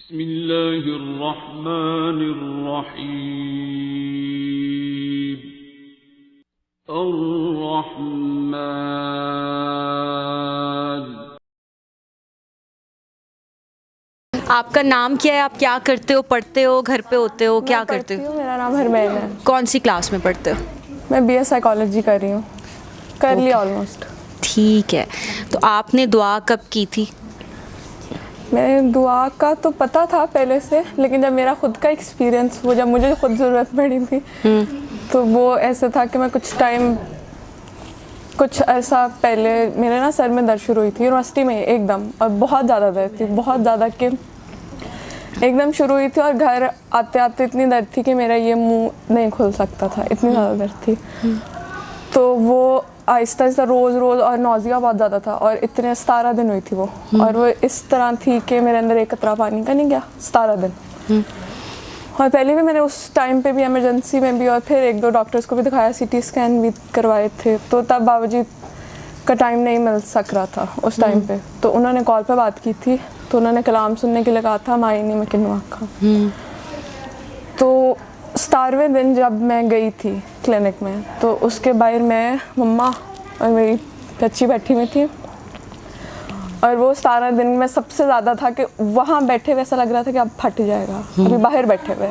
बिस्मिल्लाहिर्रहमानिर्रहीम। अर्रहमान। आपका नाम क्या है? आप क्या करते हो? पढ़ते हो, घर पे होते हो, क्या करते हो? मेरा नाम हरमैन है। कौन सी क्लास में पढ़ते हो? मैं बीए साइकोलॉजी कर रही हूँ, कर लिया ऑलमोस्ट। ठीक है, तो आपने दुआ कब की थी? मैंने दुआ का तो पता था पहले से, लेकिन जब मेरा खुद का एक्सपीरियंस, वो जब मुझे खुद ज़रूरत पड़ी थी तो वो ऐसा था कि मैं कुछ ऐसा पहले मेरे ना सर में दर्द शुरू हुई थी यूनिवर्सिटी में एकदम, और बहुत ज़्यादा दर्द थी, बहुत ज़्यादा कि एकदम शुरू हुई थी, और घर आते आते इतनी दर्द थी कि मेरा ये मुंह नहीं खुल सकता था, इतनी ज़्यादा दर्द थी। तो वो आहिस्ता आहिस्ता रोज़ और नौजिया बहुत ज़्यादा था, और इतने 17 दिन हुई थी वो, और वो इस तरह थी कि मेरे अंदर एक कतरा पानी का नहीं गया 17 दिन। और पहले भी मैंने उस टाइम पे भी इमरजेंसी में भी, और फिर 1-2 डॉक्टर्स को भी दिखाया, सीटी स्कैन भी करवाए थे, तो तब बाबूजी का टाइम नहीं मिल सक रहा था उस टाइम पे। तो उन्होंने कॉल पे बात की थी, तो उन्होंने कलाम सुनने के लिए कहा था, माई नहीं मैं किन्नू आखा। तो 17वें दिन जब मैं गई थी क्लिनिक में, तो उसके बाहर मैं, मम्मा और मेरी बच्ची बैठी हुई थी, और वो 17 दिन में सबसे ज़्यादा था कि वहाँ बैठे हुए ऐसा लग रहा था कि अब फट जाएगा, अभी बाहर बैठे हुए।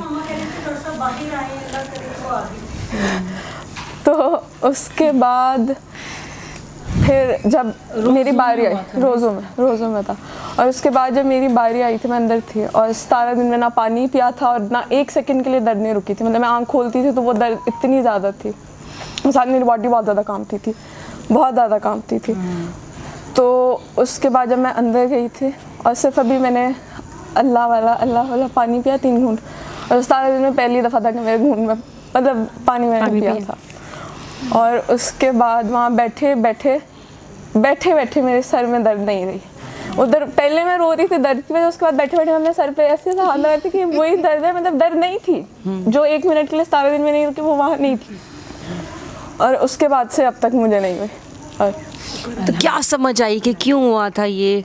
तो उसके बाद फिर जब मेरी बारी आई, रोज़ों में था, और उसके बाद जब मेरी बारी आई थी, मैं अंदर थी, और 17 दिन में ना पानी पिया था और ना 1 सेकंड के लिए दर्द नहीं रुकी थी, मतलब मैं आँख खोलती थी तो वो दर्द इतनी ज़्यादा थी, साथ मेरी बॉडी बहुत ज़्यादा कांपती थी, बहुत ज़्यादा कांपती थी। तो उसके बाद जब मैं अंदर गई थी, और सिर्फ अभी मैंने अल्लाह वाला पानी पिया 3 घूंट, और 17 दिन में पहली दफ़ा था कि मेरे घूंट में मतलब पानी मैंने पिया था। और उसके बाद वहाँ बैठे बैठे मेरे सर में दर्द नहीं रही। उधर पहले मैं रो रही थी दर्द की वजह, उसके बाद बैठे मेरे सर पे ऐसे हाथ लगा थी कि वही दर्द है, मतलब दर्द नहीं थी जो 1 मिनट के लिए 17 दिन में नहीं रुकी, वो वहाँ नहीं थी। और उसके बाद से अब तक मुझे नहीं हुई। और तो क्या समझ आई कि क्यों हुआ था ये?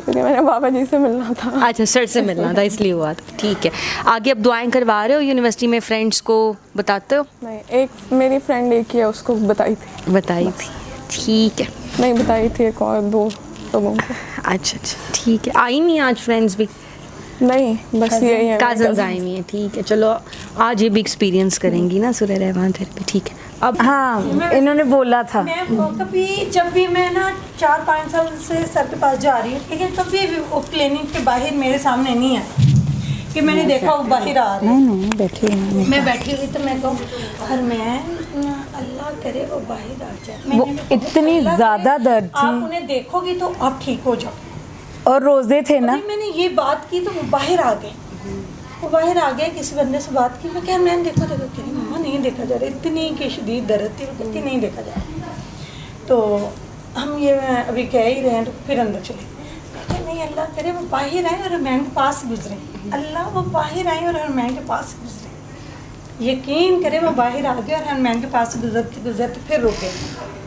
क्योंकि मैंने बाबा जी से मिलना था। अच्छा, सर से मिलना था इसलिए हुआ था। ठीक है, आगे अब दुआएं करवा रहे हो यूनिवर्सिटी में? फ्रेंड्स को बताते हो? नहीं, एक मेरी फ्रेंड एक ही है, उसको बताई थी। ठीक है, नहीं बताई थी, एक और 2 लोगों को। अच्छा, ठीक है। आई नहीं आज फ्रेंड्स भी? नहीं, बस यही है, कज़न्स आई हुई हैं। ठीक है, चलो आज ये भी एक्सपीरियंस करेंगी ना सूरह रहमान थेरेपी। ठीक है, अब हाँ, इन्होंने बोला था मैं कभी जब भी मैं ना 4-5 साल से सर के पास जा रही हूँ, लेकिन कभी भी वो क्लिनिक के बाहर मेरे सामने नहीं है कि मैंने देखा वो बाहर आ रहे। नहीं बैठी हुई, मैं बैठी हुई तो मैं कहूँ हरमैन अल्लाह करे वो बाहर आ जाए। वो इतनी ज़्यादा दर्द थी, आप उन्हें देखोगी तो आप ठीक हो जाओ। और रोज़े थे ना, मैंने ये बात की तो वो बाहर आ गए, किसी बंदे से बात की, मैं क्या मैंने देखो कि मम्मा नहीं देखा जा रहा, इतनी की शदीद दर्द थी, इतनी नहीं देखा जा रहा। तो हम ये अभी कह ही रहे हैं, तो फिर अंदर चले गए। नहीं, अल्लाह करे वो बाहर आए और हरमैन के पास गुजरे, अल्लाह वो बाहर आए और हरमैन के पास गुजरे, यकीन करे वो बाहर आ गए और हरमैन के पास गुजरते फिर रुके,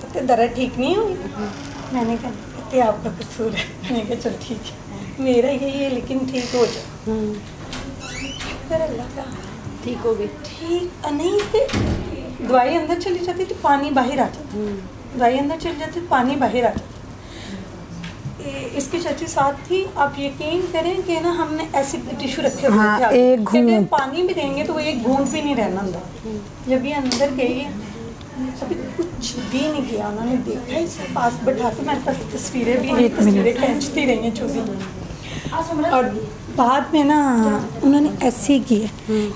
तो दर्द ठीक नहीं हुई। मैंने कहा आपका कसूर है। मैंने कहा चल ठीक है, मेरा यही है, लेकिन ठीक हो जाए। फिर अल्लाह का ठीक हो गई। ठीक नहीं थे, दवाई अंदर चली जाती थी, पानी बाहर आ जाता, दवाई अंदर चली जाती थी, पानी बाहर आ जाता। इसकी चाची साथ थी, आप यकीन करें कि ना हमने ऐसे टिश्यू रखे हुए थे, एक घूंट पानी भी देंगे तो वो एक घूंट भी नहीं रहना अंदर। जब ये अंदर गई अभी कुछ भी नहीं किया, उन्होंने देखा इसके पास बैठा के, मेरे पास तस्वीरें भी हैं, तस्वीरें खींचती रही हैं चूज़ी। और बाद में ना उन्होंने ऐसे ही किया,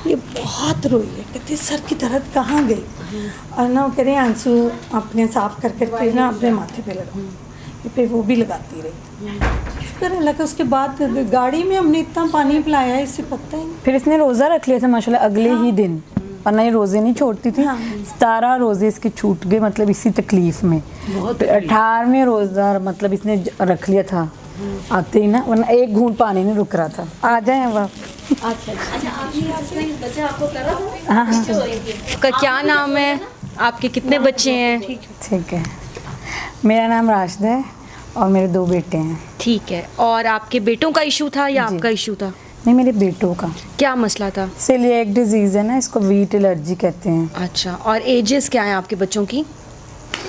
ये बहुत रोई है, कहते सर की दर्द कहाँ गई, और ना वो कह रहे आंसू अपने साफ कर करके ना अपने माथे पे लगा, फिर वो भी लगाती रही। शुक्र अल्लाह का, उसके बाद गाड़ी में हमने इतना पानी पिलाया, इससे पता ही नहीं। फिर इसने रोज़ा रख लिया था माशाल्लाह अगले ही दिन, वरना ये रोज़े नहीं छोड़ती थी। 17 रोज़े इसके छूट गए, मतलब इसी तकलीफ़ में। 18वें रोज़ा मतलब इसने रख लिया था आते ही ना, वरना एक घूंट पानी नहीं रुक रहा था। आ जाए अब आप। अच्छा, हाँ, आपका क्या नाम है? आपके कितने बच्चे हैं? ठीक है, मेरा नाम राशिदा है और मेरे 2 बेटे हैं। ठीक है, और आपके बेटों का इशू था या आपका इशू था? नहीं, मेरे बेटों का क्या मसला था? सेलिएक डिजीज़ है ना, इसको वीट एलर्जी कहते हैं। अच्छा, और एजेस क्या हैं आपके बच्चों की?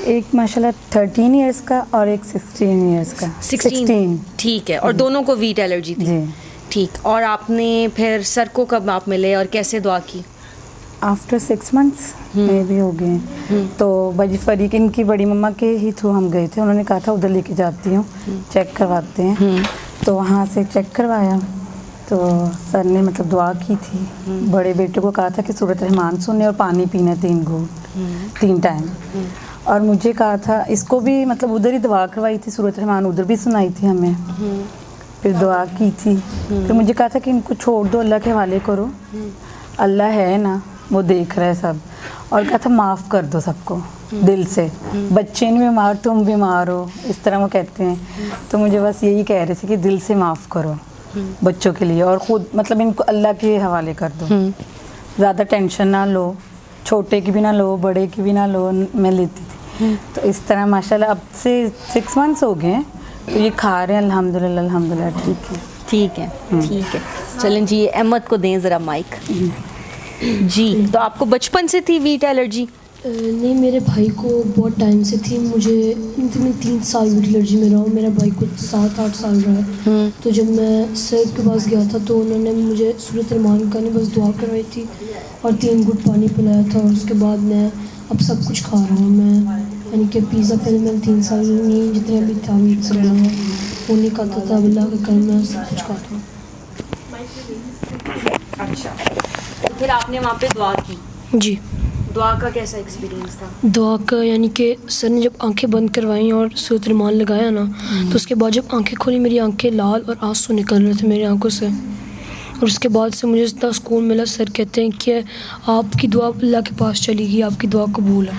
एक माशाल्लाह 13 इयर्स का और एक 16 इयर्स का। 16। ठीक है, और दोनों को वीट एलर्जी थी? जी। ठीक, और आपने फिर सर को कब आप मिले और कैसे दुआ की? आफ्टर 6 मंथ्स में भी हो गए। तो बाजी फरीक इनकी बड़ी मम्मा के ही थ्रू हम गए थे, उन्होंने कहा था उधर लेके जाती हूँ, चेक करवाते हैं। तो वहाँ से चेक करवाया तो सर ने मतलब दुआ की थी। बड़े बेटे को कहा था कि सूरत रहमान सुनने और पानी पीना 3 घूंट 3 टाइम। और मुझे कहा था, इसको भी मतलब उधर ही दुआ करवाई थी, सूरत रहमान उधर भी सुनाई थी हमें। फिर दुआ की थी। फिर मुझे कहा था कि इनको छोड़ दो, अल्लाह के हवाले करो, अल्लाह है ना, वो देख रहा है सब। और कहा था माफ़ कर दो सबको दिल से, बच्चे नहीं बीमार तुम बीमार हो, इस तरह वो कहते हैं। तो मुझे बस यही कह रहे थे कि दिल से माफ़ करो बच्चों के लिए, और ख़ुद मतलब इनको अल्लाह के हवाले कर दो। ज़्यादा टेंशन ना लो, छोटे की भी ना लो, बड़े की भी ना लो, मैं लेती थी। तो इस तरह माशाल्लाह अब से 6 मंथ्स हो गए हैं, तो ये खा रहे हैं अल्हम्दुलिल्लाह अल्हम्दुलिल्लाह। ठीक है, ठीक है, ठीक है। चलें जी, अहमद को दें ज़रा माइक। जी, तो आपको बचपन से थी वीट एलर्जी? नहीं, मेरे भाई को बहुत टाइम से थी। मुझे मैं 3 साल वीट एलर्जी में रहा हूँ, मेरा भाई को 7-8 साल रहा है। तो जब मैं सर के पास गया था तो उन्होंने मुझे सूरत रहमान का ने बस दुआ करवाई थी और 3 घूंट पानी पिलाया था। और उसके बाद मैं अब सब कुछ खा रहा हूँ। मैं यानी कि पिज़्ज़ा पहले मैंने 3 साल नहीं, जितने भी था वीट से रहा हुआ वो नहीं खाता था। अल्लाह के करम मैं सब कुछ खाता हूँ। अच्छा, तो फिर आपने वहाँ पे दुआ की? जी। दुआ का कैसा एक्सपीरियंस था? दुआ का यानी कि सर ने जब आंखें बंद करवाई और सूरत रहमान लगाया ना, तो उसके बाद जब आंखें खोली मेरी आंखें लाल और आंसू निकल रहे थे मेरी आंखों से। और उसके बाद से मुझे इतना सुकून मिला। सर कहते हैं कि आपकी दुआ अल्लाह के पास चली गई, आपकी दुआ कबूल है।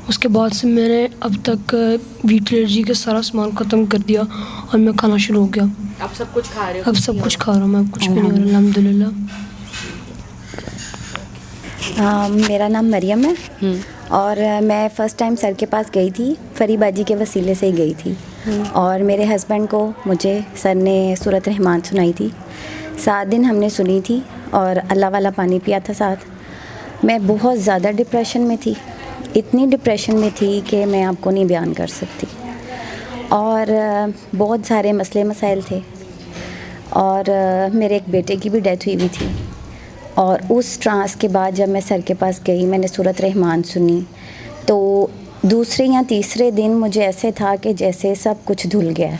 उसके बाद से मैंने अब तक वीट एलर्जी का सारा सामान ख़त्म कर दिया और मैं खाना शुरू हो गया। आप सब कुछ खा रहे हो? अब सब कुछ खा रहा हूँ मैं, अब कुछ भी नहीं हो रहा अल्हम्दुलिल्लाह। मेरा नाम मरियम है और मैं फ़र्स्ट टाइम सर के पास गई थी, फरीबाजी के वसीले से ही गई थी। और मेरे हस्बैंड को मुझे सर ने सूरत रहमान सुनाई थी, 7 दिन हमने सुनी थी और अल्लाह वाला पानी पिया था साथ। मैं बहुत ज़्यादा डिप्रेशन में थी, इतनी डिप्रेशन में थी कि मैं आपको नहीं बयान कर सकती। और बहुत सारे मसले मसाइल थे और मेरे एक बेटे की भी डेथ हुई थी। और उस ट्रांस के बाद जब मैं सर के पास गई, मैंने सूरत रहमान सुनी, तो दूसरे या तीसरे दिन मुझे ऐसे था कि जैसे सब कुछ धुल गया है,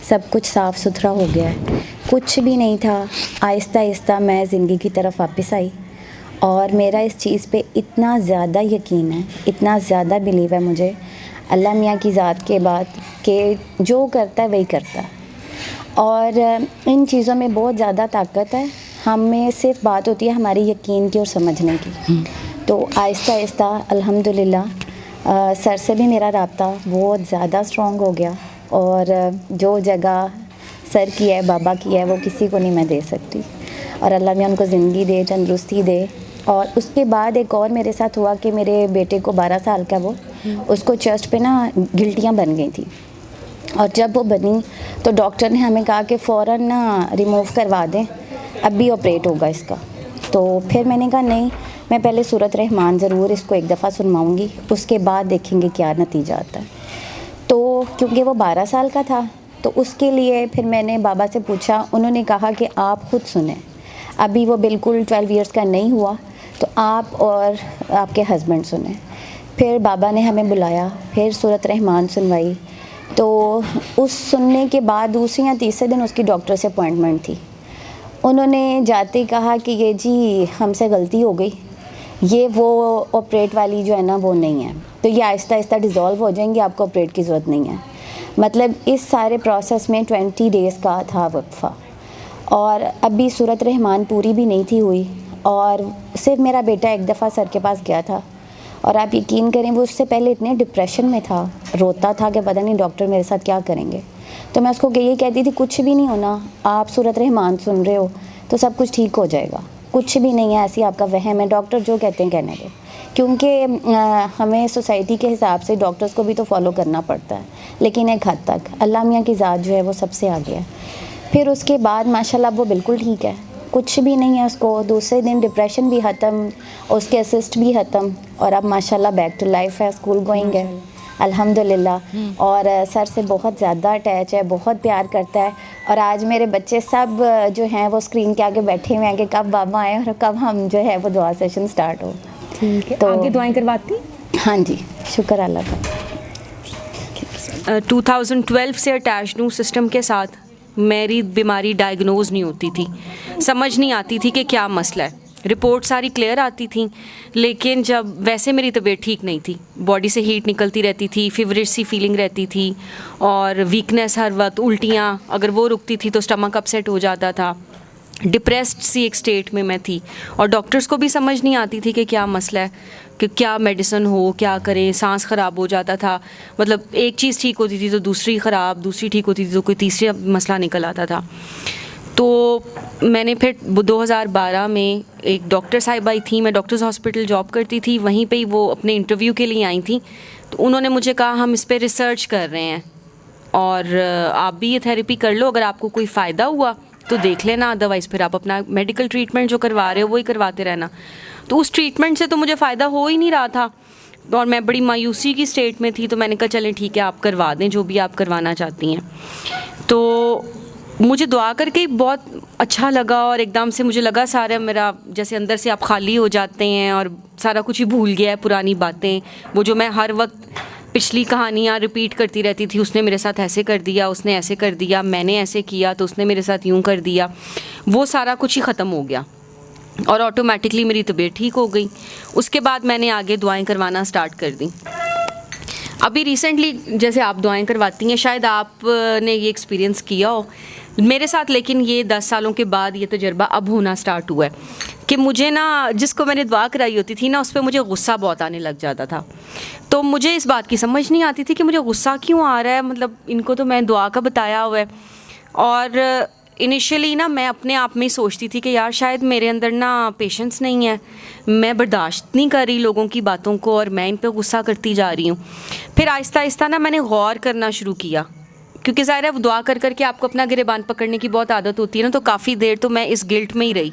सब कुछ साफ़ सुथरा हो गया है, कुछ भी नहीं था। आहिस्ता आहिस्ता मैं ज़िंदगी की तरफ वापस आई और मेरा इस चीज़ पे इतना ज़्यादा यकीन है, इतना ज़्यादा बिलीव है मुझे अल्लाह मियाँ की ज़ात के बाद कि जो करता है वही करता है। और इन चीज़ों में बहुत ज़्यादा ताकत है। हमें सिर्फ बात होती है हमारी यकीन की और समझने की। तो आहिस्ता आहिस्ता अल्हम्दुलिल्लाह सर से भी मेरा राब्ता बहुत ज़्यादा स्ट्रॉन्ग हो गया और जो जगह सर की है, बाबा की है, वो किसी को नहीं मैं दे सकती। और अल्लाह मियाँ उनको ज़िंदगी दे, तंदुरुस्ती दे। और उसके बाद एक और मेरे साथ हुआ कि मेरे बेटे को 12 साल का उसको चेस्ट पे ना गिल्टियाँ बन गई थी। और जब वो बनी तो डॉक्टर ने हमें कहा कि फ़ौरन ना रिमूव करवा दें, अभी ऑपरेट होगा इसका। तो फिर मैंने कहा नहीं, मैं पहले सूरत रहमान ज़रूर इसको एक दफ़ा सुनवाऊँगी, उसके बाद देखेंगे क्या नतीजा आता है। तो क्योंकि वो 12 साल का था तो उसके लिए फिर मैंने बाबा से पूछा, उन्होंने कहा कि आप खुद सुने, अभी वो बिल्कुल 12 इयर्स का नहीं हुआ तो आप और आपके हस्बैंड सुने। फिर बाबा ने हमें बुलाया, फिर सूरत रहमान सुनवाई। तो उस सुनने के बाद दूसरे या तीसरे दिन उसकी डॉक्टर से अपॉइंटमेंट थी। उन्होंने जाते ही कहा कि ये जी हमसे गलती हो गई, ये वो ऑपरेट वाली जो है ना वो नहीं है, तो ये आहिस्ता आहिस्ता डिज़ोल्व हो जाएंगी, आपको ऑपरेट की ज़रूरत नहीं है। मतलब इस सारे प्रोसेस में 20 डेज़ का था वक्फा और अभी सूरत रहमान पूरी भी नहीं थी हुई। और सिर्फ मेरा बेटा एक दफ़ा सर के पास गया था और आप यकीन करें वो उससे पहले इतने डिप्रेशन में था, रोता था कि पता नहीं डॉक्टर मेरे साथ क्या करेंगे। तो मैं उसको यही कहती थी कुछ भी नहीं होना, आप सूरत रहमान सुन रहे हो तो सब कुछ ठीक हो जाएगा, कुछ भी नहीं है, ऐसी आपका वहम है, डॉक्टर जो कहते हैं कहने दो। क्योंकि हमें सोसाइटी के हिसाब से डॉक्टर्स को भी तो फॉलो करना पड़ता है, लेकिन एक हद तक अल्लाह मियाँ की ज़ात जो है वो सबसे आगे है। फिर उसके बाद माशाल्लाह वो बिल्कुल ठीक है, कुछ भी नहीं है उसको। दूसरे दिन डिप्रेशन भी ख़त्म, उसके असिस्ट भी ख़त्म, और अब माशाल्लाह बैक टू लाइफ है, स्कूल गोइंग है अल्हम्दुलिल्लाह। और सर से बहुत ज़्यादा अटैच है, बहुत प्यार करता है। और आज मेरे बच्चे सब जो हैं वो स्क्रीन के आगे बैठे हुए हैं कि कब बाबा आए और कब हम जो है वो दुआ सेशन स्टार्ट हो। ठीक है, तो आगे दुआएं करवाती? हाँ जी, शुक्र अल्लाह का। 2012 से अटैच्ड हूँ सिस्टम के साथ। मेरी बीमारी डायग्नोज नहीं होती थी, समझ नहीं आती थी कि क्या मसला है। रिपोर्ट सारी क्लियर आती थी, लेकिन जब वैसे मेरी तबीयत ठीक नहीं थी, बॉडी से हीट निकलती रहती थी, फीवरिश सी फीलिंग रहती थी और वीकनेस हर वक्त, उल्टियाँ अगर वो रुकती थी तो स्टमक अपसेट हो जाता था। डिप्रेस्ड सी एक स्टेट में मैं थी और डॉक्टर्स को भी समझ नहीं आती थी कि क्या मसला है, कि क्या मेडिसिन हो, क्या करें। सांस ख़राब हो जाता था, मतलब एक चीज़ ठीक होती थी तो दूसरी ख़राब, दूसरी ठीक होती थी तो कोई तीसरा मसला निकल आता था। तो मैंने फिर 2012 में एक डॉक्टर साहिब आई थी, मैं डॉक्टर्स हॉस्पिटल जॉब करती थी, वहीं पे ही वो अपने इंटरव्यू के लिए आई थी। तो उन्होंने मुझे कहा हम इस पर रिसर्च कर रहे हैं और आप भी ये थेरेपी कर लो, अगर आपको कोई फ़ायदा हुआ तो देख लेना, अदरवाइज़ फिर आप अपना मेडिकल ट्रीटमेंट जो करवा रहे हो वही करवाते रहना। तो उस ट्रीटमेंट से तो मुझे फ़ायदा हो ही नहीं रहा था और मैं बड़ी मायूसी की स्टेट में थी। तो मैंने कहा चलें ठीक है, आप करवा दें जो भी आप करवाना चाहती हैं। तो मुझे दुआ करके बहुत अच्छा लगा और एकदम से मुझे लगा सारा मेरा जैसे अंदर से आप खाली हो जाते हैं और सारा कुछ ही भूल गया है, पुरानी बातें, वो जो मैं हर वक्त पिछली कहानियाँ रिपीट करती रहती थी। उसने मेरे साथ ऐसे कर दिया, उसने ऐसे कर दिया, मैंने ऐसे किया तो उसने मेरे साथ यूँ कर दिया, वो सारा कुछ ही ख़त्म हो गया और ऑटोमेटिकली मेरी तबीयत ठीक हो गई। उसके बाद मैंने आगे दुआएं करवाना स्टार्ट कर दी। अभी रिसेंटली जैसे आप दुआएं करवाती हैं, शायद आपने ये एक्सपीरियंस किया हो मेरे साथ, लेकिन ये 10 सालों के बाद ये तजर्बा अब होना स्टार्ट हुआ है कि मुझे ना, जिसको मैंने दुआ कराई होती थी ना, उस पर मुझे गुस्सा बहुत आने लग जाता था। तो मुझे इस बात की समझ नहीं आती थी कि मुझे गुस्सा क्यों आ रहा है, मतलब इनको तो मैं दुआ का बताया हुआ है। और इनिशियली ना मैं अपने आप में ही सोचती थी कि यार शायद मेरे अंदर ना पेशेंस नहीं है, मैं बर्दाश्त नहीं कर रही लोगों की बातों को और मैं इन पे गुस्सा करती जा रही हूँ। फिर आहिस्ता आहिस्ता ना मैंने गौर करना शुरू किया, क्योंकि ज़ाहिर है दुआ कर करके आपको अपना गिरेबान पकड़ने की बहुत आदत होती है ना। तो काफ़ी देर तो मैं इस गिल्ट में ही रही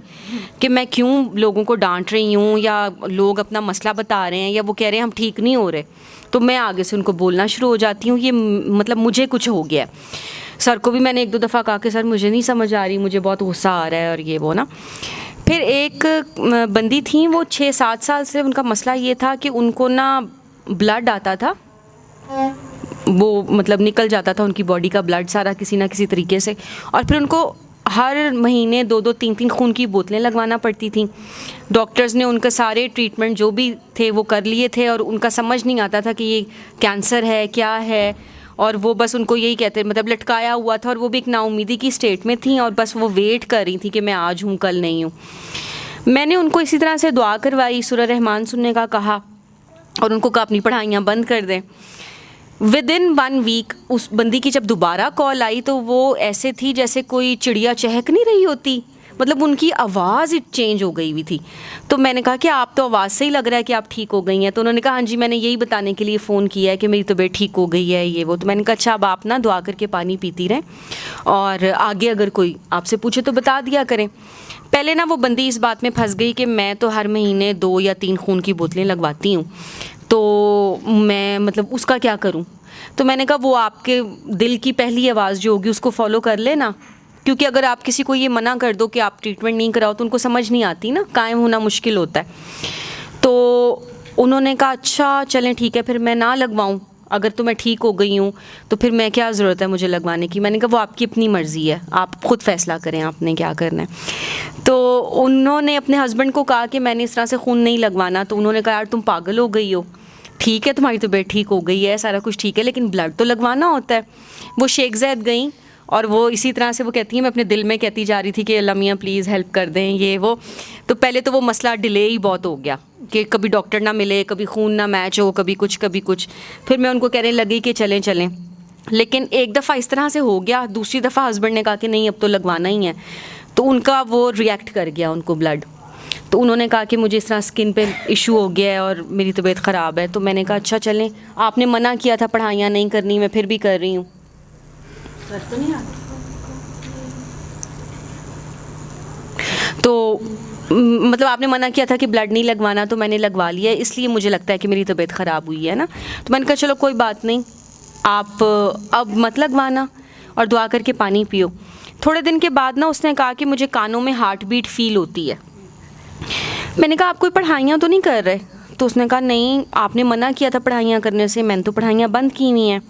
कि मैं क्यों लोगों को डांट रही हूँ, या लोग अपना मसला बता रहे हैं या वो कह रहे हैं हम ठीक नहीं हो रहे, तो मैं आगे से उनको बोलना शुरू हो जाती हूँ, ये मतलब मुझे कुछ हो गया है। सर को भी मैंने 1-2 दफ़ा कहा कि सर मुझे नहीं समझ आ रही, मुझे बहुत गुस्सा आ रहा है और ये वो ना। फिर एक बंदी थी, वो 6-7 साल से उनका मसला ये था कि उनको ना ब्लड आता था, वो मतलब निकल जाता था उनकी बॉडी का ब्लड सारा किसी ना किसी तरीके से, और फिर उनको हर महीने 2-2, 3-3 खून की बोतलें लगवाना पड़ती थी। डॉक्टर्स ने उनके सारे ट्रीटमेंट जो भी थे वो कर लिए थे और उनका समझ नहीं आता था कि ये कैंसर है क्या है, और वो बस उनको यही कहते, मतलब लटकाया हुआ था और वो भी एक नाउमीदी की स्टेट में थी और बस वो वेट कर रही थी कि मैं आज हूँ कल नहीं हूँ। मैंने उनको इसी तरह से दुआ करवाई, सूरह रहमान सुनने का कहा और उनको कहा अपनी पढ़ाइयाँ बंद कर दें। विदिन 1 वीक उस बंदी की जब दोबारा कॉल आई तो वो ऐसे थी जैसे कोई चिड़िया चहक नहीं रही होती, मतलब उनकी आवाज़ चेंज हो गई हुई थी। तो मैंने कहा कि आप तो आवाज़ से ही लग रहा है कि आप ठीक हो गई हैं। तो उन्होंने कहा हाँ जी, मैंने यही बताने के लिए फ़ोन किया है कि मेरी तबीयत ठीक हो गई है ये वो। तो मैंने कहा अच्छा, अब आप ना दुआ करके पानी पीती रहें और आगे अगर कोई आपसे पूछे तो बता दिया करें। पहले ना वो बंदी इस बात में फंस गई कि मैं तो हर महीने 2 या 3 खून की बोतलें लगवाती हूँ, तो मैं मतलब उसका क्या करूँ। तो मैंने कहा वो आपके दिल की पहली आवाज़ जो होगी उसको फॉलो कर लेना, क्योंकि अगर आप किसी को ये मना कर दो कि आप ट्रीटमेंट नहीं कराओ तो उनको समझ नहीं आती ना, कायम होना मुश्किल होता है। तो उन्होंने कहा अच्छा चलें ठीक है, फिर मैं ना लगवाऊं, अगर तो मैं ठीक हो गई हूँ तो फिर मैं क्या ज़रूरत है मुझे लगवाने की। मैंने कहा वो आपकी अपनी मर्ज़ी है, आप खुद फ़ैसला करें आपने क्या करना है। तो उन्होंने अपने हस्बैंड को कहा कि मैंने इस तरह से खून नहीं लगवाना। तो उन्होंने कहा यार तुम पागल हो गई हो, ठीक है तुम्हारी तबीयत ठीक हो गई है, सारा कुछ ठीक है, लेकिन ब्लड तो लगवाना होता है। वो शेख ज़ैद गई और वो इसी तरह से वो कहती हैं, मैं अपने दिल में कहती जा रही थी कि अल्लाह मियाँ प्लीज़ हेल्प कर दें ये वो। तो पहले तो वो मसला डिले ही बहुत हो गया कि कभी डॉक्टर ना मिले, कभी खून ना मैच हो, कभी कुछ कभी कुछ। फिर मैं उनको कहने लगी कि चलें चलें, लेकिन एक दफ़ा इस तरह से हो गया, दूसरी दफ़ा हस्बैंड ने कहा कि नहीं अब तो लगवाना ही है। तो उनका वो रिएक्ट कर गया उनको ब्लड। तो उन्होंने कहा कि मुझे इस तरह स्किन पे इशू हो गया है और मेरी तबीयत ख़राब है। तो मैंने कहा अच्छा चलें, आपने मना किया था पढ़ाइयाँ नहीं करनी, मैं फिर भी कर रही हूँ। तो मतलब आपने मना किया था कि ब्लड नहीं लगवाना, तो मैंने लगवा लिया, इसलिए मुझे लगता है कि मेरी तबीयत ख़राब हुई है ना। तो मैंने कहा चलो कोई बात नहीं, आप अब मत लगवाना और दुआ करके पानी पियो। थोड़े दिन के बाद ना उसने कहा कि मुझे कानों में हार्ट बीट फील होती है। मैंने कहा आप कोई पढ़ाइयाँ तो नहीं कर रहे? तो उसने कहा नहीं, आपने मना किया था पढ़ाइयाँ करने से, मैंने तो पढ़ाइयाँ बंद की हुई हैं।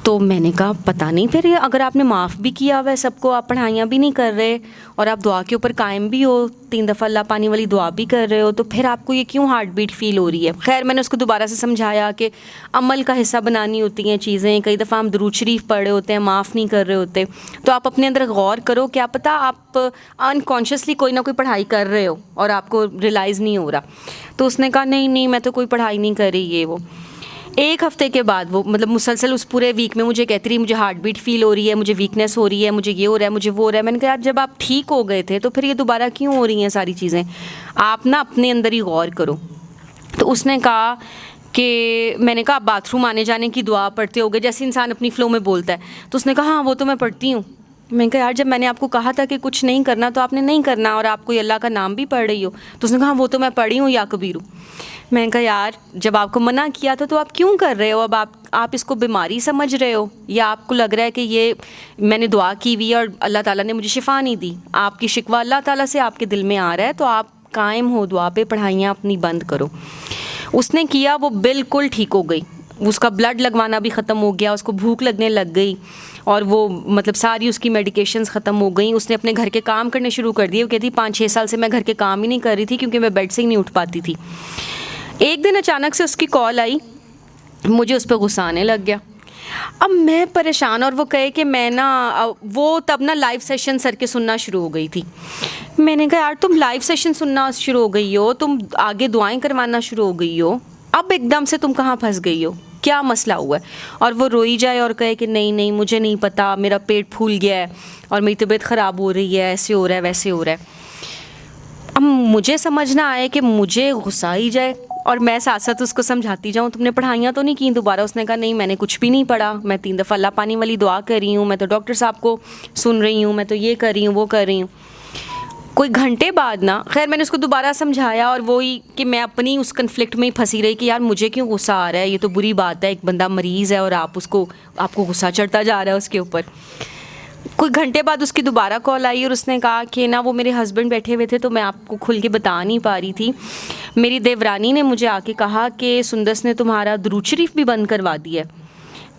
तो मैंने कहा पता नहीं, फिर अगर आपने माफ़ भी किया हुआ है सबको, आप पढ़ाइयाँ भी नहीं कर रहे और आप दुआ के ऊपर कायम भी हो, 3 दफ़ा अल्लाह पानी वाली दुआ भी कर रहे हो, तो फिर आपको ये क्यों हार्ट बीट फील हो रही है? खैर मैंने उसको दोबारा से समझाया कि अमल का हिस्सा बनानी होती हैं चीज़ें, कई दफ़ा हम दुरूद शरीफ पढ़ रहे होते हैं, माफ़ नहीं कर रहे होते, तो आप अपने अंदर गौर करो, क्या पता आप अनकॉन्शियसली कोई ना कोई पढ़ाई कर रहे हो और आपको रियलाइज़ नहीं हो रहा। तो उसने कहा नहीं नहीं, मैं तो कोई पढ़ाई नहीं कर रही, ये वो। 1 हफ़्ते के बाद वो मतलब मुसलसल उस पूरे वीक में मुझे कहती रही मुझे हार्ट बीट फील हो रही है, मुझे वीकनेस हो रही है, मुझे ये हो रहा है, मुझे वो हो रहा है। मैंने कहा यार जब आप ठीक हो गए थे तो फिर ये दोबारा क्यों हो रही हैं सारी चीज़ें? आप ना अपने अंदर ही गौर करो। तो उसने कहा कि मैंने कहा आप बाथरूम आने जाने की दुआ पढ़ते होगे जैसे इंसान अपनी फ़्लो में बोलता है? तो उसने कहा हाँ वो तो मैं पढ़ती हूँ। मैंने कहा यार जब मैंने आपको कहा था कि कुछ नहीं करना तो आपने नहीं करना, और आप कोई अल्लाह का नाम भी पढ़ रही हो। तो उसने कहा वो तो मैं पढ़ी हूँ या कबीर हूँ। मैंने कहा यार जब आपको मना किया था तो आप क्यों कर रहे हो? अब आप इसको बीमारी समझ रहे हो या आपको लग रहा है कि ये मैंने दुआ की हुई और अल्लाह ताला ने मुझे शिफा नहीं दी? आपकी शिकवा अल्लाह ताला से आपके दिल में आ रहा है तो आप कायम हो दुआ पे, पढ़ाइयाँ अपनी बंद करो। उसने किया, वो बिल्कुल ठीक हो गई, उसका ब्लड लगवाना भी ख़त्म हो गया, उसको भूख लगने लग गई और वो मतलब सारी उसकी मेडिकेशंस ख़त्म हो गई। उसने अपने घर के काम करने शुरू कर दिए। वो कहती 5-6 साल से मैं घर के काम ही नहीं कर रही थी क्योंकि मैं बेड से ही नहीं उठ पाती थी। एक दिन अचानक से उसकी कॉल आई, मुझे उस पर गुस्सा आने लग गया। अब मैं परेशान, और वो कहे कि मैं ना वो तब ना लाइव सेशन सर के सुनना शुरू हो गई थी। मैंने कहा यार तुम लाइव सेशन सुनना शुरू हो गई हो, तुम आगे दुआएं करवाना शुरू हो गई हो, अब एकदम से तुम कहाँ फंस गई हो, क्या मसला हुआ है? और वो रोई जाए और कहे कि नहीं नहीं मुझे नहीं पता, मेरा पेट फूल गया है और मेरी तबीयत ख़राब हो रही है, ऐसे हो रहा है वैसे हो रहा है। अब मुझे समझना आए कि मुझे गुस्सा ही जाए और मैं साथ साथ उसको समझाती जाऊँ तुमने पढ़ाइयाँ तो नहीं की दोबारा? उसने कहा नहीं मैंने कुछ भी नहीं पढ़ा, मैं 3 दफ़ा अल्लाह पानी वाली दुआ कर रही हूँ, मैं तो डॉक्टर साहब को सुन रही हूँ, मैं तो ये कर रही हूँ वो कर रही हूँ। कोई घंटे बाद ना, खैर मैंने उसको दोबारा समझाया और वही कि मैं अपनी उस कन्फ्लिक्ट में ही फंसी रही कि यार मुझे क्यों गुस्सा आ रहा है, ये तो बुरी बात है, एक बंदा मरीज़ है और आपको गुस्सा चढ़ता जा रहा है उसके ऊपर। कोई घंटे बाद उसकी दोबारा कॉल आई और उसने कहा कि ना वो मेरे हस्बैंड बैठे हुए थे तो मैं आपको खुल के बता नहीं पा रही थी, मेरी देवरानी ने मुझे आके कहा कि सुंदस ने तुम्हारा दुरूद शरीफ भी बंद करवा दिया है,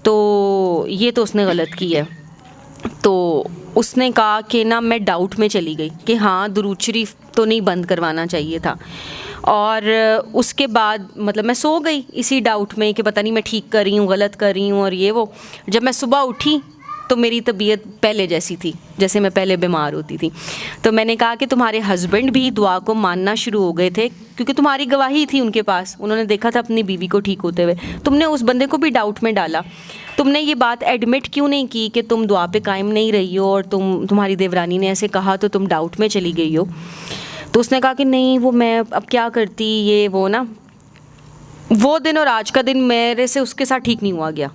तो ये तो उसने गलत की है। तो उसने कहा कि ना मैं डाउट में चली गई कि हाँ दुरूद शरीफ तो नहीं बंद करवाना चाहिए था। और उसके बाद मतलब मैं सो गई इसी डाउट में कि पता नहीं मैं ठीक कर रही हूँ गलत कर रही हूँ और ये वो। जब मैं सुबह उठी तो मेरी तबीयत पहले जैसी थी जैसे मैं पहले बीमार होती थी। तो मैंने कहा कि तुम्हारे हस्बैंड भी दुआ को मानना शुरू हो गए थे क्योंकि तुम्हारी गवाही थी उनके पास, उन्होंने देखा था अपनी बीवी को ठीक होते हुए, तुमने उस बंदे को भी डाउट में डाला। तुमने ये बात एडमिट क्यों नहीं की कि तुम दुआ पे कायम नहीं रही हो और तुम्हारी देवरानी ने ऐसे कहा तो तुम डाउट में चली गई हो? तो उसने कहा कि नहीं वो मैं अब क्या करती, ये वो ना। वो दिन और आज का दिन मेरे से उसके साथ ठीक नहीं हुआ गया,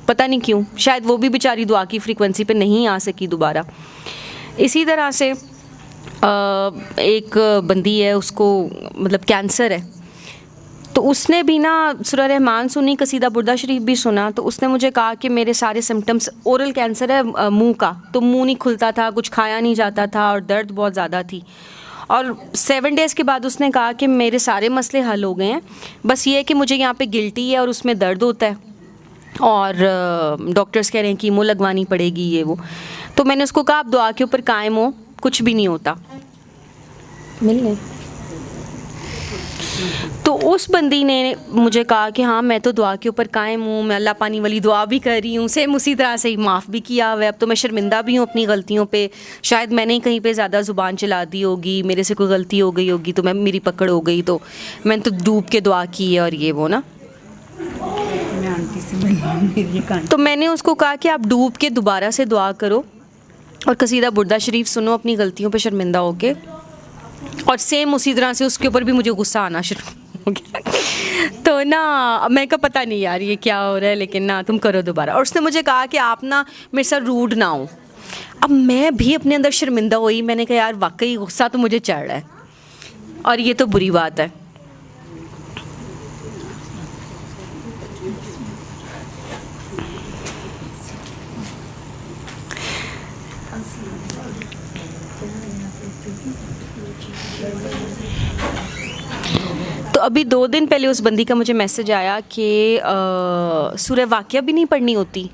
पता नहीं क्यों, शायद वो भी बेचारी दुआ की फ्रीक्वेंसी पे नहीं आ सकी दोबारा। इसी तरह से एक बंदी है उसको मतलब कैंसर है, तो उसने भी ना सूरह रहमान सुनी, कसीदा बुर्दा शरीफ भी सुना। तो उसने मुझे कहा कि मेरे सारे सिम्टम्स, ओरल कैंसर है मुंह का, तो मुंह नहीं खुलता था, कुछ खाया नहीं जाता था और दर्द बहुत ज़्यादा थी। और 7 डेज़ के बाद उसने कहा कि मेरे सारे मसले हल हो गए हैं, बस ये है कि मुझे यहाँ पे गिल्टी है और उसमें दर्द होता है और डॉक्टर्स कह रहे हैं कीमो लगवानी पड़ेगी ये वो। तो मैंने उसको कहा आप दुआ के ऊपर कायम हो, कुछ भी नहीं होता। मिलने तो उस बंदी ने मुझे कहा कि हाँ मैं तो दुआ के ऊपर कायम हूँ, मैं अल्लाह पानी वाली दुआ भी कर रही हूँ, सेम उसी तरह से ही माफ़ भी किया हुआ है। अब तो मैं शर्मिंदा भी हूँ अपनी गलतियों पे, शायद मैंने ही कहीं पे ज़्यादा ज़ुबान चला दी होगी, मेरे से कोई गलती हो गई होगी तो मेरी पकड़ हो गई, तो मैंने तो डूब के दुआ की है और ये वो ना। तो मैंने उसको कहा कि आप डूब के दोबारा से दुआ करो और कसीदा बुर्दा शरीफ सुनो अपनी गलतियों पे शर्मिंदा होके। और सेम उसी तरह से उसके ऊपर भी मुझे गुस्सा आना शुरू हो गया। तो ना मैं का पता नहीं यार ये क्या हो रहा है, लेकिन ना तुम करो दोबारा। और उसने मुझे कहा कि आप ना मेरे साथ रूड ना हो, अब मैं भी अपने अंदर शर्मिंदा हुई, मैंने कहा यार वाकई गुस्सा तो मुझे चढ़ रहा है और ये तो बुरी बात है। तो अभी 2 दिन पहले उस बंदी का मुझे मैसेज आया कि सूरह वाक़िया भी नहीं पढ़नी होती।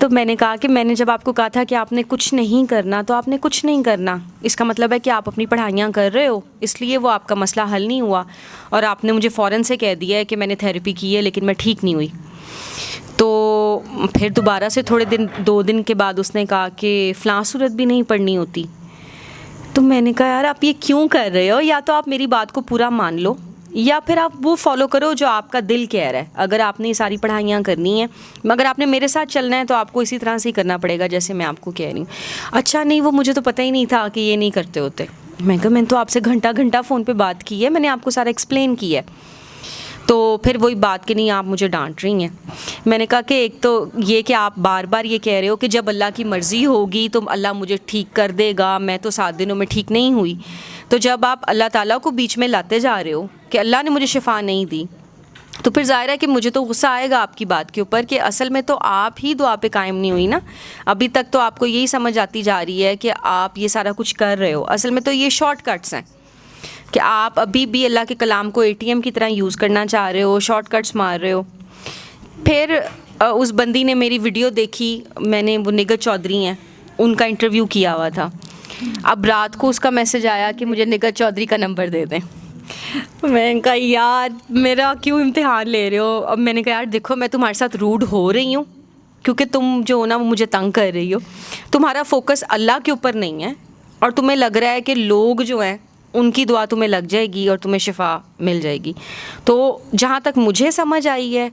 तो मैंने कहा कि मैंने जब आपको कहा था कि आपने कुछ नहीं करना तो आपने कुछ नहीं करना, इसका मतलब है कि आप अपनी पढ़ाइयाँ कर रहे हो, इसलिए वो आपका मसला हल नहीं हुआ। और आपने मुझे फ़ौरन से कह दिया है कि मैंने थेरेपी की है लेकिन मैं ठीक नहीं हुई। तो फिर दोबारा से 2 दिन के बाद उसने कहा कि फ़लाँ सूरत भी नहीं पढ़नी होती। तो मैंने कहा यार आप ये क्यों कर रहे हो, या तो आप मेरी बात को पूरा मान लो या फिर आप वो फॉलो करो जो आपका दिल कह रहा है। अगर आपने ये सारी पढ़ाइयाँ करनी है, मगर आपने मेरे साथ चलना है तो आपको इसी तरह से ही करना पड़ेगा जैसे मैं आपको कह रही हूँ। अच्छा नहीं, वो मुझे तो पता ही नहीं था कि ये नहीं करते होते। मैं कहा मैंने तो आपसे घंटा फ़ोन पे बात की है, मैंने आपको सारा एक्सप्लेन किया है। तो फिर वही बात कि नहीं आप मुझे डांट रही हैं। मैंने कहा कि एक तो ये कि आप बार बार ये कह रहे हो कि जब अल्लाह की मर्ज़ी होगी तो अल्लाह मुझे ठीक कर देगा, मैं तो 7 दिनों में ठीक नहीं हुई। तो जब आप अल्लाह ताला को बीच में लाते जा रहे हो कि अल्लाह ने मुझे शिफा नहीं दी, तो फिर ज़ाहिर है कि मुझे तो गुस्सा आएगा आपकी बात के ऊपर कि असल में तो आप ही दुआ पे कायम नहीं हुई ना। अभी तक तो आपको यही समझ आती जा रही है कि आप ये सारा कुछ कर रहे हो, असल में तो ये शॉर्टकट्स हैं कि आप अभी भी अल्लाह के कलाम को ATM की तरह यूज़ करना चाह रहे हो, शॉर्टकट्स मार रहे हो। फिर उस बंदी ने मेरी वीडियो देखी, मैंने वो निगर चौधरी हैं उनका इंटरव्यू किया हुआ था। अब रात को उसका मैसेज आया कि मुझे निगर चौधरी का नंबर दे दें। मैंने कहा यार मेरा क्यों इम्तिहान ले रहे हो। अब मैंने कहा यार देखो मैं तुम्हारे साथ रूड हो रही हूँ क्योंकि तुम जो हो ना वो मुझे तंग कर रही हो, तुम्हारा फोकस अल्लाह के ऊपर नहीं है और तुम्हें लग रहा है कि लोग जो हैं उनकी दुआ तुम्हें लग जाएगी और तुम्हें शिफा मिल जाएगी। तो जहाँ तक मुझे समझ आई है,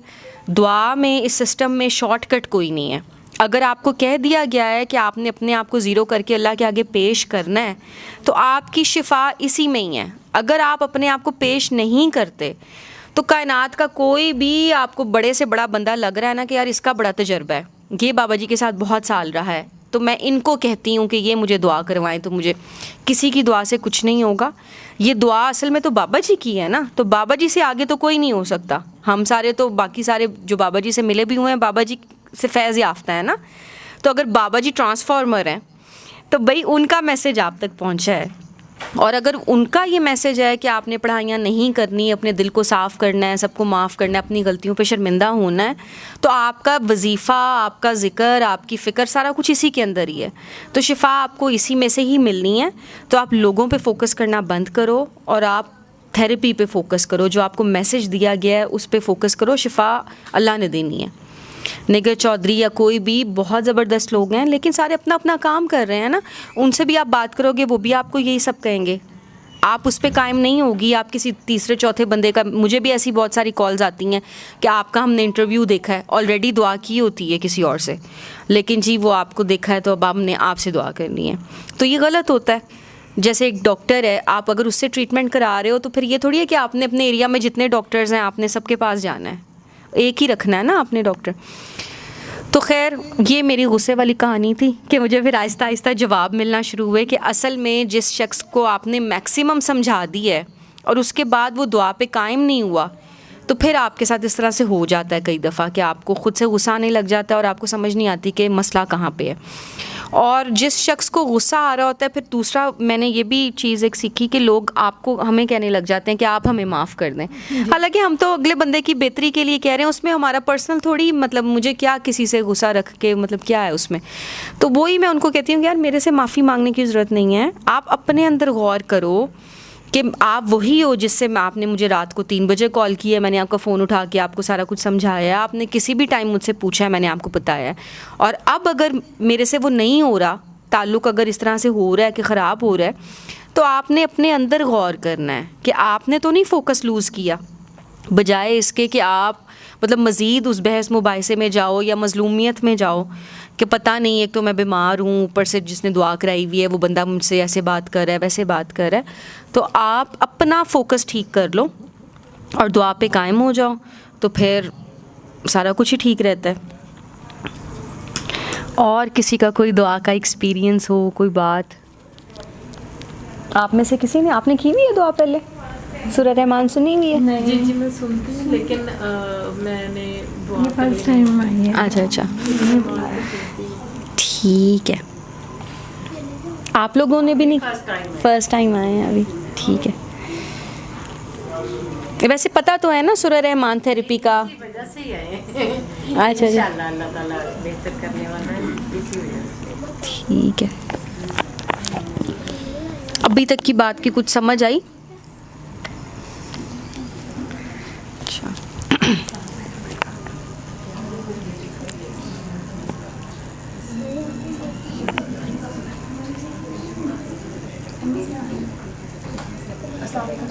दुआ में इस सिस्टम में शॉर्टकट कोई नहीं है। अगर आपको कह दिया गया है कि आपने अपने आप को ज़ीरो करके अल्लाह के आगे पेश करना है तो आपकी शिफा इसी में ही है। अगर आप अपने आप को पेश नहीं करते तो कायनात का कोई भी आपको बड़े से बड़ा बंदा लग रहा है ना कि यार इसका बड़ा तजर्बा है, ये बाबा जी के साथ बहुत साल रहा है, तो मैं इनको कहती हूँ कि ये मुझे दुआ करवाएं, तो मुझे किसी की दुआ से कुछ नहीं होगा। ये दुआ असल में तो बाबा जी की है ना, तो बाबा जी से आगे तो कोई नहीं हो सकता। हम सारे तो बाकी सारे जो बाबा जी से मिले भी हुए हैं बाबा जी से फैज़ याफ्ता है ना। तो अगर बाबा जी ट्रांसफार्मर हैं तो भाई उनका मैसेज आप तक पहुंचा है, और अगर उनका ये मैसेज है कि आपने पढ़ाइयाँ नहीं करनी, अपने दिल को साफ़ करना है, सबको माफ़ करना है, अपनी गलतियों पे शर्मिंदा होना है, तो आपका वजीफ़ा, आपका ज़िक्र, आपकी फ़िक्र सारा कुछ इसी के अंदर ही है। तो शिफा आपको इसी में से ही मिलनी है। तो आप लोगों पे फोकस करना बंद करो और आप थेरेपी पे फोकस करो, जो आपको मैसेज दिया गया है उस पर फोकस करो। शिफा अल्लाह ने देनी है। निगर चौधरी या कोई भी बहुत ज़बरदस्त लोग हैं लेकिन सारे अपना अपना काम कर रहे हैं ना, उनसे भी आप बात करोगे वो भी आपको यही सब कहेंगे, आप उस पर कायम नहीं होगी। आप किसी तीसरे चौथे बंदे का, मुझे भी ऐसी बहुत सारी कॉल्स आती हैं कि आपका हमने इंटरव्यू देखा है, ऑलरेडी दुआ की होती है किसी और से, लेकिन जी वो आपको देखा है तो अब हमने आपसे दुआ करनी है। तो ये गलत होता है। जैसे एक डॉक्टर है, आप अगर उससे ट्रीटमेंट करा रहे हो तो फिर ये थोड़ी है कि आपने अपने एरिया में जितने डॉक्टर्स हैं आपने सबके पास जाना है, एक ही रखना है ना आपने डॉक्टर। तो खैर ये मेरी गुस्से वाली कहानी थी कि मुझे फिर आहिस्ता आहिस्ता जवाब मिलना शुरू हुए कि असल में जिस शख्स को आपने मैक्सिमम समझा दी है और उसके बाद वो दुआ पे कायम नहीं हुआ, तो फिर आपके साथ इस तरह से हो जाता है कई दफ़ा कि आपको ख़ुद से गुस्सा आने लग जाता है और आपको समझ नहीं आती कि मसला कहाँ पे है। और जिस शख्स को गुस्सा आ रहा होता है, फिर दूसरा मैंने ये भी चीज़ एक सीखी कि लोग आपको हमें कहने लग जाते हैं कि आप हमें माफ़ कर दें। हालांकि हम तो अगले बंदे की बेहतरी के लिए कह रहे हैं, उसमें हमारा पर्सनल थोड़ी मतलब मुझे क्या किसी से गुस्सा रख के मतलब क्या है उसमें। तो वही मैं उनको कहती हूँ कि यार मेरे से माफ़ी मांगने की ज़रूरत नहीं है। आप अपने अंदर गौर करो कि आप वही हो जिससे आपने मुझे रात को 3 बजे कॉल किया है, मैंने आपका फ़ोन उठा के आपको सारा कुछ समझाया है, आपने किसी भी टाइम मुझसे पूछा है, मैंने आपको बताया है। और अब अगर मेरे से वो नहीं हो रहा, ताल्लुक़ अगर इस तरह से हो रहा है कि ख़राब हो रहा है, तो आपने अपने अंदर गौर करना है कि आपने तो नहीं फ़ोकस लूज़ किया, बजाय इसके कि आप मतलब मज़ीद उस बहस मुबाहिसे में जाओ या मज़लूमियत में जाओ कि पता नहीं, एक तो मैं बीमार हूँ, ऊपर से जिसने दुआ कराई हुई है वो बंदा मुझसे ऐसे बात कर रहा है, वैसे बात कर रहा है। तो आप अपना फ़ोकस ठीक कर लो और दुआ पे कायम हो जाओ, तो फिर सारा कुछ ही ठीक रहता है। और किसी का कोई दुआ का एक्सपीरियंस हो, कोई बात? आप में से किसी ने, आपने की हुई है दुआ पहले? सूरह रहमान सुनी हुई है? जी जी मैं सुनती हूँ, लेकिन मैंने दुआ फर्स्ट टाइम आई है। अच्छा, ठीक है। आप लोगों ने भी नहीं? फर्स्ट टाइम आए हैं अभी, ठीक है। वैसे पता तो है ना सूरह रहमान थेरेपी का? वजह से ही आए हैं। अच्छा जी, इंशाअल्लाह अल्लाह ताला बेहतर करने वाला है, इसी वजह से। ठीक है। अभी तक की बात की कुछ समझ आई? अच्छा।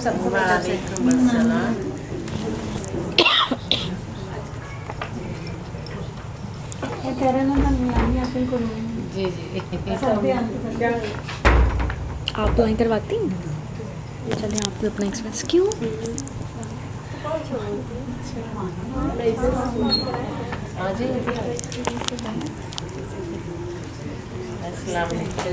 वालेकुम अस्सलाम। जी जी आप दुआएं करवाती हैं? चलिए आप भी अपना एक्सप्रेस। क्यों? अस्सलाम वालेकुम।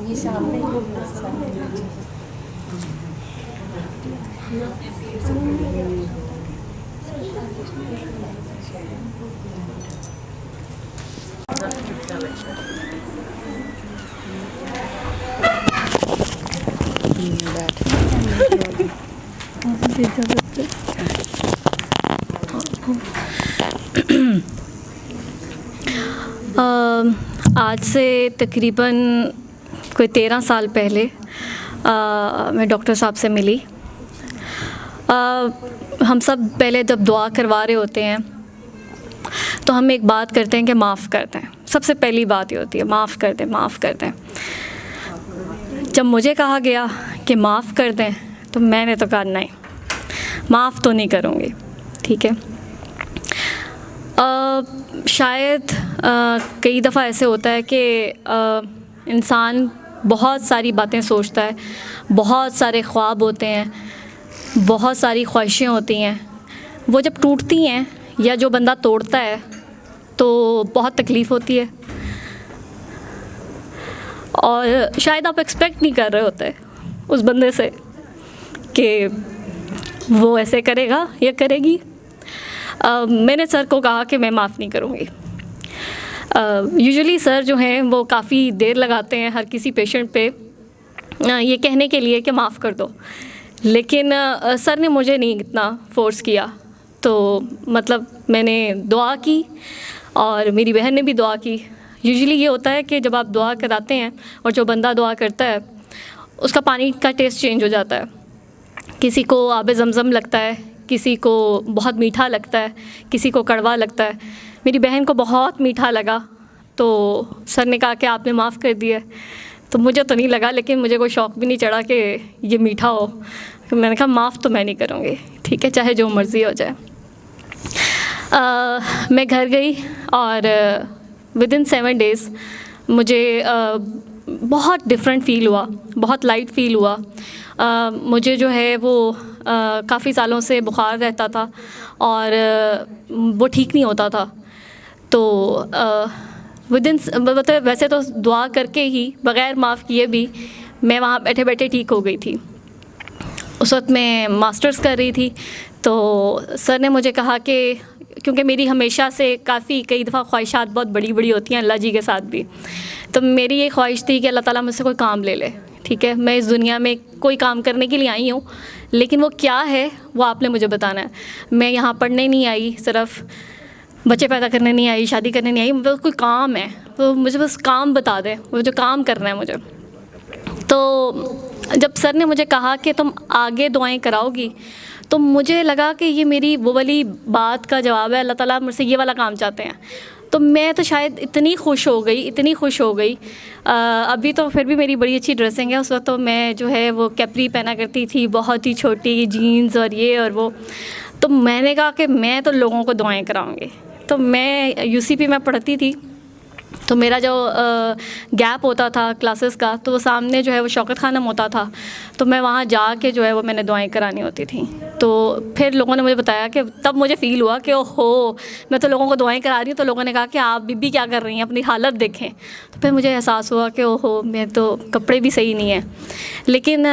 ये सामने आज से तकरीबन कोई 13 साल पहले मैं डॉक्टर साहब से मिली। हम सब पहले जब दुआ करवा रहे होते हैं तो हम एक बात करते हैं कि माफ़ करते हैं। सबसे पहली बात ये होती है, माफ़ कर दें, माफ़ कर दें। जब मुझे कहा गया कि माफ़ कर दें तो मैंने तो कहा नहीं, माफ़ तो नहीं करूँगी। ठीक है। शायद कई दफ़ा ऐसे होता है कि इंसान बहुत सारी बातें सोचता है, बहुत सारे ख्वाब होते हैं, बहुत सारी ख्वाहिशें होती हैं। वो जब टूटती हैं या जो बंदा तोड़ता है तो बहुत तकलीफ़ होती है, और शायद आप एक्सपेक्ट नहीं कर रहे होते उस बंदे से कि वो ऐसे करेगा या करेगी। मैंने सर को कहा कि मैं माफ़ नहीं करूँगी। यूजुअली सर जो हैं वो काफ़ी देर लगाते हैं हर किसी पेशेंट पे ये कहने के लिए कि माफ़ कर दो, लेकिन सर ने मुझे नहीं इतना फ़ोर्स किया। तो मतलब मैंने दुआ की और मेरी बहन ने भी दुआ की। यूजुअली ये होता है कि जब आप दुआ कराते हैं और जो बंदा दुआ करता है उसका पानी का टेस्ट चेंज हो जाता है। किसी को आबे ज़मज़म लगता है, किसी को बहुत मीठा लगता है, किसी को कड़वा लगता है। मेरी बहन को बहुत मीठा लगा तो सर ने कहा कि आपने माफ़ कर दिया। तो मुझे तो नहीं लगा, लेकिन मुझे कोई शौक़ भी नहीं चढ़ा कि ये मीठा हो। तो मैंने कहा माफ़ तो मैं नहीं करूँगी, ठीक है, चाहे जो मर्ज़ी हो जाए। मैं घर गई और विदिन 7 डेज़ मुझे बहुत डिफरेंट फ़ील हुआ, बहुत लाइट फ़ील हुआ। मुझे जो है वो काफ़ी सालों से बुखार रहता था और वो ठीक नहीं होता था। तो विदिन मतलब वैसे तो दुआ करके ही बग़ैर माफ़ किए भी मैं वहाँ बैठे बैठे ठीक हो गई थी। उस वक्त मैं मास्टर्स कर रही थी। तो सर ने मुझे कहा कि क्योंकि मेरी हमेशा से काफ़ी कई दफ़ा ख्वाहिशात बहुत बड़ी बड़ी होती हैं अल्लाह जी के साथ भी, तो मेरी ये ख्वाहिश थी कि अल्लाह ताला मुझसे कोई काम ले ले। ठीक है, मैं इस दुनिया में कोई काम करने के लिए आई हूँ, लेकिन वो क्या है वो आपने मुझे बताना है। मैं यहाँ पढ़ने नहीं आई, सिर्फ़ बच्चे पैदा करने नहीं आई, शादी करने नहीं आई, मतलब कोई काम है तो मुझे बस काम बता दें, वो जो काम करना है मुझे। तो जब सर ने मुझे कहा कि तुम आगे दुआएं कराओगी, तो मुझे लगा कि ये मेरी वो वाली बात का जवाब है, अल्लाह ताला मुझसे ये वाला काम चाहते हैं। तो मैं तो शायद इतनी खुश हो गई, इतनी खुश हो गई। अभी तो फिर भी मेरी बड़ी अच्छी ड्रेसिंग है, उस वक्त तो मैं जो है वो कैपरी पहना करती थी, बहुत ही छोटी जीन्स और ये और वो। तो मैंने कहा कि मैं तो लोगों को दुआएं कराऊंगी। तो मैं यूसीपी में पढ़ती थी तो मेरा जो गैप होता था क्लासेस का, तो वो सामने जो है वो शौकत खानम होता था, तो मैं वहाँ जाके जो है वो मैंने दुआएं करानी होती थी। तो फिर लोगों ने मुझे बताया कि तब मुझे फ़ील हुआ कि ओहो, मैं तो लोगों को दुआएं करा रही हूँ, तो लोगों ने कहा कि आप बीबी क्या कर रही हैं, अपनी हालत देखें। तो फिर मुझे एहसास हुआ कि ओहो, मैं तो कपड़े भी सही नहीं हैं। लेकिन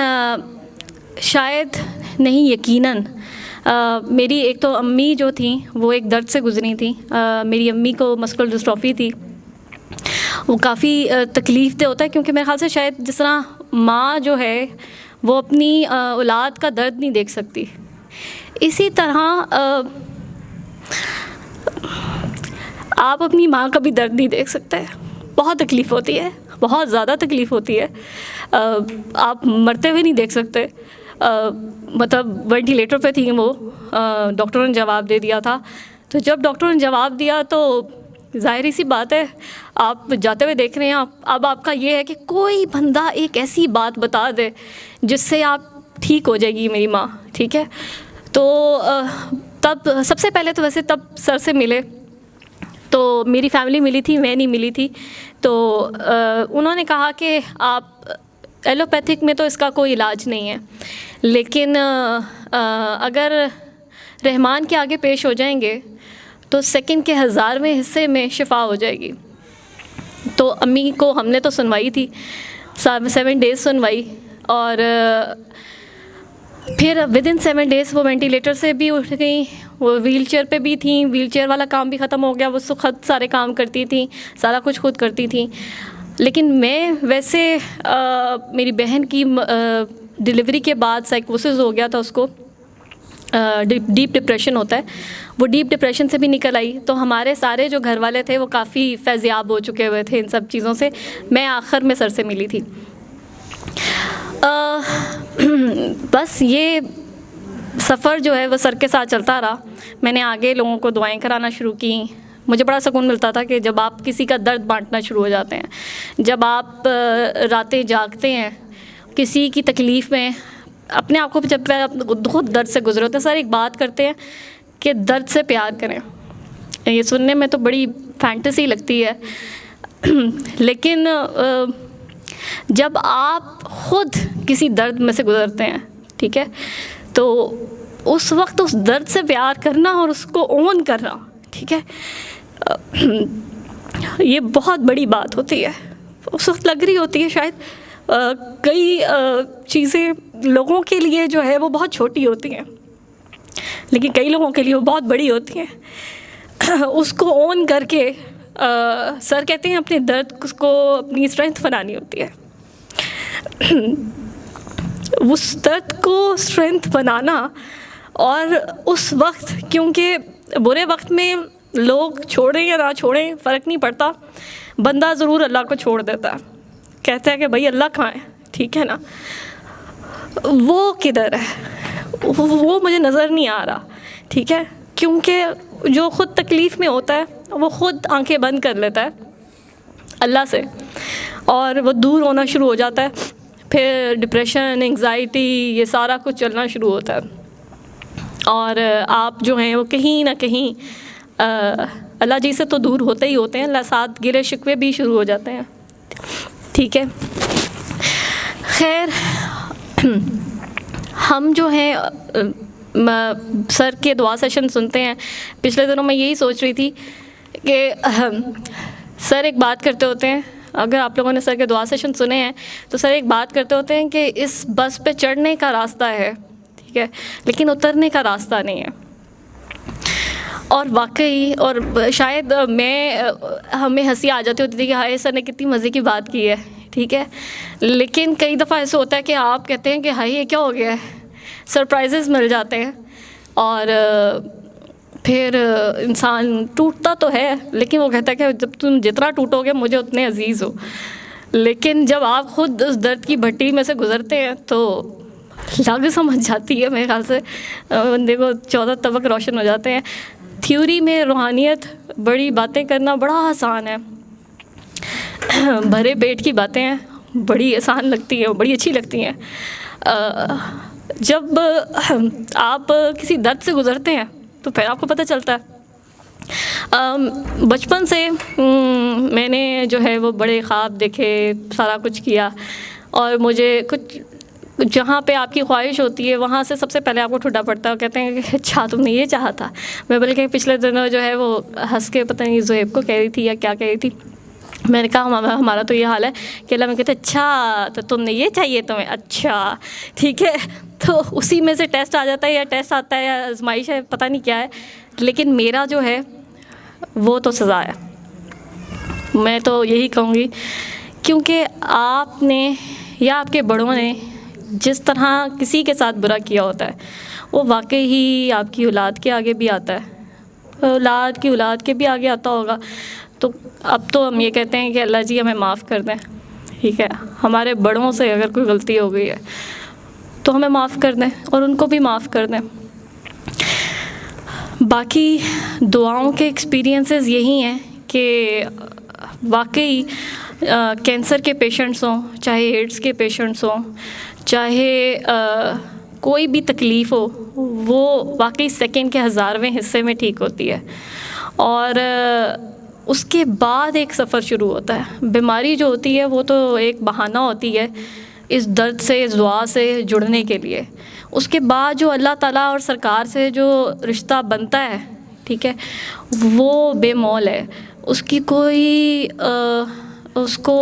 शायद नहीं, यकीनन मेरी एक तो अम्मी जो थी वो एक दर्द से गुजरी थी। मेरी अम्मी को मस्कुलर डिस्ट्रॉफी थी। वो काफ़ी तकलीफ़ दे होता है, क्योंकि मेरे ख़्याल से शायद जिस तरह माँ जो है वो अपनी औलाद का दर्द नहीं देख सकती, इसी तरह आप अपनी माँ का भी दर्द नहीं देख सकते। बहुत तकलीफ़ होती है, बहुत ज़्यादा तकलीफ़ होती है। आप मरते हुए नहीं देख सकते। मतलब वेंटिलेटर पे थी वो, डॉक्टरों ने जवाब दे दिया था। तो जब डॉक्टरों ने जवाब दिया तो ज़ाहिर सी बात है, आप जाते हुए देख रहे हैं। अब आपका ये है कि कोई बंदा एक ऐसी बात बता दे जिससे आप ठीक हो जाएगी मेरी माँ, ठीक है। तो तब सबसे पहले तो वैसे तब सर से मिले, तो मेरी फैमिली मिली थी, मैं नहीं मिली थी। तो उन्होंने कहा कि आप एलोपैथिक में तो इसका कोई इलाज नहीं है, लेकिन अगर रहमान के आगे पेश हो जाएंगे तो सेकंड के 1000वें हिस्से में शिफा हो जाएगी। तो अम्मी को हमने तो सुनवाई थी, 7 डेज़ सुनवाई, और फिर विदिन 7 डेज़ वो वेंटिलेटर से भी उठ गई, वो व्हीलचेयर पे भी थी। व्हीलचेयर वाला काम भी ख़त्म हो गया, वो खुद सारे काम करती थी, सारा कुछ खुद करती थी। लेकिन मैं वैसे मेरी बहन की डिलीवरी के बाद साइकोसिस हो गया था, उसको डीप डिप्रेशन होता है, वो डीप डिप्रेशन से भी निकल आई। तो हमारे सारे जो घर वाले थे वो काफ़ी फैज़याब हो चुके हुए थे इन सब चीज़ों से। मैं आखिर में सर से मिली थी। बस ये सफ़र जो है वो सर के साथ चलता रहा। मैंने आगे लोगों को दुआएं कराना शुरू की। मुझे बड़ा सुकून मिलता था कि जब आप किसी का दर्द बांटना शुरू हो जाते हैं, जब आप रातें जागते हैं किसी की तकलीफ़ में, अपने आप को जब बहुत दर्द से गुजरे होते हैं। सर एक बात करते हैं कि दर्द से प्यार करें, ये सुनने में तो बड़ी फैंटेसी लगती है, लेकिन जब आप ख़ुद किसी दर्द में से गुज़रते हैं, ठीक है, तो उस वक्त उस दर्द से प्यार करना और उसको ओन करना, ठीक है, ये बहुत बड़ी बात होती है। उस वक्त लग रही होती है शायद कई चीज़ें लोगों के लिए जो है वो बहुत छोटी होती हैं, लेकिन कई लोगों के लिए वो बहुत बड़ी होती हैं। उसको ओन करके सर कहते हैं अपने दर्द को अपनी स्ट्रेंथ बनानी होती है। उस दर्द को स्ट्रेंथ बनाना, और उस वक्त, क्योंकि बुरे वक्त में लोग छोड़ें या ना छोड़ें फ़र्क नहीं पड़ता, बंदा ज़रूर अल्लाह को छोड़ देता है, कहता है कि भाई अल्लाह कहाँ है, ठीक है ना। वो किधर है, वो मुझे नज़र नहीं आ रहा, ठीक है, क्योंकि जो ख़ुद तकलीफ़ में होता है वो ख़ुद आंखें बंद कर लेता है अल्लाह से, और वो दूर होना शुरू हो जाता है। फिर डिप्रेशन, एंग्जाइटी, ये सारा कुछ चलना शुरू होता है, और आप जो हैं वो कहीं ना कहीं अल्लाह जी से तो दूर होते ही होते हैं, अल्लाह साथ गिले शिकवे भी शुरू हो जाते हैं, ठीक है। खैर, हम जो हैं सर के दुआ सेशन सुनते हैं। पिछले दिनों मैं यही सोच रही थी कि सर एक बात करते होते हैं, अगर आप लोगों ने सर के दुआ सेशन सुने हैं तो सर एक बात करते होते हैं कि इस बस पे चढ़ने का रास्ता है, ठीक है, लेकिन उतरने का रास्ता नहीं है। और वाकई, और शायद हमें हंसी आ जाती होती थी कि हाय सर ने कितनी मज़े की बात की है, ठीक है, लेकिन कई दफ़ा ऐसा होता है कि आप कहते हैं कि हाय ये क्या हो गया है, सरप्राइजेस मिल जाते हैं, और फिर इंसान टूटता तो है, लेकिन वो कहता है कि जब तुम जितना टूटोगे मुझे उतने अजीज़ हो। लेकिन जब आप ख़ुद उस दर्द की भट्टी में से गुज़रते हैं तो लग समझ जाती है, मेरे ख्याल से बंदे को 14 तबक रोशन हो जाते हैं। थ्योरी में रूहानियत बड़ी बातें करना बड़ा आसान है, भरे पेट की बातें हैं, बड़ी आसान लगती हैं, बड़ी अच्छी लगती हैं। जब आप किसी दर्द से गुज़रते हैं तो फिर आपको पता चलता है बचपन से मैंने जो है वो बड़े ख्वाब देखे, सारा कुछ किया, और मुझे कुछ जहाँ पे आपकी ख्वाहिश होती है वहाँ से सबसे पहले आपको ठुड्डा पड़ता है। कहते हैं कि अच्छा तुमने ये चाहा था। मैं बल्कि पिछले दिनों जो है वो हंस के पता नहीं ज़ुहैब को कह रही थी या क्या कह रही थी, मैंने कहा हमारा तो ये हाल है कि अल्लाह में कहते अच्छा तो तुमने ये चाहिए तुम्हें, अच्छा ठीक है। तो उसी में से टेस्ट आ जाता है या टेस्ट आता है या आजमाइश है, पता नहीं क्या है, लेकिन मेरा जो है वो तो सज़ा है। मैं तो यही कहूँगी क्योंकि आपने या आपके बड़ों ने जिस तरह किसी के साथ बुरा किया होता है वो वाकई ही आपकी औलाद के आगे भी आता है, औलाद की औलाद के भी आगे आता होगा। तो अब तो हम ये कहते हैं कि अल्लाह जी हमें माफ़ कर दें, ठीक है। हमारे बड़ों से अगर कोई गलती हो गई है तो हमें माफ़ कर दें और उनको भी माफ़ कर दें। बाकी दुआओं के एक्सपीरियंसेस यही हैं कि वाकई कैंसर के पेशेंट्स हों, चाहे एड्स के पेशेंट्स हों, चाहे कोई भी तकलीफ़ हो, वो वाकई सेकंड के 1000वें हिस्से में ठीक होती है। और उसके बाद एक सफ़र शुरू होता है। बीमारी जो होती है वो तो एक बहाना होती है इस दर्द से, इस दुआ से जुड़ने के लिए। उसके बाद जो अल्लाह ताला और सरकार से जो रिश्ता बनता है, ठीक है, वो बेमोल है। उसकी कोई उसको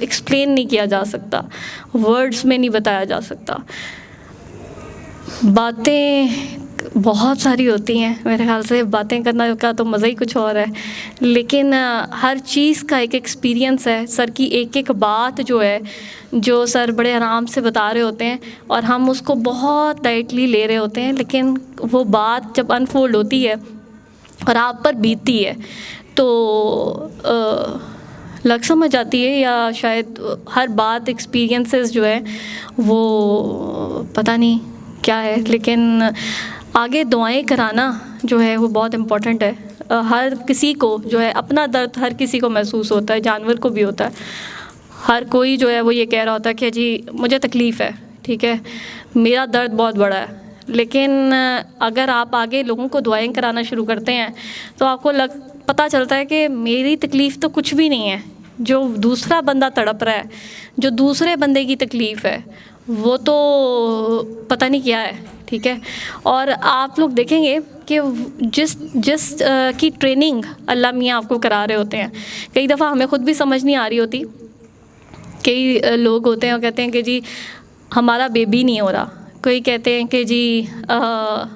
एक्सप्लेन नहीं किया जा सकता, वर्ड्स में नहीं बताया जा सकता। बातें बहुत सारी होती हैं, मेरे ख्याल से बातें करना का तो मज़ा ही कुछ और है, लेकिन हर चीज़ का एक एक्सपीरियंस है। सर की एक एक बात जो है, जो सर बड़े आराम से बता रहे होते हैं और हम उसको बहुत लाइटली ले रहे होते हैं, लेकिन वो बात जब अनफोल्ड होती है और आप पर बीतती है तो लग समझ आती है, या शायद हर बात एक्सपीरियंसेस जो है वो पता नहीं क्या है। लेकिन आगे दुआएं कराना जो है वो बहुत इम्पोर्टेंट है। हर किसी को जो है अपना दर्द हर किसी को महसूस होता है, जानवर को भी होता है। हर कोई जो है वो ये कह रहा होता है कि जी मुझे तकलीफ़ है, ठीक है, मेरा दर्द बहुत बड़ा है। लेकिन अगर आप आगे लोगों को दुआएं कराना शुरू करते हैं तो आपको पता चलता है कि मेरी तकलीफ़ तो कुछ भी नहीं है, जो दूसरा बंदा तड़प रहा है, जो दूसरे बंदे की तकलीफ़ है वो तो पता नहीं क्या है, ठीक है। और आप लोग देखेंगे कि जिस की ट्रेनिंग अल्लाह मियाँ आपको करा रहे होते हैं, कई दफ़ा हमें ख़ुद भी समझ नहीं आ रही होती। कई लोग होते हैं और कहते हैं कि जी हमारा बेबी नहीं हो रहा, कोई कहते हैं कि जी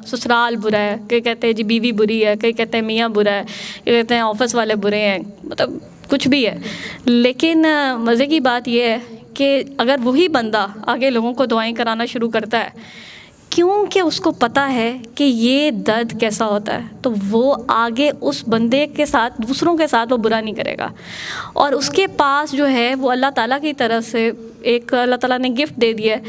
ससुराल बुरा है, कोई कहते हैं जी बीवी बुरी है, कोई कहते हैं मियाँ बुरा है, कोई कहते हैं ऑफिस वाले बुरे हैं, मतलब कुछ भी है। लेकिन मज़े की बात यह है कि अगर वही बंदा आगे लोगों को दुआएं कराना शुरू करता है, क्योंकि उसको पता है कि ये दर्द कैसा होता है, तो वो आगे उस बंदे के साथ, दूसरों के साथ वो बुरा नहीं करेगा। और उसके पास जो है वो अल्लाह ताला की तरफ से एक अल्लाह ताला ने गिफ्ट दे दिया है।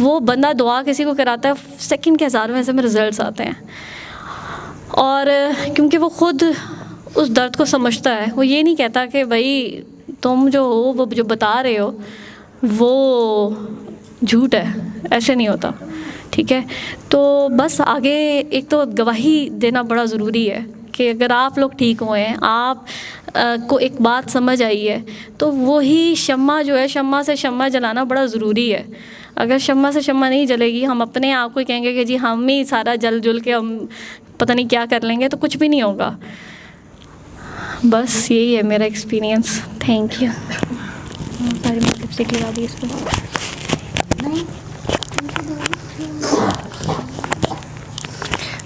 वो बंदा दुआ किसी को कराता है, सेकंड के 1000वें से में रिज़ल्ट्स आते हैं। और क्योंकि वो ख़ुद उस दर्द को समझता है, वो ये नहीं कहता कि भाई तुम जो हो वो जो बता रहे हो वो झूठ है, ऐसे नहीं होता, ठीक है। तो बस आगे एक तो गवाही देना बड़ा ज़रूरी है कि अगर आप लोग ठीक हुए हैं, आप को एक बात समझ आई है, तो वही शम्मा जो है, शम्मा से शम्मा जलाना बड़ा ज़रूरी है। अगर शम्मा से शम्मा नहीं जलेगी, हम अपने आप को कहेंगे कि जी हम ही सारा जल जुल के हम पता नहीं क्या कर लेंगे, तो कुछ भी नहीं होगा। बस यही है मेरा एक्सपीरियंस। Thank you. सारी लिपस्टिक लगा दी इस पर।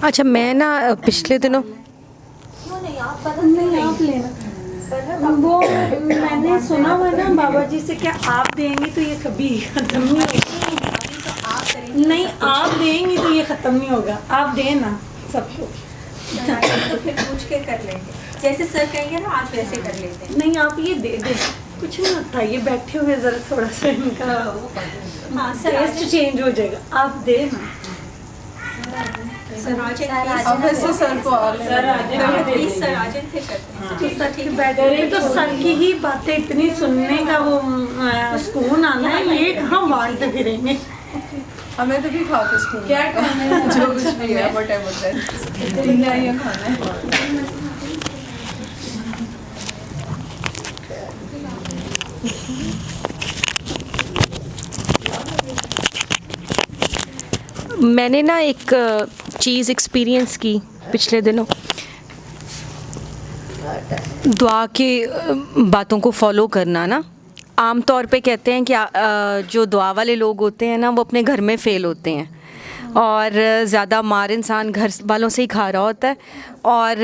अच्छा, मैं ना पिछले दिनों आप लेना वो मैंने सुना हुआ ना बाबा जी से, क्या आप देंगे तो ये कभी ख़त्म नहीं होगा। नहीं, आप देंगे तो ये ख़त्म नहीं होगा, आप देना सबको। तो फिर पूछ के कर लेंगे, जैसे सर कहेंगे ना आप वैसे कर लेते हैं। नहीं, आप ये दे दें, कुछ नहीं होता, ये बैठे हुए ज़रा थोड़ा सा इनका टेस्ट चेंज हो जाएगा, आप देना। सर तो सर की ही बातें इतनी सुनने का वो सुकून आना है, ये कहाँ बांटते फिरेंगे। हमें तो भी खा के स्कूल क्या खाना है, जो कुछ भी है, व्हाटएवर दैट, खाना है। मैंने ना एक चीज़ एक्सपीरियंस की पिछले दिनों, दुआ के बातों को फॉलो करना ना, आम तौर पे कहते हैं कि जो दुआ वाले लोग होते हैं ना वो अपने घर में फ़ेल होते हैं और ज़्यादा मार इंसान घर वालों से ही खा रहा होता है। और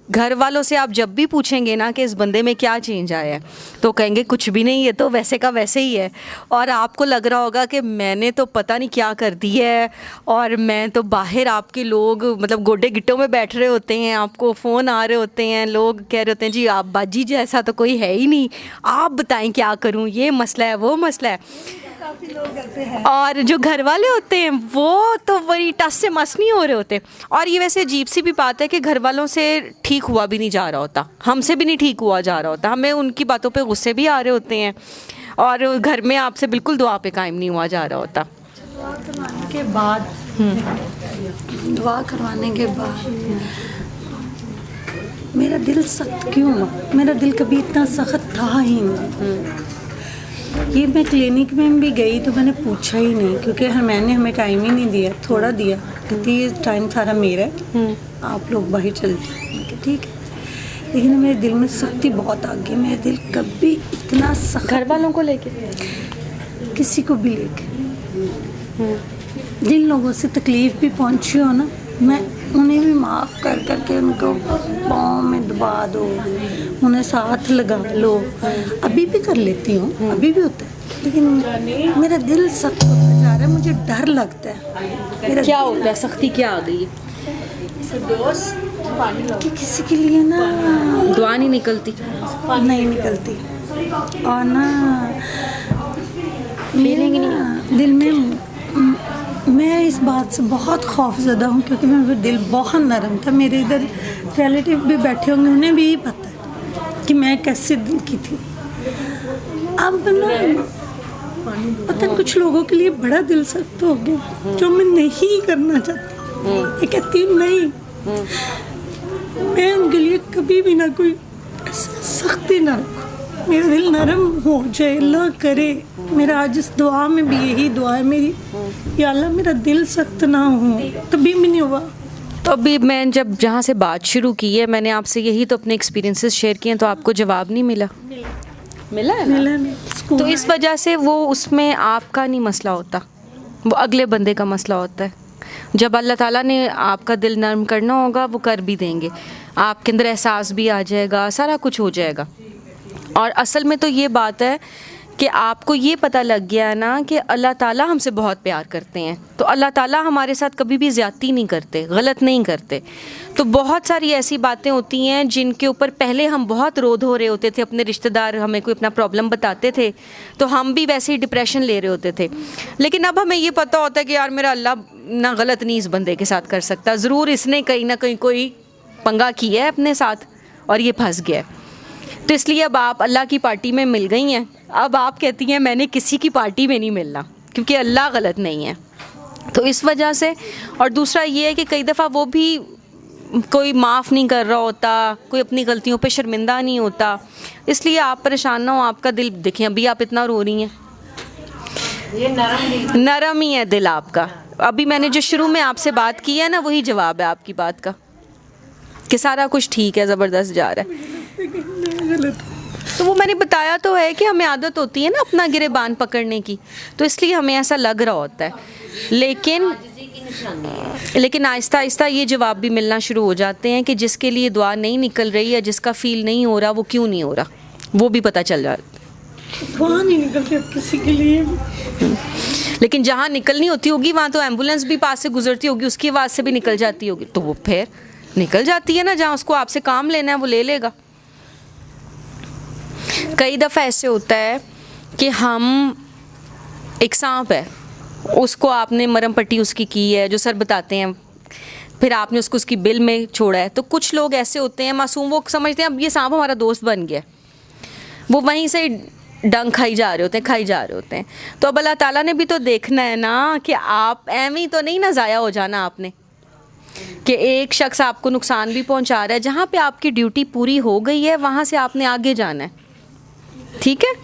घर वालों से आप जब भी पूछेंगे ना कि इस बंदे में क्या चेंज आया है तो कहेंगे कुछ भी नहीं, है तो वैसे का वैसे ही है। और आपको लग रहा होगा कि मैंने तो पता नहीं क्या कर दी है और मैं तो बाहर, आपके लोग मतलब गोडे गिट्टों में बैठ रहे होते हैं, आपको फ़ोन आ रहे होते हैं, लोग कह रहे होते हैं जी आप बाजी जैसा तो कोई है ही नहीं, आप बताएं क्या करूं, ये मसला है वो मसला है। और जो घर वाले होते हैं वो तो वही टस से मस नहीं हो रहे होते। और ये वैसे अजीब सी भी बात है कि घर वालों से ठीक हुआ भी नहीं जा रहा होता, हमसे भी नहीं ठीक हुआ जा रहा होता, हमें उनकी बातों पे गुस्से भी आ रहे होते हैं और घर में आपसे बिल्कुल दुआ पे कायम नहीं हुआ जा रहा होता। दुआ करवाने के बाद मेरा दिल सख्त क्यों हुआ? मेरा दिल कभी इतना सख्त था ही नहीं। ये मैं क्लिनिक में भी गई तो मैंने पूछा ही नहीं, क्योंकि मैंने हमें टाइम ही नहीं दिया, थोड़ा दिया, कहती ये टाइम सारा मेरा है, आप लोग बाहर चल जाए, ठीक है। लेकिन मेरे दिल में सख्ती बहुत आ गई, मेरा दिल कभी इतना सख्त, घर वालों को लेके, किसी को भी लेके, जिन लोगों से तकलीफ़ भी पहुंची हो ना, मैं उन्हें भी माफ़ कर करके उनको पाँव में दबा दो, उन्हें साथ लगा लो, अभी भी कर लेती हूँ, अभी भी होता है, लेकिन मेरा दिल सख्त होता जा रहा है, मुझे डर लगता है। मेरा क्या होता है, सख्ती क्या आ गई है कि किसी के लिए ना दुआ नहीं निकलती, नहीं निकलती, और ना फीलिंग नहीं दिल में। मैं इस बात से बहुत खौफज़दा हूँ क्योंकि मेरा दिल बहुत नरम था। मेरे इधर रिलेटिव भी बैठे होंगे, उन्हें भी यही पता है कि मैं कैसे दिल की थी। अब ना पता नहीं कुछ लोगों के लिए बड़ा दिल सख्त हो गया, जो मैं नहीं करना चाहती। मैं कहती हूँ नहीं, मैं उनके लिए कभी भी ना कोई सख्ती ना रखूँ, मेरा दिल नरम हो जाए, अल्लाह करे। मेरा आज इस दुआ में भी यही दुआ है मेरी, या अल्लाह मेरा दिल सख्त ना हो, कभी भी नहीं हुआ। तो अभी मैं जब जहाँ से बात शुरू की है मैंने आपसे यही तो अपने एक्सपीरियंसेस शेयर किए हैं, तो आपको जवाब नहीं मिला? मिला है ना? मिला नहीं। तो इस वजह से वो उसमें आपका नहीं मसला होता, वो अगले बंदे का मसला होता है। जब अल्लाह ताला ने आपका दिल नरम करना होगा वो कर भी देंगे, आपके अंदर एहसास भी आ जाएगा, सारा कुछ हो जाएगा। और असल में तो ये बात है कि आपको ये पता लग गया है ना कि अल्लाह ताला हमसे बहुत प्यार करते हैं, तो अल्लाह ताला हमारे साथ कभी भी ज़्यादती नहीं करते, गलत नहीं करते। तो बहुत सारी ऐसी बातें होती हैं जिनके ऊपर पहले हम बहुत रोध हो रहे होते थे, अपने रिश्तेदार हमें कोई अपना प्रॉब्लम बताते थे तो हम भी वैसे ही डिप्रेशन ले रहे होते थे। लेकिन अब हमें ये पता होता है कि यार मेरा अल्लाह ना गलत नहीं इस बंदे के साथ कर सकता, ज़रूर इसने कहीं ना कहीं कोई पंगा किया है अपने साथ और ये फंस गया है। तो इसलिए अब आप अल्लाह की पार्टी में मिल गई हैं। अब आप कहती हैं मैंने किसी की पार्टी में नहीं मिलना, क्योंकि अल्लाह गलत नहीं है। तो इस वजह से, और दूसरा ये है कि कई दफ़ा वो भी कोई माफ़ नहीं कर रहा होता, कोई अपनी गलतियों पे शर्मिंदा नहीं होता, इसलिए आप परेशान ना हो। आपका दिल देखें, अभी आप इतना रो रही हैं, ये नरम ही है दिल आपका। अभी मैंने जो शुरू में आपसे बात की है ना, वही जवाब है आपकी बात का कि सारा कुछ ठीक है, ज़बरदस्त जा रहा है। तो वो मैंने बताया तो है कि हमें आदत होती है ना अपना गिरेबान पकड़ने की, तो इसलिए हमें ऐसा लग रहा होता है। लेकिन आहिस्ता आहिस्ता ये जवाब भी मिलना शुरू हो जाते हैं कि जिसके लिए दुआ नहीं निकल रही या जिसका फ़ील नहीं हो रहा वो क्यों नहीं हो रहा, वो भी पता चल जाता है। दुआ नहीं निकलती अब किसी के लिए। लेकिन जहाँ निकलनी होती होगी वहाँ तो एम्बुलेंस भी पास से गुजरती होगी, उसकी आवाज़ से भी निकल जाती होगी, तो वो फिर निकल जाती है ना। जहाँ उसको आपसे काम लेना है वो ले लेगा। कई दफ़ा ऐसे होता है कि हम, एक सांप है, उसको आपने मरहम पट्टी उसकी की है, जो सर बताते हैं, फिर आपने उसको उसकी बिल में छोड़ा है। तो कुछ लोग ऐसे होते हैं मासूम, वो समझते हैं अब ये सांप हमारा दोस्त बन गया, वो वहीं से डंग खाई जा रहे होते हैं। तो अब अल्लाह ताला ने भी तो देखना है ना कि आप एवं तो नहीं ना ज़ाया हो जाना आपने, कि एक शख्स आपको नुकसान भी पहुंचा रहा है। जहाँ पे आपकी ड्यूटी पूरी हो गई है वहाँ से आपने आगे जाना है, ठीक है?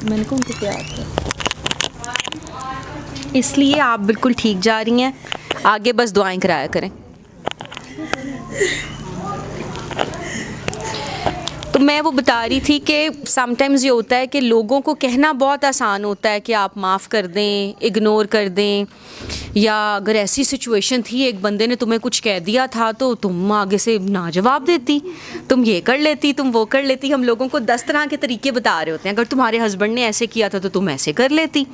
मैंने कहा उनको प्यार था। इसलिए आप बिल्कुल ठीक जा रही हैं, आगे बस दुआएं कराया करें। तो मैं वो बता रही थी कि समटाइम्स ये होता है कि लोगों को कहना बहुत आसान होता है कि आप माफ़ कर दें, इग्नोर कर दें, या अगर ऐसी सिचुएशन थी एक बंदे ने तुम्हें कुछ कह दिया था तो तुम आगे से ना जवाब देती, तुम ये कर लेती, तुम वो कर लेती। हम लोगों को 10 तरह के तरीके बता रहे होते हैं, अगर तुम्हारे हस्बैंड ने ऐसे किया था तो तुम ऐसे कर लेती,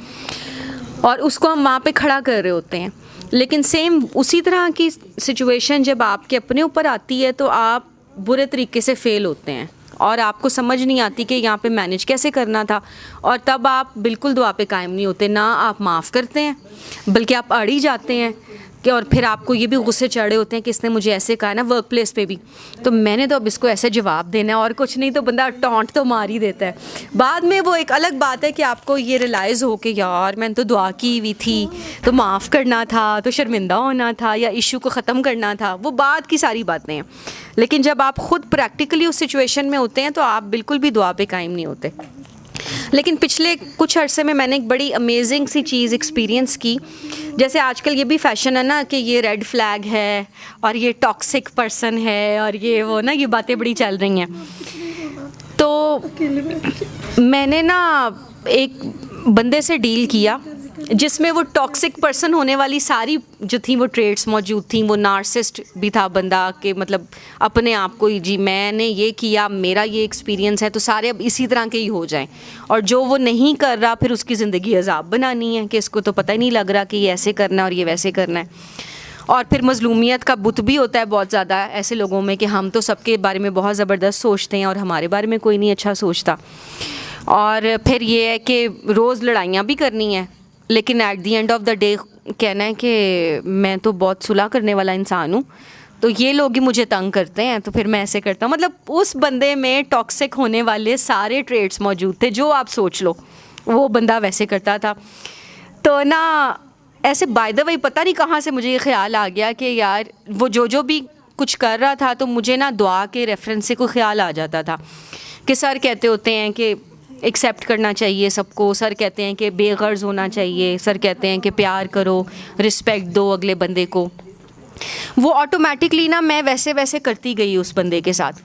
और उसको हम वहाँ पे खड़ा कर रहे होते हैं। लेकिन सेम उसी तरह की सिचुएशन जब आपके अपने ऊपर आती है तो आप बुरे तरीके से फ़ेल होते हैं और आपको समझ नहीं आती कि यहाँ पे मैनेज कैसे करना था, और तब आप बिल्कुल दुआ पे कायम नहीं होते, ना आप माफ़ करते हैं बल्कि आप अड़ ही जाते हैं कि, और फिर आपको ये भी गुस्से चढ़े होते हैं कि इसने मुझे ऐसे कहा ना वर्क प्लेस पे भी, तो मैंने तो अब इसको ऐसे जवाब देना है, और कुछ नहीं तो बंदा टॉन्ट तो मार ही देता है। बाद में वो एक अलग बात है कि आपको ये रियलाइज़ हो कि यार मैंने तो दुआ की हुई थी, तो माफ़ करना था, तो शर्मिंदा होना था, या इशू को ख़त्म करना था, वो बात की सारी बातें हैं। लेकिन जब आप ख़ुद प्रैक्टिकली उस सिचुएशन में होते हैं तो आप बिल्कुल भी दुआ पे कायम नहीं होते। लेकिन पिछले कुछ अरसे में मैंने एक बड़ी अमेजिंग सी चीज़ एक्सपीरियंस की। जैसे आजकल ये भी फैशन है ना कि ये रेड फ्लैग है और ये टॉक्सिक पर्सन है और ये वो ना, ये बातें बड़ी चल रही हैं। तो मैंने ना एक बंदे से डील किया जिसमें वो टॉक्सिक पर्सन होने वाली सारी जो थी वो ट्रेड्स मौजूद थी। वो नार्सिसिस्ट भी था बंदा, कि मतलब अपने आप को ही, जी मैंने ये किया, मेरा ये एक्सपीरियंस है तो सारे अब इसी तरह के ही हो जाएं, और जो वो नहीं कर रहा फिर उसकी ज़िंदगी अजाब बनानी है कि इसको तो पता ही नहीं लग रहा कि ये ऐसे करना है और ये वैसे करना है। और फिर मज़लूमियत का बुत भी होता है बहुत ज़्यादा ऐसे लोगों में कि हम तो सबके बारे में बहुत ज़बरदस्त सोचते हैं और हमारे बारे में कोई नहीं अच्छा सोचता। और फिर ये है कि रोज़ लड़ाइयाँ भी करनी है, लेकिन at the end of the day कहना है कि मैं तो बहुत सुलह करने वाला इंसान हूँ, तो ये लोग ही मुझे तंग करते हैं तो फिर मैं ऐसे करता हूँ। मतलब उस बंदे में टॉक्सिक होने वाले सारे ट्रेड्स मौजूद थे, जो आप सोच लो वो बंदा वैसे करता था। तो ना ऐसे बाय द वे पता नहीं कहाँ से मुझे ये ख्याल आ गया कि यार वो जो भी कुछ कर रहा था, तो मुझे ना दुआ के रेफरेंस से कोई ख्याल आ जाता था कि सर कहते होते हैं कि एक्सेप्ट करना चाहिए सबको, सर कहते हैं कि बेगर्ज होना चाहिए, सर कहते हैं कि प्यार करो, रिस्पेक्ट दो अगले बंदे को। वो ऑटोमेटिकली ना मैं वैसे वैसे करती गई उस बंदे के साथ।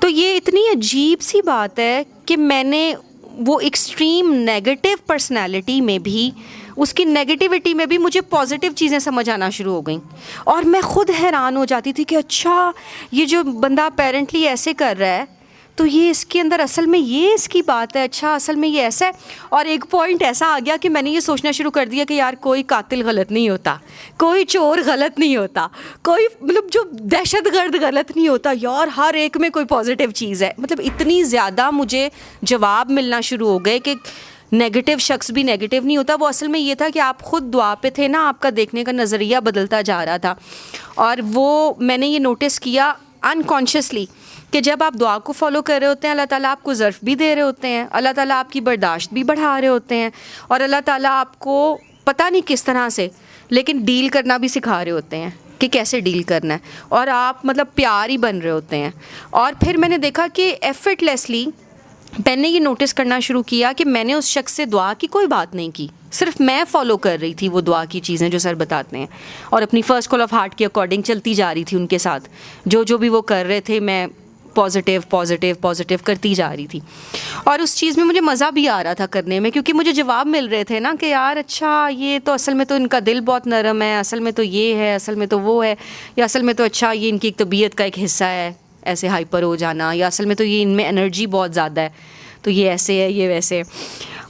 तो ये इतनी अजीब सी बात है कि मैंने वो एक्सट्रीम नेगेटिव पर्सनैलिटी में भी, उसकी नेगेटिविटी में भी मुझे पॉजिटिव चीज़ें समझ आना शुरू हो गई, और मैं ख़ुद हैरान हो जाती थी कि अच्छा ये जो बंदा अपेरेंटली ऐसे कर रहा है तो ये इसके अंदर असल में ये इसकी बात है, अच्छा असल में ये ऐसा है। और एक पॉइंट ऐसा आ गया कि मैंने ये सोचना शुरू कर दिया कि यार कोई कातिल गलत नहीं होता, कोई चोर गलत नहीं होता, कोई मतलब जो दहशतगर्द गलत नहीं होता, यार हर एक में कोई पॉजिटिव चीज़ है। मतलब इतनी ज़्यादा मुझे जवाब मिलना शुरू हो गए कि नेगेटिव शख्स भी नेगेटिव नहीं होता। वो असल में ये था कि आप ख़ुद दुआ पे थे ना, आपका देखने का नज़रिया बदलता जा रहा था। और वो मैंने ये नोटिस किया अनकॉन्शियसली कि जब आप दुआ को फॉलो कर रहे होते हैं, अल्लाह ताला आपको ज़र्फ़ भी दे रहे होते हैं, अल्लाह ताला आपकी बर्दाश्त भी बढ़ा रहे होते हैं, और अल्लाह ताला आपको पता नहीं किस तरह से लेकिन डील करना भी सिखा रहे होते हैं कि कैसे डील करना है, और आप मतलब प्यार ही बन रहे होते हैं। और फिर मैंने देखा कि एफर्टलेसली मैंने ये नोटिस करना शुरू किया कि मैंने उस शख्स से दुआ की कोई बात नहीं की, सिर्फ मैं फ़ॉलो कर रही थी वो दुआ की चीज़ें जो सर बताते हैं, और अपनी फ़र्स्ट कॉल ऑफ हार्ट के अकॉर्डिंग चलती जा रही थी उनके साथ। जो भी वो कर रहे थे मैं पॉजिटिव पॉजिटिव पॉजिटिव करती जा रही थी, और उस चीज़ में मुझे मज़ा भी आ रहा था करने में, क्योंकि मुझे जवाब मिल रहे थे ना कि यार अच्छा ये तो असल में तो इनका दिल बहुत नरम है, असल में तो ये है, असल में तो वो है, या असल में तो अच्छा ये इनकी एक तबीयत का एक हिस्सा है ऐसे हाइपर हो जाना, या असल में तो ये इनमें एनर्जी बहुत ज़्यादा है तो ये ऐसे है ये वैसे।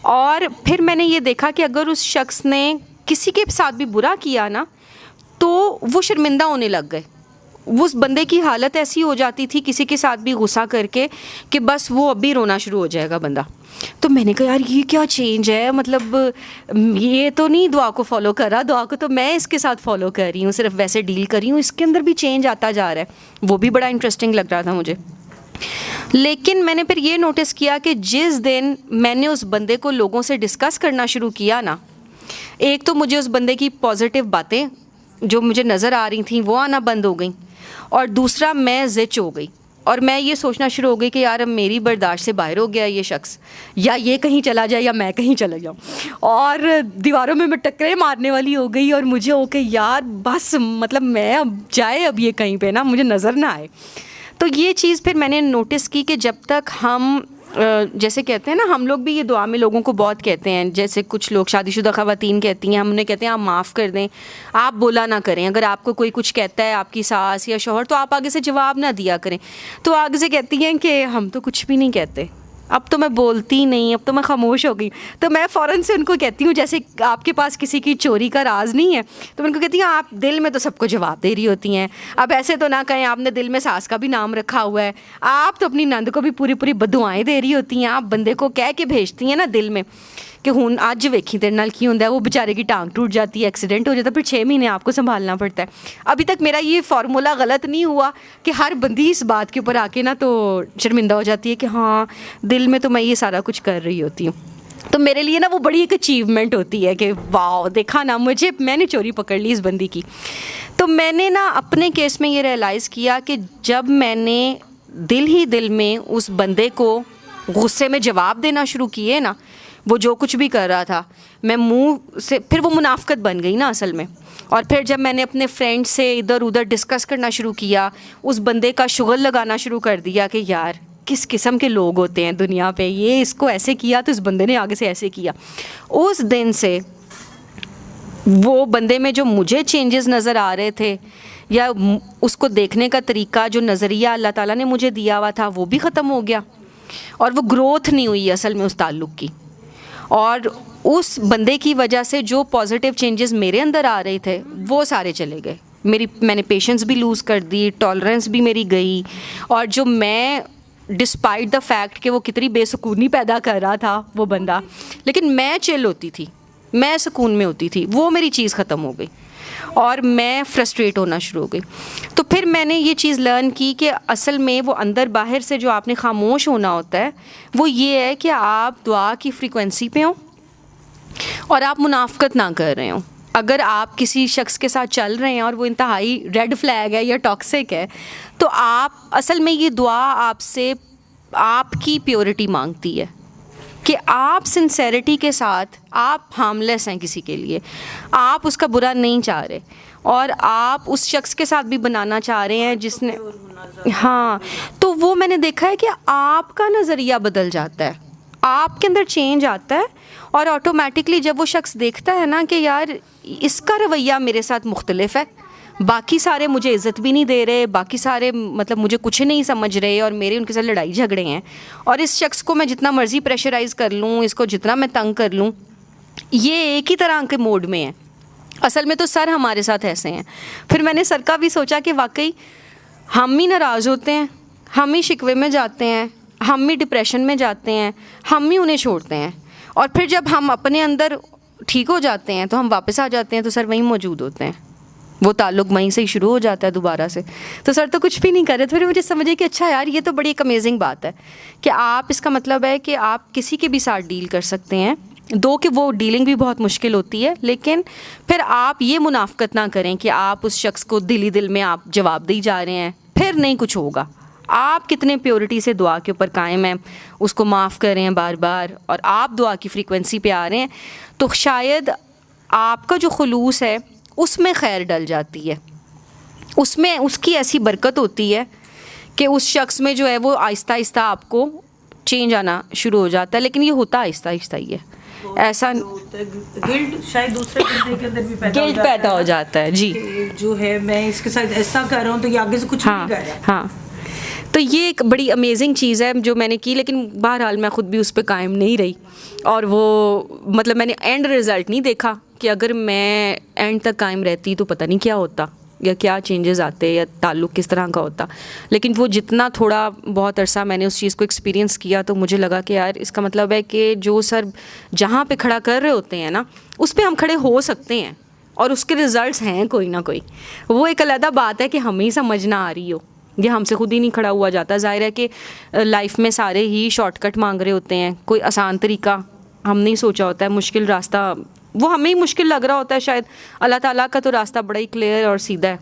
और फिर मैंने ये देखा कि अगर उस शख्स ने किसी के साथ भी बुरा किया ना तो वो शर्मिंदा होने लग गए। उस बंदे की हालत ऐसी हो जाती थी किसी के साथ भी गुस्सा करके कि बस वो अभी रोना शुरू हो जाएगा बंदा। तो मैंने कहा यार ये क्या चेंज है, मतलब ये तो नहीं दुआ को फॉलो कर रहा, दुआ को तो मैं इसके साथ फॉलो कर रही हूँ, सिर्फ वैसे डील कर रही हूँ, इसके अंदर भी चेंज आता जा रहा है। वो भी बड़ा इंटरेस्टिंग लग रहा था मुझे। लेकिन मैंने फिर ये नोटिस किया कि जिस दिन मैंने उस बंदे को लोगों से डिस्कस करना शुरू किया ना, एक तो मुझे उस बंदे की पॉजिटिव बातें जो मुझे नज़र आ रही थी वो आना बंद हो गई, और दूसरा मैं ज़िच हो गई और मैं ये सोचना शुरू हो गई कि यार अब मेरी बर्दाश्त से बाहर हो गया ये शख्स, या ये कहीं चला जाए या मैं कहीं चला जाऊँ, और दीवारों में मैं टक्करें मारने वाली हो गई। और मुझे हो के यार बस मतलब मैं अब जाए अब ये कहीं पे ना मुझे नज़र ना आए। तो ये चीज़ फिर मैंने नोटिस की कि जब तक हम जैसे कहते हैं ना, हम लोग भी ये दुआ में लोगों को बहुत कहते हैं, जैसे कुछ लोग शादीशुदा ख़वातीन कहती हैं, हम उन्हें कहते हैं आप माफ़ कर दें, आप बोला ना करें। अगर आपको कोई कुछ कहता है, आपकी सास या शौहर, तो आप आगे से जवाब ना दिया करें। तो आगे से कहती हैं कि हम तो कुछ भी नहीं कहते, अब तो मैं बोलती नहीं, अब तो मैं खामोश हो गई। तो मैं फ़ौरन से उनको कहती हूँ, जैसे आपके पास किसी की चोरी का राज नहीं है, तो मैं उनको कहती हूँ आप दिल में तो सबको जवाब दे रही होती हैं, अब ऐसे तो ना कहें आपने दिल में सास का भी नाम रखा हुआ है, आप तो अपनी नंद को भी पूरी पूरी बदुआएं दे रही होती हैं, आप बंदे को कह के भेजती हैं ना दिल में कि हुन अज वेखी तेरे नाल की होंदा है, वो बेचारे की टांग टूट जाती है, एक्सीडेंट हो जाता है, फिर 6 महीने आपको संभालना पड़ता है। अभी तक मेरा ये फार्मूला गलत नहीं हुआ कि हर बंदी इस बात के ऊपर आके ना तो शर्मिंदा हो जाती है कि हाँ दिल में तो मैं ये सारा कुछ कर रही होती हूँ। तो मेरे लिए ना वो बड़ी एक अचीवमेंट होती है कि वाह देखा ना मैंने चोरी पकड़ ली इस बंदी की। तो मैंने ना अपने केस में ये रियलाइज़ किया कि जब मैंने दिल ही दिल में उस बंदे को गुस्से में जवाब देना शुरू किए ना, वो जो कुछ भी कर रहा था मैं मुंह से, फिर वो मुनाफकत बन गई ना असल में। और फिर जब मैंने अपने फ्रेंड से इधर उधर डिस्कस करना शुरू किया, उस बंदे का शुगल लगाना शुरू कर दिया कि यार किस किस्म के लोग होते हैं दुनिया पे, ये इसको ऐसे किया तो इस बंदे ने आगे से ऐसे किया। उस दिन से वो बंदे में जो मुझे चेंजेस नज़र आ रहे थे या उसको देखने का तरीका, जो नज़रिया अल्लाह ताला ने मुझे दिया हुआ था, वो भी ख़त्म हो गया और वो ग्रोथ नहीं हुई असल में उस ताल्लुक़ की। और उस बंदे की वजह से जो पॉजिटिव चेंजेस मेरे अंदर आ रहे थे वो सारे चले गए। मैंने पेशेंस भी लूज़ कर दी, टॉलरेंस भी मेरी गई, और जो मैं डिस्पाइट द फैक्ट कि वो कितनी बेसुकूनी पैदा कर रहा था वो बंदा, लेकिन मैं चिल होती थी, मैं सुकून में होती थी, वो मेरी चीज़ ख़त्म हो गई और मैं फ्रस्ट्रेट होना शुरू हो गई। तो फिर मैंने ये चीज़ लर्न की कि असल में वो अंदर बाहर से जो आपने खामोश होना होता है वो ये है कि आप दुआ की फ्रीक्वेंसी पे हो और आप मुनाफकत ना कर रहे हो। अगर आप किसी शख्स के साथ चल रहे हैं और वो इंतहाई रेड फ्लैग है या टॉक्सिक है, तो आप असल में ये दुआ आपसे आपकी प्योरिटी मांगती है कि आप सिंसेरिटी के साथ, आप हार्मलेस हैं किसी के लिए, आप उसका बुरा नहीं चाह रहे और आप उस शख्स के साथ भी बनाना चाह रहे हैं जिसने, हाँ, तो वो मैंने देखा है कि आपका नज़रिया बदल जाता है, आपके अंदर चेंज आता है और ऑटोमेटिकली जब वो शख्स देखता है ना कि यार इसका रवैया मेरे साथ मुख्तलिफ है, बाकी सारे मुझे इज़्ज़त भी नहीं दे रहे, बाकी सारे मतलब मुझे कुछ नहीं समझ रहे और मेरे उनके साथ लड़ाई झगड़े हैं, और इस शख्स को मैं जितना मर्ज़ी प्रेशराइज़ कर लूँ, इसको जितना मैं तंग कर लूँ, ये एक ही तरह के मोड में है। असल में तो सर हमारे साथ ऐसे हैं। फिर मैंने सर का भी सोचा कि वाकई हम ही नाराज़ होते हैं, हम ही शिकवे में जाते हैं, हम ही डिप्रेशन में जाते हैं, हम ही उन्हें छोड़ते हैं, और फिर जब हम अपने अंदर ठीक हो जाते हैं तो हम वापस आ जाते हैं तो सर वहीं मौजूद होते हैं, वो ताल्लुक़ वहीं से ही शुरू हो जाता है दोबारा से। तो सर तो कुछ भी नहीं कर रहे थे। फिर मुझे समझे कि अच्छा यार ये तो बड़ी एक अमेजिंग बात है कि आप, इसका मतलब है कि आप किसी के भी साथ डील कर सकते हैं, दो कि वो डीलिंग भी बहुत मुश्किल होती है, लेकिन फिर आप ये मुनाफकत ना करें कि आप उस शख्स को दिल ही दिल में आप जवाब दी जा रहे हैं, फिर नहीं कुछ होगा। आप कितने प्योरिटी से दुआ के ऊपर कायम हैं, उसको माफ़ कर रहे हैं बार बार, और आप दुआ की फ्रीक्वेंसी पे आ रहे हैं, तो शायद आपका जो खुलूस है उसमें खैर डल जाती है, उसमें उसकी ऐसी बरकत होती है कि उस शख्स में जो है वो आहिस्ता आहिस्ता आपको चेंज आना शुरू हो जाता है। लेकिन ये होता आहिस्ता आहिस्ता ही है, ऐसा गिल्ट शायद दूसरे बंदे के अंदर भी पैदा हो जाता है जी, जो है मैं इसके साथ ऐसा कर रहा हूँ तो ये आगे से कुछ नहीं कर रहा। हाँ, तो ये एक बड़ी अमेजिंग चीज़ है जो मैंने की, लेकिन बहरहाल मैं ख़ुद भी उस पर कायम नहीं रही, और वो मतलब मैंने एंड रिज़ल्ट नहीं देखा कि अगर मैं एंड तक कायम रहती तो पता नहीं क्या होता या क्या चेंजेस आते या ताल्लुक़ किस तरह का होता। लेकिन वो जितना थोड़ा बहुत अरसा मैंने उस चीज़ को एक्सपीरियंस किया तो मुझे लगा कि यार इसका मतलब है कि जो सर जहाँ पे खड़ा कर रहे होते हैं ना उस पे हम खड़े हो सकते हैं, और उसके रिज़ल्ट्स हैं कोई ना कोई। वो एक अलग बात है कि हमें ही समझ ना आ रही हो, ये हमसे खुद ही नहीं खड़ा हुआ जाता। ज़ाहिर है कि लाइफ में सारे ही शॉर्टकट मांग रहे होते हैं, कोई आसान तरीका हम नहीं सोचा होता है, मुश्किल रास्ता वो हमें ही मुश्किल लग रहा होता है शायद। अल्लाह ताला का तो रास्ता बड़ा ही क्लियर और सीधा है,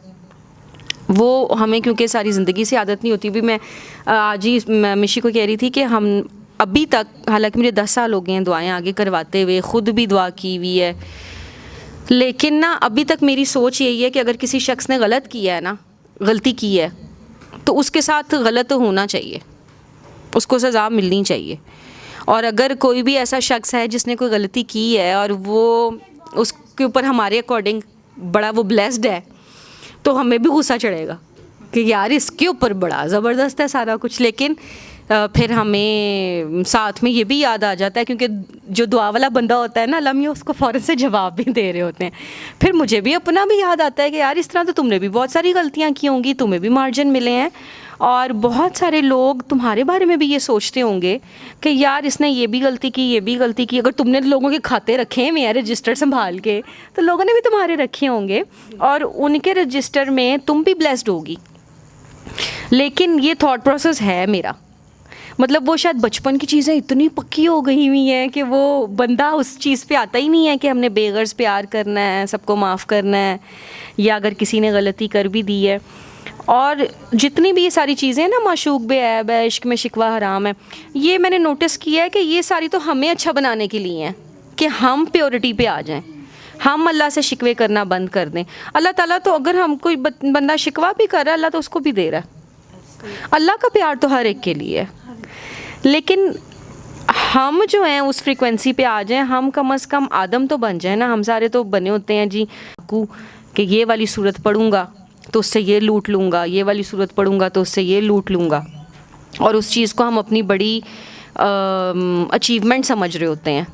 वो हमें क्योंकि सारी ज़िंदगी से आदत नहीं होती। भी मैं आज ही मिशी को कह रही थी कि हम अभी तक, हालांकि मुझे 10 साल हो गए हैं दुआएं आगे करवाते हुए, ख़ुद भी दुआ की हुई है, लेकिन ना अभी तक मेरी सोच यही है कि अगर किसी शख्स ने गलत किया है ना, गलती की है, तो उसके साथ गलत होना चाहिए, उसको सज़ा मिलनी चाहिए। और अगर कोई भी ऐसा शख्स है जिसने कोई गलती की है और वो उसके ऊपर हमारे अकॉर्डिंग बड़ा वो ब्लेस्ड है, तो हमें भी गुस्सा चढ़ेगा कि यार इसके ऊपर बड़ा ज़बरदस्त है सारा कुछ। लेकिन फिर हमें साथ में ये भी याद आ जाता है, क्योंकि जो दुआ वाला बंदा होता है ना, अल्लाह मियां उसको फ़ौरन से जवाब भी दे रहे होते हैं। फिर मुझे भी अपना भी याद आता है कि यार इस तरह तो तुमने भी बहुत सारी गलतियाँ की होंगी, तुम्हें भी मार्जिन मिले हैं, और बहुत सारे लोग तुम्हारे बारे में भी ये सोचते होंगे कि यार इसने ये भी गलती की, ये भी गलती की। अगर तुमने लोगों के खाते रखे हुए हैं रजिस्टर संभाल के, तो लोगों ने भी तुम्हारे रखे होंगे और उनके रजिस्टर में तुम भी ब्लेस्ड होगी। लेकिन ये थॉट प्रोसेस है मेरा, मतलब वो शायद बचपन की चीज़ें इतनी पक्की हो गई हुई हैं कि वो बंदा उस चीज़ पे आता ही नहीं है कि हमने बेगर्ज प्यार करना है, सबको माफ़ करना है, या अगर किसी ने गलती कर भी दी है। और जितनी भी ये सारी चीज़ें हैं ना, माशूक बेऐब है, इश्क में शिकवा हराम है, ये मैंने नोटिस किया है कि ये सारी तो हमें अच्छा बनाने के लिए हैं कि हम प्योरिटी पे आ जाएं, हम अल्लाह से शिकवे करना बंद कर दें। अल्लाह ताला तो अगर हम कोई बंदा शिकवा भी कर रहा है, अल्लाह तो उसको भी दे रहा है। अल्लाह का प्यार तो हर एक के लिए है, लेकिन हम जो हैं उस फ्रीक्वेंसी पे आ जाएं, हम कम से कम आदम तो बन जाए ना। हम सारे तो बने होते हैं जी कि ये वाली सूरत पढ़ूंगा तो उससे ये लूट लूँगा, ये वाली सूरत पढ़ूंगा तो उससे ये लूट लूँगा, और उस चीज़ को हम अपनी बड़ी अचीवमेंट समझ रहे होते हैं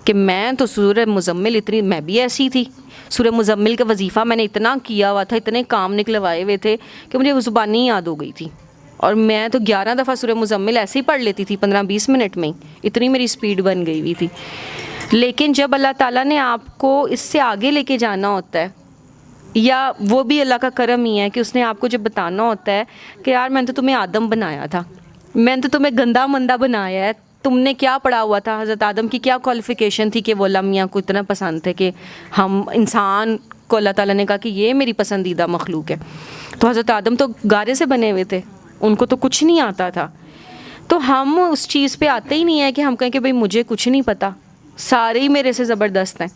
कि मैं तो सूरह मुज़म्मिल इतनी, मैं भी ऐसी थी। सूरह मुज़म्मिल का वजीफ़ा मैंने इतना किया हुआ था, इतने काम निकलवाए हुए थे कि मुझे वो ज़ुबानी याद हो गई थी, और मैं तो 11 दफ़ा सूरह मुज़म्मिल ऐसे ही पढ़ लेती थी 15-20 मिनट में ही, इतनी मेरी स्पीड बन गई हुई थी। लेकिन जब अल्लाह ताला ने आपको इससे आगे लेके जाना होता है, या वो भी अल्लाह का करम ही है कि उसने आपको जब बताना होता है कि यार मैंने तो तुम्हें आदम बनाया था, मैंने तो तुम्हें गंदा मंदा बनाया है, तुमने क्या पढ़ा हुआ था, हज़रत आदम की क्या क्वालिफ़िकेशन थी कि वो अल्लाह मियां को इतना पसंद थे कि हम इंसान को अल्लाह ताला ने कहा कि ये मेरी पसंदीदा मखलूक है। तो हज़रत आदम तो गारे से बने हुए थे, उनको तो कुछ नहीं आता था। तो हम उस चीज़ पे आते ही नहीं है कि हम कहें कि भाई मुझे कुछ नहीं पता, सारे ही मेरे से ज़बरदस्त हैं।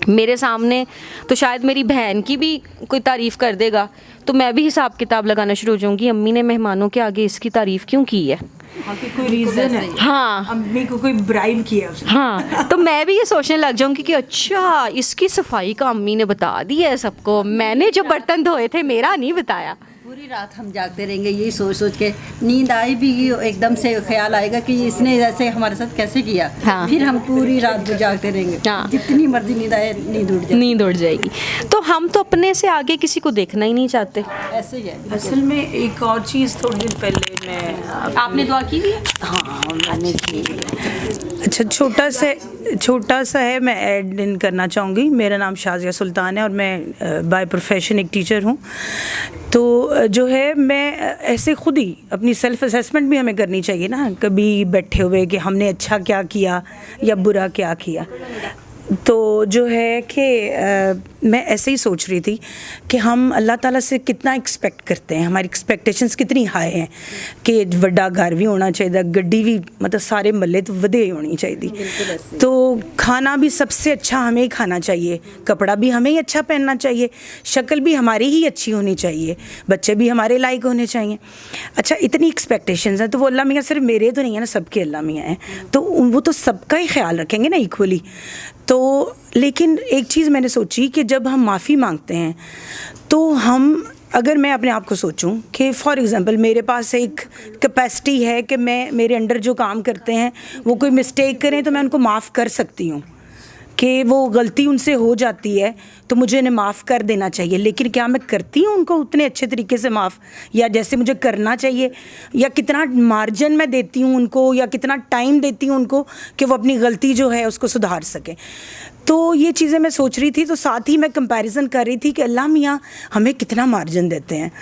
मेरे सामने तो शायद मेरी बहन की भी कोई तारीफ़ कर देगा तो मैं भी हिसाब किताब लगाना शुरू हो जाऊँगी, अम्मी ने मेहमानों के आगे इसकी तारीफ़ क्यों की है, कोई रीज़न है, हाँ अम्मी को कोई ब्राइब किया उसने, हाँ, तो मैं भी ये सोचने लग जाऊँगी कि अच्छा इसकी सफाई का अम्मी ने बता दिया है सबको, मैंने जो बर्तन धोए थे मेरा नहीं बताया। पूरी रात हम जागते रहेंगे यही सोच सोच के, नींद आई भी एकदम से ख्याल आएगा कि इसने ऐसे हमारे साथ कैसे किया, हाँ। फिर हम पूरी रात जागते रहेंगे, हाँ। जितनी मर्जी नींद आए नींद उड़ जाएगी। तो हम तो अपने से आगे किसी को देखना ही नहीं चाहते, ऐसे ही है। असल में एक और चीज़ थोड़ी दिन पहले मैं, आपने दुआ की थी? हाँ मैंने की। अच्छा छोटा सा है, मैं ऐड इन करना चाहूँगी। मेरा नाम शाजिया सुल्तान है और मैं बाय प्रोफेशन एक टीचर हूँ। तो जो है मैं ऐसे खुद ही अपनी सेल्फ असेसमेंट भी हमें करनी चाहिए ना, कभी बैठे हुए कि हमने अच्छा क्या किया या बुरा क्या किया। तो जो है कि मैं ऐसे ही सोच रही थी कि हम अल्लाह ताला से कितना एक्सपेक्ट करते हैं, हमारी एक्सपेक्टेशंस कितनी हाई हैं कि वड्डा घर भी होना चाहिए, गड्डी भी मतलब सारे मल्ले तो वधे होनी चाहिए, तो खाना भी सबसे अच्छा हमें ही खाना चाहिए, कपड़ा भी हमें ही अच्छा पहनना चाहिए, शक्ल भी हमारी ही अच्छी होनी चाहिए, बच्चे भी हमारे लायक होने चाहिए। अच्छा इतनी एक्सपेक्टेशंस हैं, तो वो अल्लाह मियाँ सिर्फ मेरे तो नहीं है ना, सबके अल्लाह मियाँ हैं, तो वो तो सबका ही ख्याल रखेंगे ना इक्वली। तो लेकिन एक चीज़ मैंने सोची कि जब हम माफ़ी मांगते हैं तो हम, अगर मैं अपने आप को सोचूं कि फॉर एग्ज़ाम्पल मेरे पास एक कैपेसिटी है कि मैं, मेरे अंडर जो काम करते हैं वो कोई मिस्टेक करें तो मैं उनको माफ़ कर सकती हूँ, कि वो गलती उनसे हो जाती है तो मुझे उन्हें माफ़ कर देना चाहिए। लेकिन क्या मैं करती हूँ उनको उतने अच्छे तरीके से माफ़, या जैसे मुझे करना चाहिए, या कितना मार्जिन मैं देती हूँ उनको, या कितना टाइम देती हूँ उनको कि वो अपनी गलती जो है उसको सुधार सकें। तो ये चीज़ें मैं सोच रही थी, तो साथ ही मैं कंपैरिजन कर रही थी कि अल्लाह मियाँ हमें कितना मार्जिन देते हैं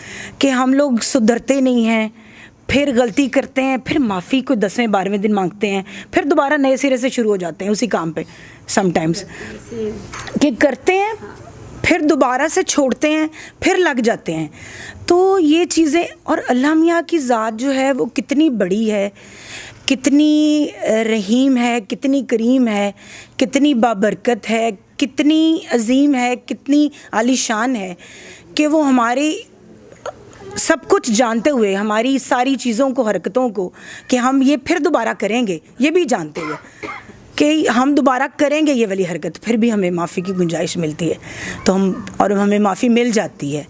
कि हम लोग सुधरते नहीं हैं, फिर गलती करते हैं, फिर माफ़ी को 10वें 12वें दिन मांगते हैं, फिर दोबारा नए सिरे से शुरू हो जाते हैं उसी काम पे समटाइम्स, कि करते हैं फिर दोबारा से छोड़ते हैं, फिर लग जाते हैं। तो ये चीज़ें, और अल्लाह मियाँ की ज़ात जो है वो कितनी बड़ी है, कितनी रहीम है, कितनी करीम है, कितनी बाबरकत है, कितनी अजीम है, कितनी आलीशान है कि वो हमारी सब कुछ जानते हुए, हमारी सारी चीज़ों को, हरकतों को, कि हम ये फिर दोबारा करेंगे, ये भी जानते हुए कि हम दोबारा करेंगे ये वाली हरकत, फिर भी हमें माफ़ी की गुंजाइश मिलती है, तो हमें माफ़ी मिल जाती है।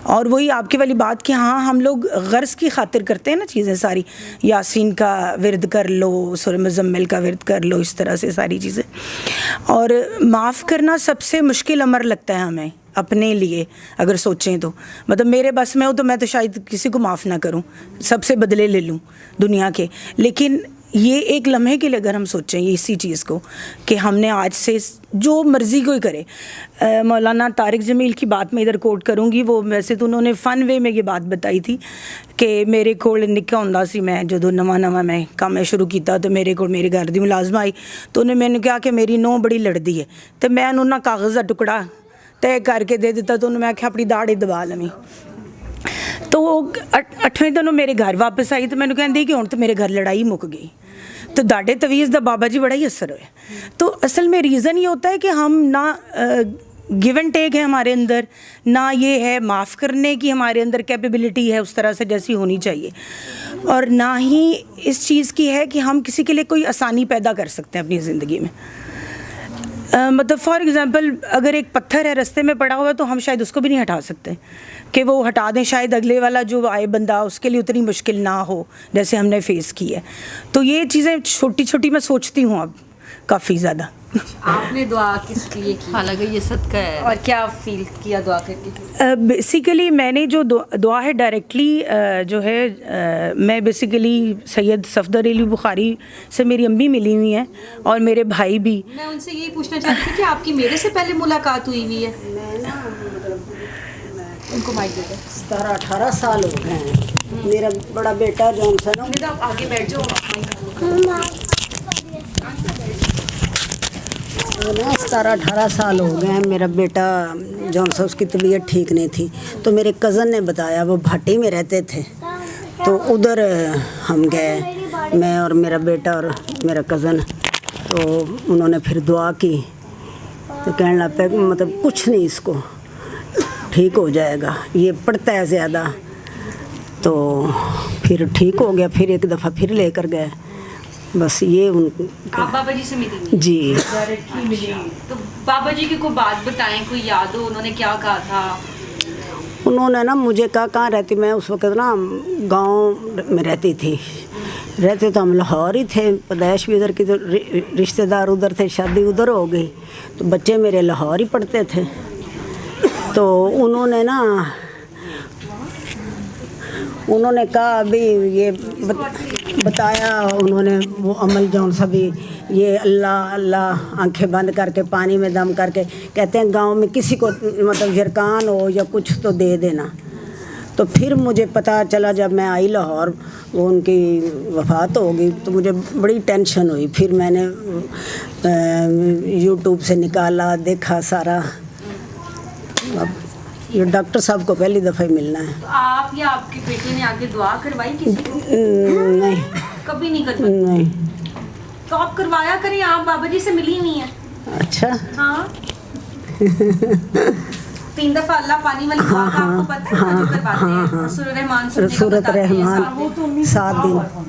और वही आपकी वाली बात कि हाँ, हम लोग गर्ज़ की खातिर करते हैं ना चीज़ें सारी, यासीन का विरद कर लो, सूरह मुज़म्मिल का विरद कर लो, इस तरह से सारी चीज़ें। और माफ़ करना सबसे मुश्किल अमर लगता है हमें अपने लिए, अगर सोचें तो। मतलब मेरे बस में हो तो मैं तो शायद किसी को माफ़ ना करूं, सबसे बदले ले लूं दुनिया के। लेकिन ये एक लम्हे के लिए अगर हम सोचें इसी चीज़ को कि हमने आज से जो मर्ज़ी कोई करे, मौलाना तारिक जमील की बात मैं इधर कोट करूँगी, वो वैसे तो उन्होंने फ़न वे में ये बात बताई थी कि मेरे कोल निक्का हुंदा सी, मैं जो नवा मैं काम शुरू किया तो मेरे को मेरे घर दी मुलाजमा आई, तो उन्हें मैंने कहा कि मेरी नूंह बड़ी लड़दी है, तो मैं उन्होंने कागज़ का टुकड़ा तय करके दे दिता, तो उन्होंने मैं आख्या अपनी दाढ़ दबा लवी। तो 8वें दिन मेरे घर वापस आई, तो मैंने कहती कि हुण तो मेरे घर लड़ाई मुक गई। तो दाढ़े तवीज़ दा बाबा जी बड़ा ही असर होया। तो असल में रीज़न ये होता है कि हम ना गिव एंड टेक है हमारे अंदर, ना ये है माफ़ करने की हमारे अंदर कैपेबिलिटी है उस तरह से जैसी होनी चाहिए, और ना ही इस चीज़ की है कि हम किसी के लिए कोई आसानी पैदा कर सकते हैं अपनी ज़िंदगी में। मतलब फॉर एग्ज़ाम्पल, अगर एक पत्थर है रास्ते में पड़ा हुआ है तो हम शायद उसको भी नहीं हटा सकते कि वो हटा दें, शायद अगले वाला जो आए बंदा उसके लिए उतनी मुश्किल ना हो जैसे हमने फ़ेस की है। तो ये चीज़ें छोटी छोटी मैं सोचती हूँ अब काफ़ी ज़्यादा। आपने दुआ किस लिए की? हालांकि ये सदका है। और क्या फील किया दुआ करके? बेसिकली मैंने जो दुआ है डायरेक्टली जो है मैं बेसिकली सैयद सफदर अली बुखारी से मेरी अम्मी मिली हुई हैं और मेरे भाई भी। मैं उनसे यही पूछना चाहती थी कि आपकी मेरे से पहले मुलाकात हुई हुई है? उनको माइक दे दो। 17-18 साल हो गए हैं। मेरा बड़ा बेटा जॉनसन है, आप आगे बैठ जाओ। ना 17-18 साल हो गए हैं। मेरा बेटा जॉनसन, उसकी तबीयत ठीक नहीं थी, तो मेरे कज़न ने बताया, वो भाटी में रहते थे, तो उधर हम गए, मैं और मेरा बेटा और मेरा कज़न। तो उन्होंने फिर दुआ की, तो कहने लग पे मतलब कुछ नहीं, इसको ठीक हो जाएगा, ये पढ़ता है ज़्यादा। तो फिर ठीक हो गया, फिर एक दफ़ा फिर लेकर गए। बस ये उन आप बाबा जी से मिली? जी। मिली। तो बाबा जी की कोई बात बताएं, कोई याद हो, उन्होंने क्या कहा था? उन्होंने ना मुझे कहा कहाँ रहती, मैं उस वक्त ना गांव में रहती थी, रहते तो हम लाहौर ही थे, पैदाइश भी उधर की, तो रिश्तेदार उधर थे, शादी उधर हो गई, तो बच्चे मेरे लाहौर ही पढ़ते थे। तो उन्होंने कहा अभी ये बताया, उन्होंने वो अमल जौन सा भी, ये अल्लाह अल्लाह आंखें बंद करके पानी में दम करके, कहते हैं गांव में किसी को मतलब जरकान हो या कुछ तो दे देना। तो फिर मुझे पता चला जब मैं आई लाहौर, वो उनकी वफ़ात हो गई, तो मुझे बड़ी टेंशन हुई। फिर मैंने यूट्यूब से निकाला, देखा सारा। अब ये डॉक्टर साहब को पहली दफ़ा ही मिलना है। तो आप या आपके बेटे ने आगे दुआ करवाई किसी को? नहीं, कभी नहीं करवाई? नहीं। तो आप करवाया करें, आप बाबा जी से मिली हुई हैं। अच्छा। हाँ। 3 दफ़ा अल्लाह पानी वाली दुआ का आपको पता है जो करवाते हैं? सूरत रहमान, सूरत रहमान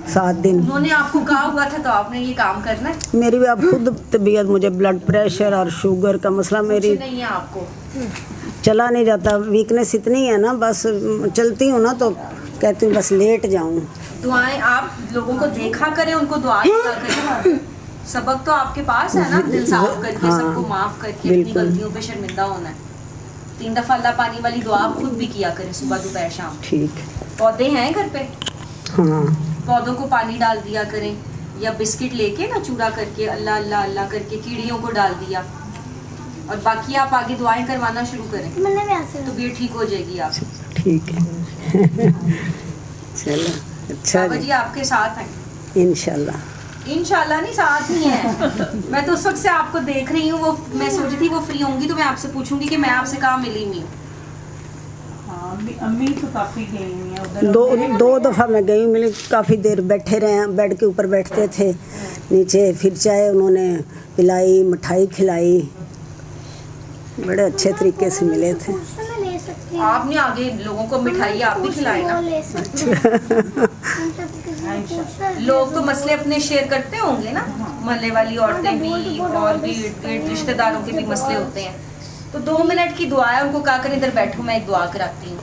7 दिन उन्होंने आपको कहा हुआ था, तो आपने ये काम करना है। मेरी भी अब खुद तबीयत, मुझे ब्लड प्रेशर और शुगर का मसला, मेरी नहीं है आपको, चला नहीं जाता, वीकनेस इतनी है ना, बस चलती हूँ ना तो कहती हूँ बस लेट जाऊँ। दुआएं आप लोगों को देखा करें, उनको दुआ करें। सबक तो आपके पास है ना, दिल साफ करके, सबको माफ़ करके, अपनी गलतियों पे शर्मिंदा होना है। 3 दफ़ा अल्लाह पानी वाली दुआ आप खुद भी किया करें, सुबह दोपहर शाम। ठीक। पौधे हैं घर पे? हाँ। पौधों को पानी डाल दिया करें, या बिस्किट लेके ना चूड़ा करके अल्लाह अल्लाह अल्लाह करके कीड़ियों को डाल दिया, और बाकी आप आगे दुआएं करवाना शुरू करें, तो भी ठीक हो जाएगी आप। ठीक है। चलो अच्छा बाबा जी आपके साथ हैं इंशाल्लाह। इंशाल्लाह नहीं, साथ ही हैं। मैं तो उस वक्त से आपको देख रही हूँ, वो मैं सोची थी वो फ्री होंगी तो मैं आपसे पूछूंगी कि मैं आपसे कहाँ मिली हुई हूँ। अम्मी तो काफ़ी गई हैं उधर। दो दफ़ा मैं गई, मिली काफ़ी देर बैठे रहे, बेड के ऊपर बैठते थे नीचे, फिर चाय उन्होंने पिलाई, मिठाई खिलाई, बड़े अच्छे तरीके से मिले थे। आपने आगे लोगों को मिठाई आप भी खिलाई ना? लोग तो मसले अपने शेयर करते होंगे ना, मोहल्ले वाली औरतें भी और भी रिश्तेदारों के भी मसले होते हैं। तो 2 मिनट की दुआ है, उनको कहा करें इधर बैठो मैं एक दुआ कराती हूँ,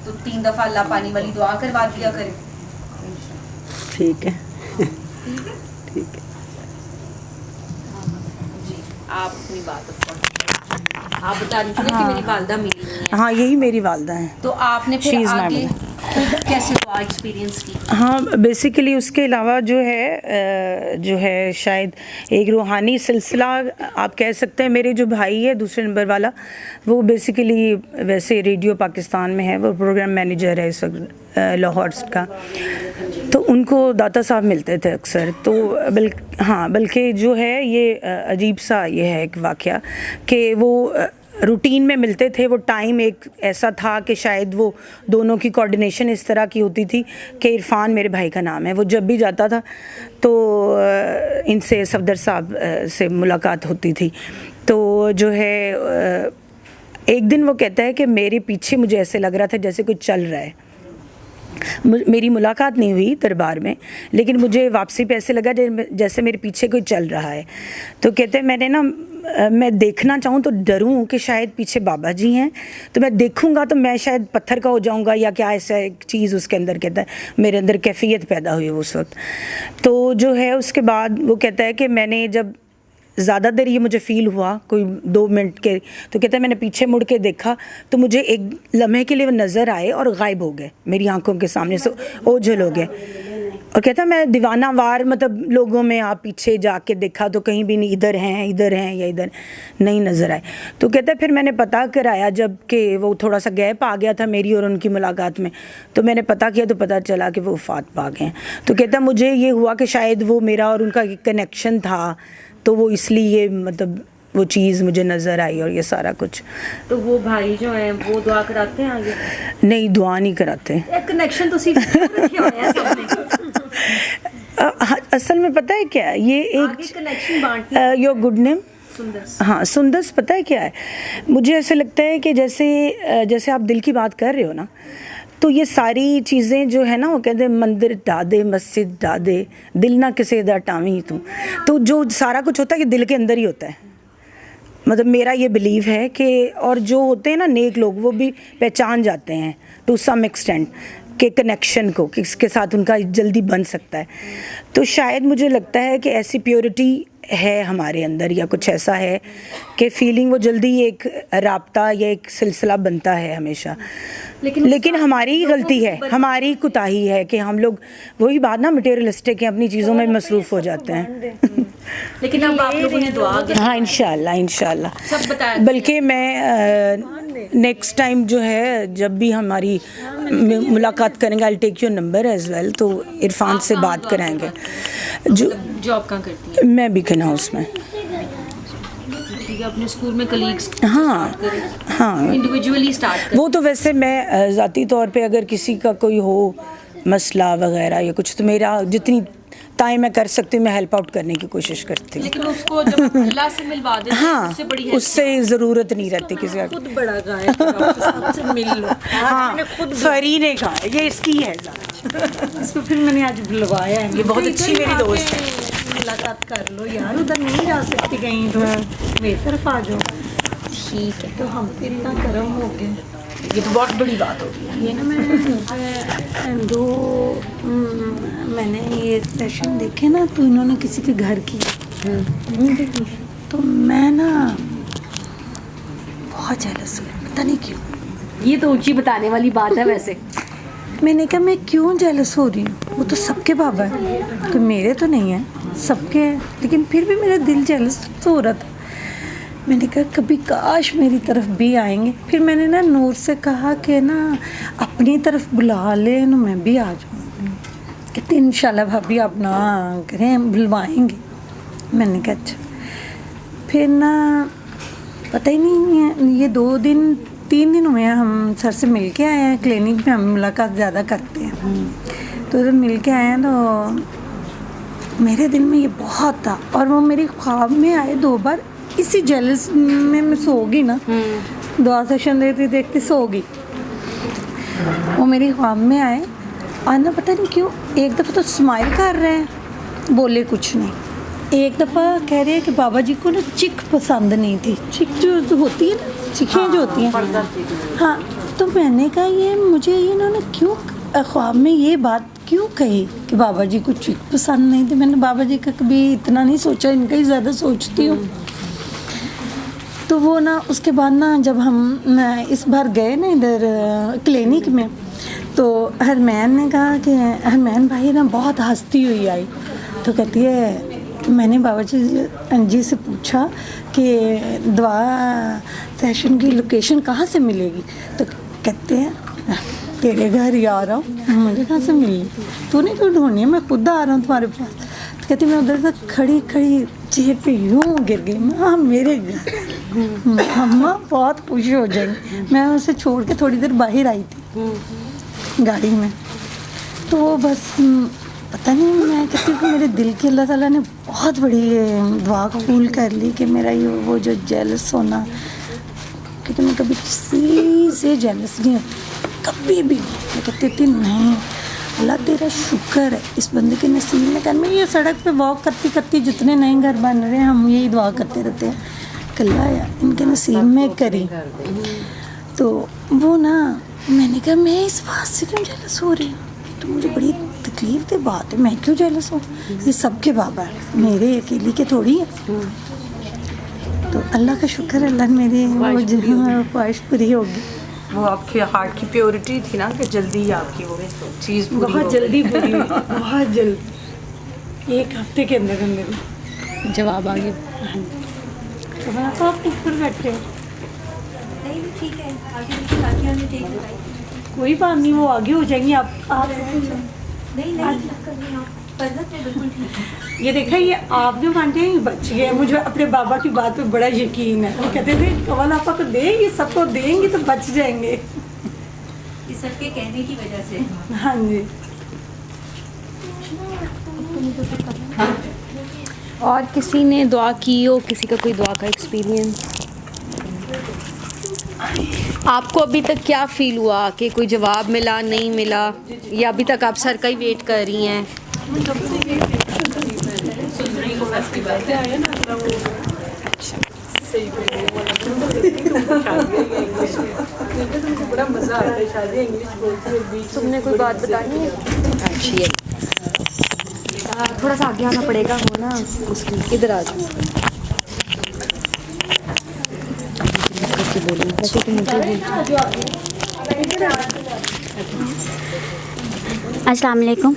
तो 3 दफ़ा अल्लाह पानी वाली दुआ करवा दिया करें। ठीक है, ठीक है। जी आप अपनी बात आप बता रही थी ना कि मेरी वालदा मिली नहीं है। हाँ, यही मेरी वालदा है। तो आपने फिर आगे कैसे हुआ एक्सपीरियंस की? हाँ, बेसिकली उसके अलावा जो है शायद एक रूहानी सिलसिला आप कह सकते हैं। मेरे जो भाई है दूसरे नंबर वाला, वो बेसिकली वैसे रेडियो पाकिस्तान में है, वो प्रोग्राम मैनेजर है इस वक्त लाहौर का। तो उनको दाता साहब मिलते थे अक्सर। तो बल्कि जो है ये अजीब सा ये है एक वाक़या कि वो रूटीन में मिलते थे। वो टाइम एक ऐसा था कि शायद वो दोनों की कोऑर्डिनेशन इस तरह की होती थी कि इरफान मेरे भाई का नाम है, वो जब भी जाता था तो इनसे सफदर साहब से मुलाकात होती थी। तो जो है एक दिन वो कहता है कि मेरे पीछे मुझे ऐसे लग रहा था जैसे कुछ चल रहा है। मेरी मुलाकात नहीं हुई दरबार में, लेकिन मुझे वापसी पे ऐसे लगा जैसे मेरे पीछे कोई चल रहा है। तो कहते हैं मैंने ना मैं देखना चाहूँ तो डरूँ कि शायद पीछे बाबा जी हैं, तो मैं देखूँगा तो मैं शायद पत्थर का हो जाऊँगा या क्या, ऐसा एक चीज़ उसके अंदर कहता है मेरे अंदर कैफियत पैदा हुई उस वक्त। तो जो है उसके बाद वो कहता है कि मैंने जब ज़्यादा देर ये मुझे फ़ील हुआ कोई 2 मिनट के, तो कहता है मैंने पीछे मुड़ के देखा तो मुझे एक लम्हे के लिए वो नज़र आए और गायब हो गए, मेरी आंखों के सामने से ओझल हो गए। और कहता है मैं दीवाना वार मतलब लोगों में आप पीछे जाके देखा तो कहीं भी नहीं, इधर हैं या इधर नहीं नज़र आए। तो कहता है फिर मैंने पता कराया, जब कि वो थोड़ा सा गैप आ गया था मेरी और उनकी मुलाकात में, तो मैंने पता किया तो पता चला कि वो वफ़ात पा गए हैं। तो कहता है मुझे ये हुआ कि शायद वो मेरा और उनका कनेक्शन था, तो वो इसलिए मतलब वो चीज़ मुझे नज़र आई और ये सारा कुछ। तो वो भाई जो हैं वो दुआ कराते हैं आगे? नहीं, दुआ नहीं कराते। कनेक्शन तो सिर्फ रखे हुए हैं सबने। असल में पता है क्या, ये एक कनेक्शन बांटना योर गुड नेम हाँ सुंदस, पता है क्या है, मुझे ऐसे लगता है कि जैसे आप दिल की बात कर रहे हो ना, तो ये सारी चीज़ें जो है ना, वो कहते हैं मंदिर ढा दे मस्जिद ढा दे दिल ना किसे दा टावी तू, तो जो सारा कुछ होता है कि दिल के अंदर ही होता है। मतलब मेरा ये बिलीव है कि और जो होते हैं ना नेक लोग, वो भी पहचान जाते हैं टू सम एक्सटेंट के कनेक्शन को, किसके साथ उनका जल्दी बन सकता है। तो शायद मुझे लगता है कि ऐसी प्योरिटी है हमारे अंदर या कुछ ऐसा है कि फीलिंग वो जल्दी एक राब्ता या एक सिलसिला बनता है हमेशा। लेकिन हमारी ही गलती है, हमारी कुताही है कि हम लोग वही बात ना मटेरियलिस्टिक हैं, अपनी चीज़ों में मसरूफ़ हो जाते हैं। लेकिन अब आप लोगों ने दुआ की? हाँ इंशाल्लाह सब बताया। बल्कि मैं नेक्स्ट टाइम जो है जब भी हमारी मुलाकात करेंगे I take your number as well, तो इरफान से बात कराएंगे। जो जॉब कहाँ करती है? मैं बीकन हाउस में। अपने स्कूल में कलीग्स हाँ इंडिविजुअली स्टार्ट वो तो वैसे मैं ज़ाती तौर पे अगर किसी का कोई हो मसला वगैरह या कुछ, तो मेरा जितनी टाइम मैं कर सकती हूँ मैं हेल्प आउट करने की कोशिश करती हूँ। लेकिन उसको जब अल्लाह से मिलवा देते हैं, हाँ उससे बड़ी उससे ज़रूरत नहीं रहती किसी का। खुद बड़ा गाय से मिल लो। हाँ फरी ने कहा ये इसकी है इसको, फिर मैंने आज बुलवाया है। ये बहुत अच्छी मेरी दोस्त है, मुलाकात कर लो यार, उधर नहीं जा सकती कहीं, तो मेरी तरफ आ जाओ। ठीक है, तो हम पे इतना कर्म हो गए, ये तो बहुत बड़ी बात होगी। ये ना मैंने ये सेशन देखे ना, तो इन्होंने किसी के घर की, तो मैं ना बहुत जेलस हुई, पता नहीं क्यों। ये तो ऊंची बताने वाली बात है वैसे। मैंने कहा मैं क्यों जेलस हो रही हूँ, वो तो सबके बाबा है, तो मेरे तो नहीं है, सबके हैं, लेकिन फिर भी मेरा दिल जेलस हो रहा था। मैंने कहा कभी काश मेरी तरफ भी आएंगे। फिर मैंने ना नूर से कहा कि ना अपनी तरफ बुला ले ना, मैं भी आ जाऊँ। कहते इंशाल्लाह भाभी आप ना करें, बुलवाएंगे। मैंने कहा अच्छा। फिर ना पता ही नहीं है, ये 2 दिन 3 दिन हुए हैं हम सर से मिल के आए हैं। क्लिनिक में हम मुलाकात ज़्यादा करते हैं, तो जब मिल के आए हैं तो मेरे दिल में ये बहुत था, और वो मेरे ख्वाब में आए 2 बार। इसी जेलस में मैं सो गई ना, दुआ सेशन देखते देखते सो गई। वो मेरे ख्वाब में आए और ना पता नहीं क्यों एक दफ़ा तो स्माइल कर रहे हैं, बोले कुछ नहीं। एक दफ़ा कह रहे हैं कि बाबा जी को ना चिक पसंद नहीं थी। चिक जो होती है ना, चिकें जो होती हैं, हाँ। तो मैंने कहा ये मुझे इन्होंने क्यों ख्वाब में ये बात क्यों कही कि बाबा जी को चिक पसंद नहीं थी। मैंने बाबा जी का कभी इतना नहीं सोचा, इनका ही ज़्यादा सोचती हूँ। तो वो ना उसके बाद ना जब हम इस बार गए ना इधर क्लिनिक में, तो हरमैन ने कहा कि हरमैन भाई ना बहुत हंसती हुई आई। तो कहती है मैंने बाबा जी से पूछा कि दुआ सेशन की लोकेशन कहाँ से मिलेगी। तो कहते हैं तेरे घर ही आ रहा हूँ, मुझे कहाँ से मिली, तूने क्यों ढूंढनी है, मैं खुद आ रहा हूँ तुम्हारे पास। तो कहती मैं उधर तक खड़ी खड़ी चेयर पे यूँ गिर गई, माँ मेरे घर, मम्मा बहुत खुश हो जाएंगी। मैं उसे छोड़ के थोड़ी देर बाहर आई थी गाड़ी में, तो वो बस पता नहीं, मैं कहती हूँ मेरे दिल के अल्लाह ताला ने बहुत बड़ी दुआ कबूल कर ली कि मेरा ये वो जो जेलस होना, क्योंकि मैं कभी किसी से जेलस नहीं होती, कभी भी नहीं। मैं कहती थी नहीं अल्लाह तेरा शुक्र है इस बंदे के नसीब में कर। मैं ये सड़क पे वॉक करती करती जितने नए घर बन रहे हैं हम यही दुआ करते रहते हैं कि अल्लाह यार इनके नसीब में करी। तो वो ना मैंने कहा मैं इस बात से क्यों जेलस हो रही हूँ, तो मुझे बड़ी तकलीफ की बात है, मैं क्यों जेलस हूँ, ये सबके बाबा है, मेरे अकेली के थोड़ी है। तो अल्लाह का शुक्र, अल्लाह ने मेरी वो ख्वाहिश पूरी होगी। वो आपके हार्ट की प्योरिटी थी ना कि जल्दी ही आपकी वो चीज़ पूरी बहुत जल्दी पूरी हुई, बहुत जल्दी, 1 हफ्ते के अंदर अंदर जवाब आ गया। तो आप ऊपर बैठे हो, नहीं ठीक है, आगे बाकियों ने ठीक है, कोई बात नहीं, वो आगे हो जाएंगी। आप नहीं आप फर्जत में बिल्कुल ठीक है। ये देखा, ये आप जो मानते हैं बच गए। मुझे अपने बाबा की बात पे बड़ा यकीन है। वो कहते थे कमल आपा को दे, ये सबको देंगे तो बच जाएंगे, ये सबके कहने की वजह से। हाँ जी। और किसी ने दुआ की हो, किसी का कोई दुआ का एक्सपीरियंस आपको अभी तक क्या फील हुआ कि कोई जवाब मिला नहीं मिला, या अभी तक आप सर का ही वेट कर रही हैं? बड़ा मजा आता है शादी इंग्लिश बोलती है। तुमने कोई बात बतानी है? अच्छी है, थोड़ा सा आगे आना पड़ेगा, हो ना उसकी, इधर आ जाओ। अस्सलाम वालेकुम।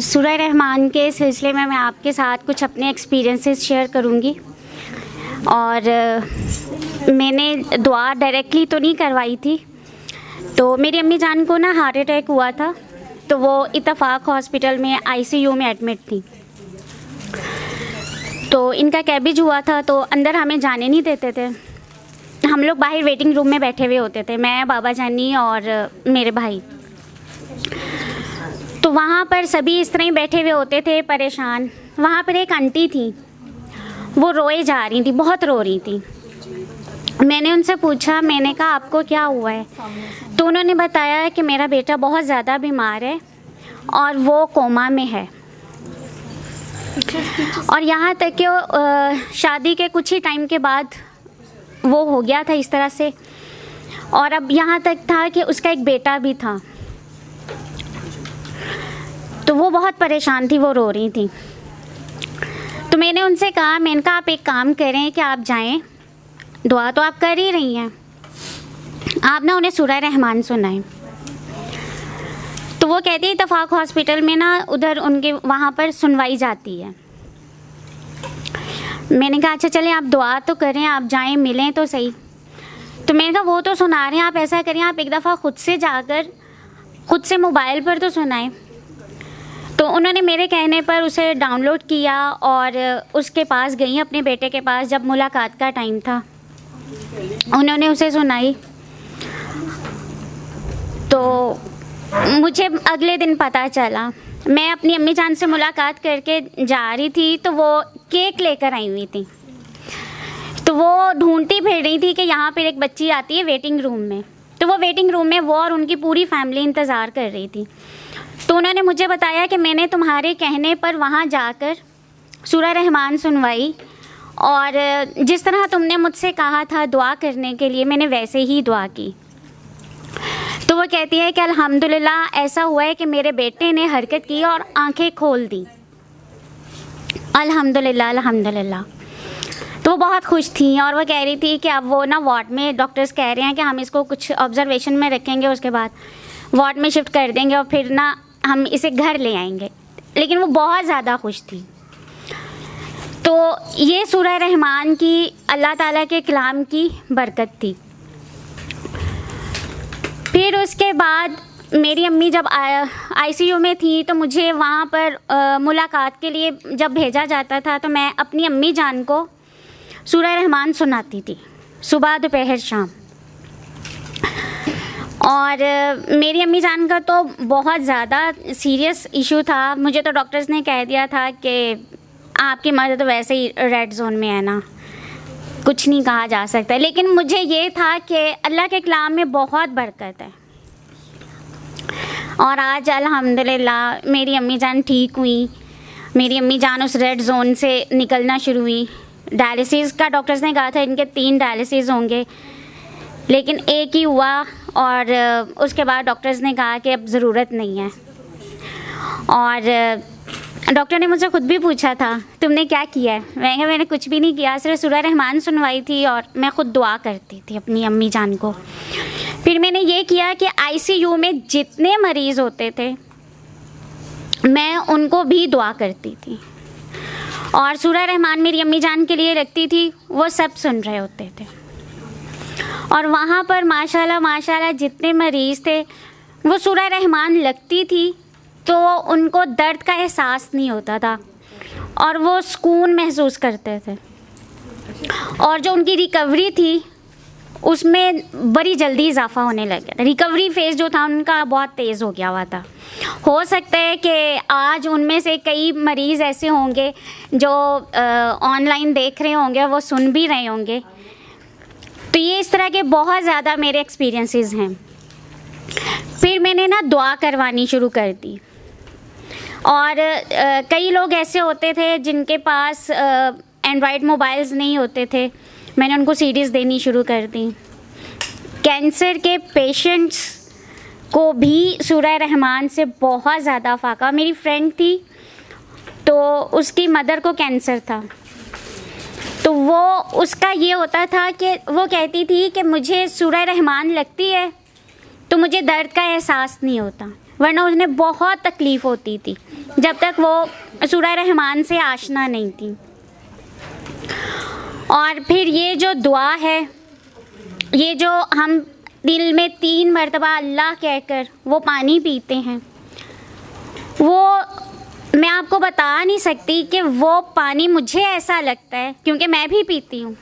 सूरह रहमान के सिलसिले में मैं आपके साथ कुछ अपने एक्सपीरियंसेस शेयर करूंगी। और मैंने दुआ डायरेक्टली तो नहीं करवाई थी। तो मेरी अम्मी जान को ना हार्ट अटैक हुआ था, तो वो इत्तफाक हॉस्पिटल में ICU में एडमिट थी। तो इनका कैबेज हुआ था, तो अंदर हमें जाने नहीं देते थे। हम लोग बाहर वेटिंग रूम में बैठे हुए होते थे, मैं, बाबा जानी और मेरे भाई। तो वहाँ पर सभी इस तरह ही बैठे हुए होते थे परेशान। वहाँ पर एक आंटी थी, वो रोए जा रही थी, बहुत रो रही थी। मैंने उनसे पूछा, मैंने कहा आपको क्या हुआ है? तो उन्होंने बताया कि मेरा बेटा बहुत ज़्यादा बीमार है और वो कोमा में है, और यहाँ तक कि शादी के कुछ ही टाइम के बाद वो हो गया था इस तरह से। और अब यहाँ तक था कि उसका एक बेटा भी था। तो वो बहुत परेशान थी, वो रो रही थी। तो मैंने उनसे कहा, मैंने कहा आप एक काम करें कि आप जाएं, दुआ तो आप कर ही रही हैं, आप ना उन्हें सूरह रहमान सुनाएं। तो वो कहती है इत्तफाक हॉस्पिटल में ना उधर उनके वहाँ पर सुनवाई जाती है। मैंने कहा अच्छा चलें, आप दुआ तो करें, आप जाएं, मिलें तो सही। तो मैंने कहा वो तो सुना रहे हैं, आप ऐसा करें, आप एक दफ़ा ख़ुद से जाकर ख़ुद से मोबाइल पर तो सुनाएं। तो उन्होंने मेरे कहने पर उसे डाउनलोड किया और उसके पास गई, अपने बेटे के पास, जब मुलाकात का टाइम था। उन्होंने उसे सुनाई। तो मुझे अगले दिन पता चला, मैं अपनी अम्मी जान से मुलाकात करके जा रही थी तो वो केक लेकर आई हुई थी। तो वो ढूंढती फिर रही थी कि यहाँ पर एक बच्ची आती है वेटिंग रूम में। तो वो वेटिंग रूम में वो और उनकी पूरी फैमिली इंतज़ार कर रही थी। तो उन्होंने मुझे बताया कि मैंने तुम्हारे कहने पर वहाँ जाकर सूरह रहमान सुनवाई और जिस तरह तुमने मुझसे कहा था दुआ करने के लिए, मैंने वैसे ही दुआ की। तो वो कहती है कि अल्हम्दुलिल्लाह ऐसा हुआ है कि मेरे बेटे ने हरकत की और आंखें खोल दी। अल्हम्दुलिल्लाह अल्हम्दुलिल्लाह। तो वो बहुत खुश थी और वो कह रही थी कि अब वो ना वार्ड में डॉक्टर्स कह रहे हैं कि हम इसको कुछ ऑब्जर्वेशन में रखेंगे, उसके बाद वार्ड में शिफ्ट कर देंगे और फिर ना हम इसे घर ले आएंगे। लेकिन वो बहुत ज़्यादा खुश थी। तो ये सूरह रहमान की अल्लाह ताला के कलाम की बरकत थी। फिर उसके बाद मेरी अम्मी जब आईसीयू में थी तो मुझे वहाँ पर मुलाकात के लिए जब भेजा जाता था तो मैं अपनी अम्मी जान को सूरह रहमान सुनाती थी सुबह दोपहर शाम। और मेरी अम्मी जान का तो बहुत ज़्यादा सीरियस इशू था। मुझे तो डॉक्टर्स ने कह दिया था कि आपकी मदर तो वैसे ही रेड जोन में है ना, कुछ नहीं कहा जा सकता। लेकिन मुझे ये था कि अल्लाह के कलाम में बहुत बरकत है। और आज अल्हम्दुलिल्लाह मेरी अम्मी जान ठीक हुई। मेरी अम्मी जान उस रेड जोन से निकलना शुरू हुई। डायलिसिस का डॉक्टर्स ने कहा था इनके 3 डायलिसिस होंगे, लेकिन एक ही हुआ और उसके बाद डॉक्टर्स ने कहा कि अब ज़रूरत नहीं है। और डॉक्टर ने मुझसे खुद भी पूछा था तुमने क्या किया है? मैंने कुछ भी नहीं किया, सिर्फ सूरह रहमान सुनवाई थी और मैं ख़ुद दुआ करती थी अपनी अम्मी जान को। फिर मैंने ये किया कि आईसीयू में जितने मरीज़ होते थे मैं उनको भी दुआ करती थी और सूरह रहमान मेरी अम्मी जान के लिए रखती थी, वो सब सुन रहे होते थे। और वहाँ पर माशाल्लाह माशाल्लाह जितने मरीज़ थे वो सूरह रहमान लगती थी तो उनको दर्द का एहसास नहीं होता था और वो सुकून महसूस करते थे। और जो उनकी रिकवरी थी उसमें बड़ी जल्दी इजाफा होने लग गया था। रिकवरी फेज़ जो था उनका बहुत तेज़ हो गया हुआ था। हो सकता है कि आज उनमें से कई मरीज़ ऐसे होंगे जो ऑनलाइन देख रहे होंगे, वो सुन भी रहे होंगे। तो ये इस तरह के बहुत ज़्यादा मेरे एक्सपीरियंसेस हैं। फिर मैंने ना दुआ करवानी शुरू कर दी। और कई लोग ऐसे होते थे जिनके पास एंड्रॉयड मोबाइल्स नहीं होते थे, मैंने उनको सीडीज़ देनी शुरू कर दी। कैंसर के पेशेंट्स को भी सूरह रहमान से बहुत ज़्यादा फ़ाका। मेरी फ्रेंड थी तो उसकी मदर को कैंसर था, तो वो उसका ये होता था कि वो कहती थी कि मुझे सूरह रहमान लगती है तो मुझे दर्द का एहसास नहीं होता, वरना उन्हें बहुत तकलीफ़ होती थी जब तक वो सूरह रहमान से आशना नहीं थी। और फिर ये जो दुआ है, ये जो हम दिल में 3 मरतबा अल्लाह कहकर वो पानी पीते हैं, वो मैं आपको बता नहीं सकती कि वो पानी मुझे ऐसा लगता है, क्योंकि मैं भी पीती हूँ।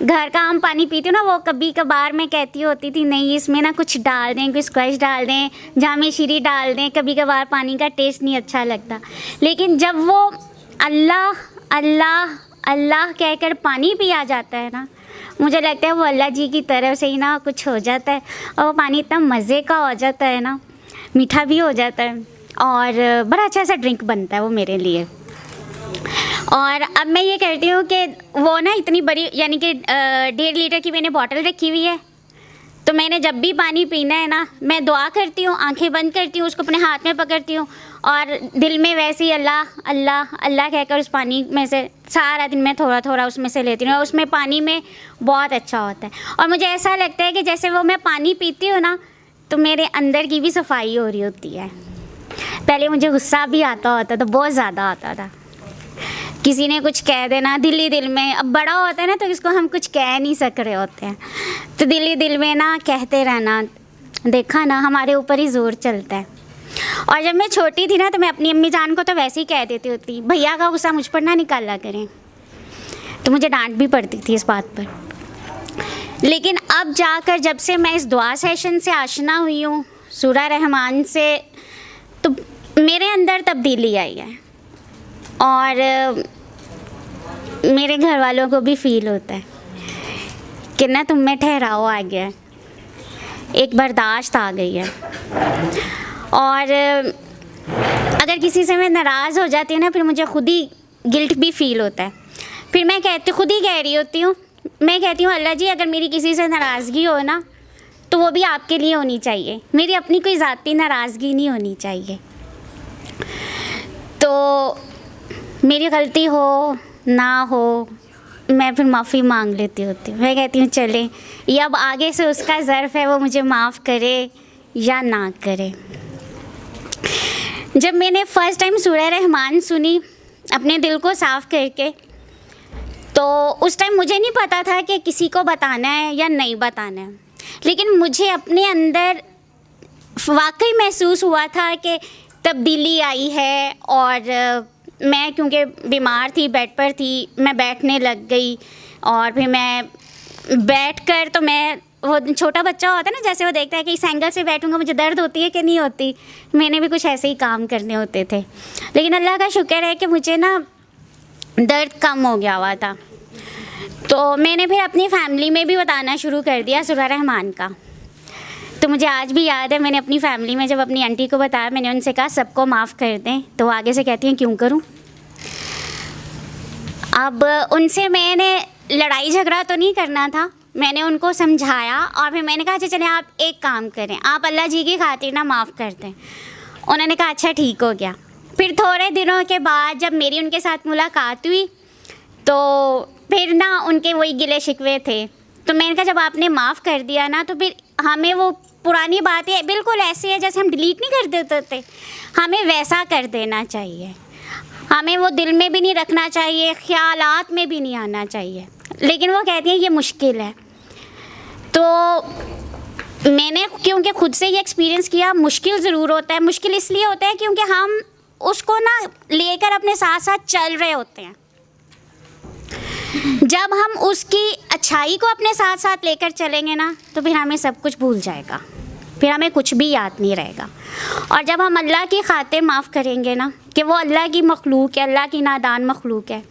घर का हम पानी पीती हूँ ना, वो कभी कभार मैं कहती होती थी नहीं इसमें ना कुछ डाल दें, कुछ स्क्वैश डाल दें, जामे शीरी डाल दें, कभी कभार पानी का टेस्ट नहीं अच्छा लगता। लेकिन जब वो अल्लाह अल्लाह अल्लाह कहकर पानी पिया जाता है ना, मुझे लगता है वो अल्लाह जी की तरफ से ही ना कुछ हो जाता है और वो पानी इतना मज़े का हो जाता है ना, मीठा भी हो जाता है और बड़ा अच्छा सा ड्रिंक बनता है वो मेरे लिए। और अब मैं ये करती हूँ कि वो ना इतनी बड़ी यानी कि 1.5 लीटर की मैंने बॉटल रखी हुई है, तो मैंने जब भी पानी पीना है ना, मैं दुआ करती हूँ, आंखें बंद करती हूँ, उसको अपने हाथ में पकड़ती हूँ और दिल में वैसे ही अल्लाह अल्लाह अल्लाह कहकर उस पानी में से सारा दिन में थोड़ा थोड़ा उसमें से लेती हूँ। और उसमें पानी में बहुत अच्छा होता है और मुझे ऐसा लगता है कि जैसे वो मैं पानी पीती हूँ ना, तो मेरे अंदर की भी सफाई हो रही होती है। पहले मुझे गुस्सा भी आता होता था, बहुत ज़्यादा आता था, किसी ने कुछ कह देना दिल ही दिल में, अब बड़ा होता है ना तो इसको हम कुछ कह नहीं सक रहे होते हैं, तो दिल ही दिल में ना कहते रहना, देखा ना हमारे ऊपर ही जोर चलता है। और जब मैं छोटी थी ना तो मैं अपनी अम्मी जान को तो वैसे ही कह देती होती, भैया का गुस्सा मुझ पर ना निकाला करें, तो मुझे डांट भी पड़ती थी इस बात पर। लेकिन अब जाकर जब से मैं इस दुआ सेशन से आशना हुई हूँ सूरह रहमान से, तो मेरे अंदर तब्दीली आई है और मेरे घर वालों को भी फील होता है कि ना तुम में ठहराव आ गया है, एक बर्दाश्त आ गई है। और अगर किसी से मैं नाराज़ हो जाती हूँ ना, फिर मुझे खुद ही गिल्ट भी फील होता है। फिर मैं खुद ही कह रही होती हूँ, मैं कहती हूँ अल्लाह जी अगर मेरी किसी से नाराज़गी हो ना तो वो भी आपके लिए होनी चाहिए, मेरी अपनी कोई ज़ाती नाराज़गी नहीं होनी चाहिए। तो मेरी गलती हो ना हो मैं फिर माफ़ी मांग लेती होती हूँ। मैं कहती हूँ चले, या अब आगे से उसका ज़र्फ़ है वो मुझे माफ़ करे या ना करे। जब मैंने फ़र्स्ट टाइम सूरह रहमान सुनी अपने दिल को साफ़ करके, तो उस टाइम मुझे नहीं पता था कि किसी को बताना है या नहीं बताना है, लेकिन मुझे अपने अंदर वाकई महसूस हुआ था कि तब्दीली आई है। और मैं क्योंकि बीमार थी, बेड पर थी, मैं बैठने लग गई और फिर मैं बैठकर, तो मैं वो छोटा बच्चा होता है ना, जैसे वो देखता है कि इस एंगल से बैठूंगा मुझे दर्द होती है कि नहीं होती, मैंने भी कुछ ऐसे ही काम करने होते थे। लेकिन अल्लाह का शुक्र है कि मुझे ना दर्द कम हो गया हुआ था। तो मैंने फिर अपनी फैमिली में भी बताना शुरू कर दिया सूरह रहमान का। तो मुझे आज भी याद है, मैंने अपनी फैमिली में जब अपनी आंटी को बताया, मैंने उनसे कहा सबको माफ़ कर दें, तो वो आगे से कहती हैं क्यों करूं। अब उनसे मैंने लड़ाई झगड़ा तो नहीं करना था, मैंने उनको समझाया और फिर मैंने कहा अच्छा चलें आप एक काम करें, आप अल्लाह जी की खातिर ना माफ़ कर दें। उन्होंने कहा अच्छा ठीक हो गया। फिर थोड़े दिनों के बाद जब मेरी उनके साथ मुलाकात हुई तो फिर ना उनके वही गिले शिकवे थे। तो मैंने कहा जब आपने माफ़ कर दिया ना, तो फिर हमें वो पुरानी बातें बिल्कुल ऐसी है जैसे हम डिलीट नहीं कर देते थे, हमें वैसा कर देना चाहिए। हमें वो दिल में भी नहीं रखना चाहिए, ख्यालात में भी नहीं आना चाहिए। लेकिन वो कहती हैं ये मुश्किल है। तो मैंने क्योंकि खुद से ये एक्सपीरियंस किया, मुश्किल ज़रूर होता है। मुश्किल इसलिए होता है क्योंकि हम उसको ना लेकर अपने साथ साथ चल रहे होते हैं। जब हम उसकी अच्छाई को अपने साथ साथ लेकर चलेंगे ना, तो फिर हमें सब कुछ भूल जाएगा, फिर हमें कुछ भी याद नहीं रहेगा। और जब हम अल्लाह की खातिर माफ़ करेंगे ना, कि वो अल्लाह की मखलूक है, अल्लाह की नादान मखलूक है,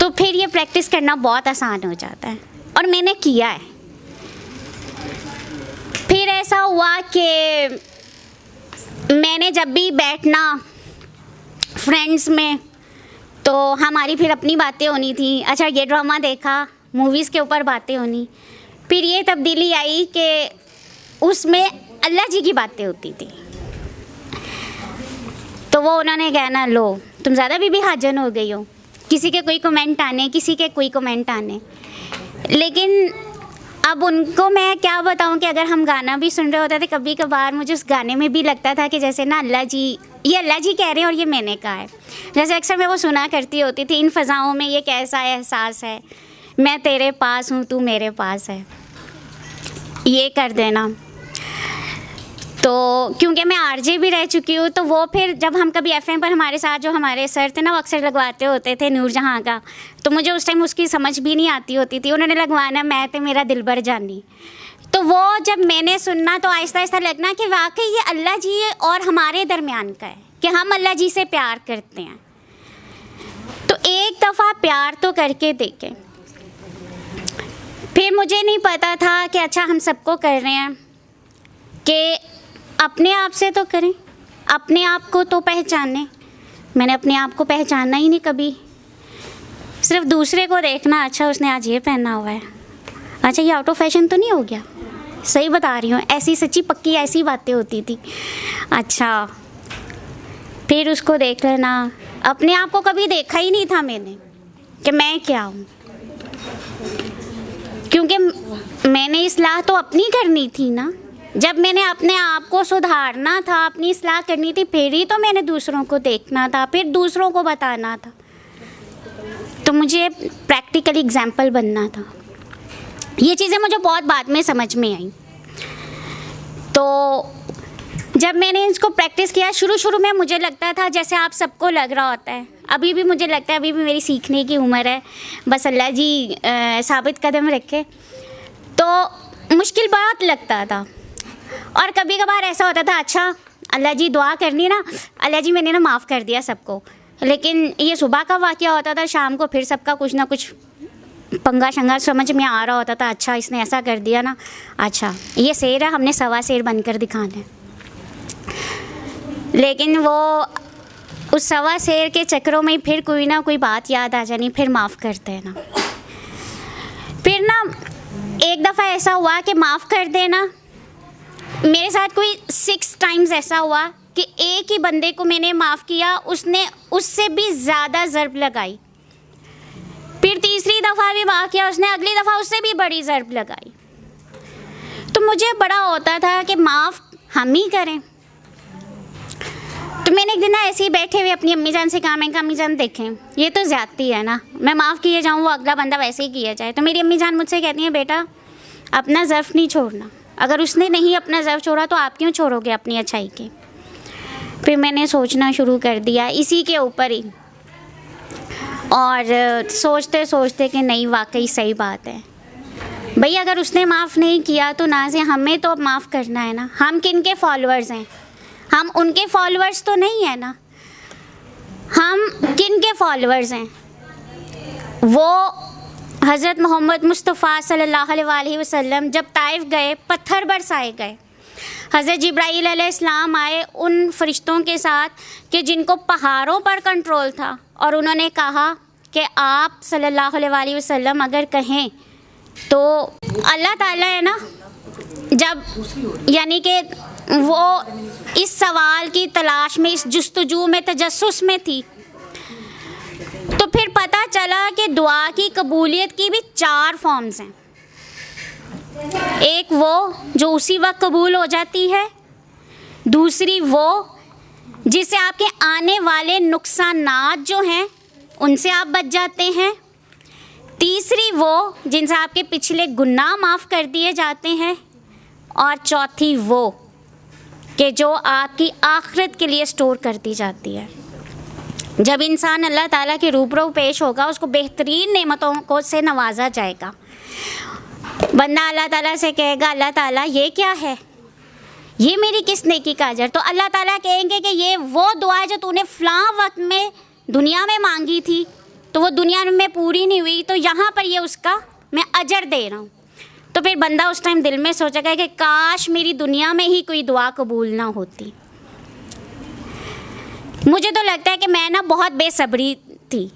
तो फिर ये प्रैक्टिस करना बहुत आसान हो जाता है। और मैंने किया है। फिर ऐसा हुआ कि मैंने जब भी बैठना फ्रेंड्स में, तो हमारी फिर अपनी बातें होनी थी। अच्छा ये ड्रामा देखा, मूवीज़ के ऊपर बातें होनी। फिर ये तब्दीली आई कि उसमें अल्लाह जी की बातें होती थी। तो वो उन्होंने कहना लो तुम ज़्यादा भी हाजन हो गई हो, किसी के कोई कमेंट आने, किसी के कोई कमेंट आने। लेकिन अब उनको मैं क्या बताऊं कि अगर हम गाना भी सुन रहे होते थे, कभी कभार मुझे उस गाने में भी लगता था कि जैसे ना अल्लाह जी, ये अल्लाह जी कह रहे हैं और ये मैंने कहा है। जैसे अक्सर मैं वो सुना करती होती थी, इन फ़ज़ाओं में ये कैसा एहसास है, मैं तेरे पास हूँ तू मेरे पास है, ये कर देना। तो क्योंकि मैं आरजे भी रह चुकी हूँ, तो वो फिर जब हम कभी एफएम पर हमारे साथ जो हमारे सर थे ना, वो अक्सर लगवाते होते थे नूरजहाँ का, तो मुझे उस टाइम उसकी समझ भी नहीं आती होती थी। उन्होंने लगवाना मैं ते मेरा दिलबर जानी। तो वो जब मैंने सुनना तो आहिस्ता आहिस्ता लगना कि वाकई ये अल्लाह जी और हमारे दरमियान का है, कि हम अल्लाह जी से प्यार करते हैं। तो एक दफ़ा प्यार तो करके देखें। फिर मुझे नहीं पता था कि अच्छा हम सबको कर रहे हैं, कि अपने आप से तो करें, अपने आप को तो पहचानें। मैंने अपने आप को पहचाना ही नहीं कभी, सिर्फ दूसरे को देखना, अच्छा उसने आज ये पहना हुआ है, अच्छा ये आउट ऑफ फैशन तो नहीं हो गया। सही बता रही हूँ, ऐसी सच्ची पक्की ऐसी बातें होती थी। अच्छा फिर उसको देख लेना। अपने आप को कभी देखा ही नहीं था मैंने कि मैं क्या हूँ, क्योंकि मैंने इस्लाह तो अपनी करनी थी ना। जब मैंने अपने आप को सुधारना था, अपनी इस्लाह करनी थी, फिर ही तो मैंने दूसरों को देखना था, फिर दूसरों को बताना था। तो मुझे प्रैक्टिकल एग्जाम्पल बनना था। ये चीज़ें मुझे बहुत बाद में समझ में आई। तो जब मैंने इसको प्रैक्टिस किया, शुरू में मुझे लगता था जैसे आप सबको लग रहा होता है, अभी भी मुझे लगता है अभी भी मेरी सीखने की उम्र है, बस अल्लाह जी साबित कदम रखे। तो मुश्किल बहुत लगता था। और कभी कभार ऐसा होता था, अच्छा अल्लाह जी दुआ करनी ना, अल्लाह जी मैंने ना माफ़ कर दिया सबको, लेकिन ये सुबह का वाक़या होता था, शाम को फिर सबका कुछ ना कुछ पंगा शंगा समझ में आ रहा होता था। अच्छा इसने ऐसा कर दिया ना, अच्छा ये शेर है, हमने सवा शेर बनकर दिखाना है। लेकिन वो उस सवा शेर के चक्रों में फिर कोई ना कोई बात याद आ जानी, फिर माफ़ करते हैं ना। फिर ना एक दफ़ा ऐसा हुआ कि माफ़ कर देना, मेरे साथ कोई 6 टाइम्स ऐसा हुआ कि एक ही बंदे को मैंने माफ़ किया, उसने उससे भी ज़्यादा ज़र्ब लगाई। फिर तीसरी दफ़ा भी माफ़ किया, उसने अगली दफ़ा उससे भी बड़ी ज़र्ब लगाई। तो मुझे बड़ा होता था कि माफ़ हम ही करें। तो मैंने एक दिन ना ऐसे ही बैठे हुए अपनी अम्मी जान से कहा, मैं अम्मी जान देखें ये तो ज़्यादती है ना, मैं माफ़ किए जाऊँ वो अगला बंदा वैसे ही किया जाए। तो मेरी अम्मी जान मुझसे कहती हैं, बेटा अपना ज़र्फ़ नहीं छोड़ना, अगर उसने नहीं अपना ज़र्फ़ छोड़ा तो आप क्यों छोड़ोगे अपनी अच्छाई के। फिर मैंने सोचना शुरू कर दिया इसी के ऊपर ही, और सोचते सोचते कि नहीं वाकई सही बात है भई, अगर उसने माफ़ नहीं किया तो ना से हमें तो अब माफ़ करना है ना। हम किन के फॉलोअर्स हैं, हम उनके फॉलोअर्स तो नहीं है ना, हम किन के फॉलोअर्स हैं। वो हज़रत मोहम्मद मुस्तफ़ा सल्लल्लाहु अलैहि वसल्लम जब ताइफ गए, पत्थर बरसाए गए, हज़रत जिब्राईल अलैहिस्सलाम आए उन फरिश्तों के साथ कि जिनको पहाड़ों पर कंट्रोल था, और उन्होंने कहा कि आप सल्लल्लाहु अलैहि वसल्लम अगर कहें तो अल्लाह ताला है ना, जब यानी कि वो इस सवाल की तलाश में, इस जुस्तजू में, तजस्सुस में थी, तो फिर पता चला कि दुआ की कबूलियत की भी 4 फॉर्म्स हैं। एक वो जो उसी वक्त कबूल हो जाती है, दूसरी वो जिससे आपके आने वाले नुकसानात जो हैं उनसे आप बच जाते हैं, तीसरी वो जिनसे आपके पिछले गुनाह माफ़ कर दिए जाते हैं, और चौथी वो कि जो आपकी आखिरत के लिए स्टोर कर दी जाती है। जब इंसान अल्लाह ताला के रूबरू पेश होगा, उसको बेहतरीन नेमतों को से नवाजा जाएगा। बंदा अल्लाह ताला से कहेगा, अल्लाह ताला ये क्या है, ये मेरी किस नेकी का अजर। तो अल्लाह ताला कहेंगे कि ये वो दुआ है जो तूने फ़लाँ वक्त में दुनिया में मांगी थी, तो वो दुनिया में पूरी नहीं हुई, तो यहाँ पर ये उसका मैं अजर दे रहा हूँ। तो फिर बंदा उस टाइम दिल में सोचेगा कि काश मेरी दुनिया में ही कोई दुआ कबूल ना होती। मुझे तो लगता है कि मैं ना बहुत बेसब्री थी,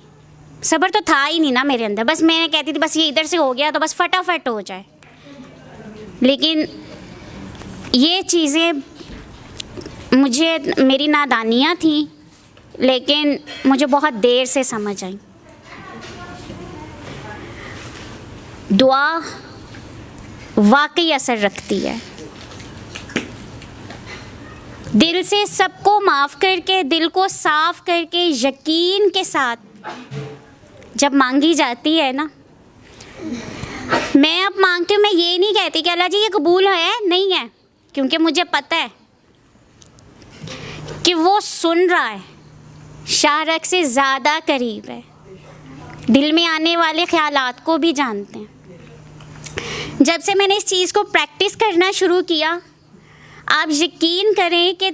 सब्र तो था ही नहीं ना मेरे अंदर, बस मैं कहती थी बस ये इधर से हो गया तो बस फटाफट हो जाए। लेकिन ये चीज़ें मुझे, मेरी नादानियाँ थी, लेकिन मुझे बहुत देर से समझ आई। दुआ वाकई असर रखती है। दिल से सबको माफ़ करके, दिल को साफ़ करके, यकीन के साथ जब मांगी जाती है ना, मैं अब मांगती हूँ, मैं ये नहीं कहती कि अल्लाह जी ये कबूल है, नहीं है, क्योंकि मुझे पता है कि वो सुन रहा है, शारक से ज़्यादा करीब है, दिल में आने वाले ख्यालात को भी जानते हैं। जब से मैंने इस चीज़ को प्रैक्टिस करना शुरू किया, आप यकीन करें कि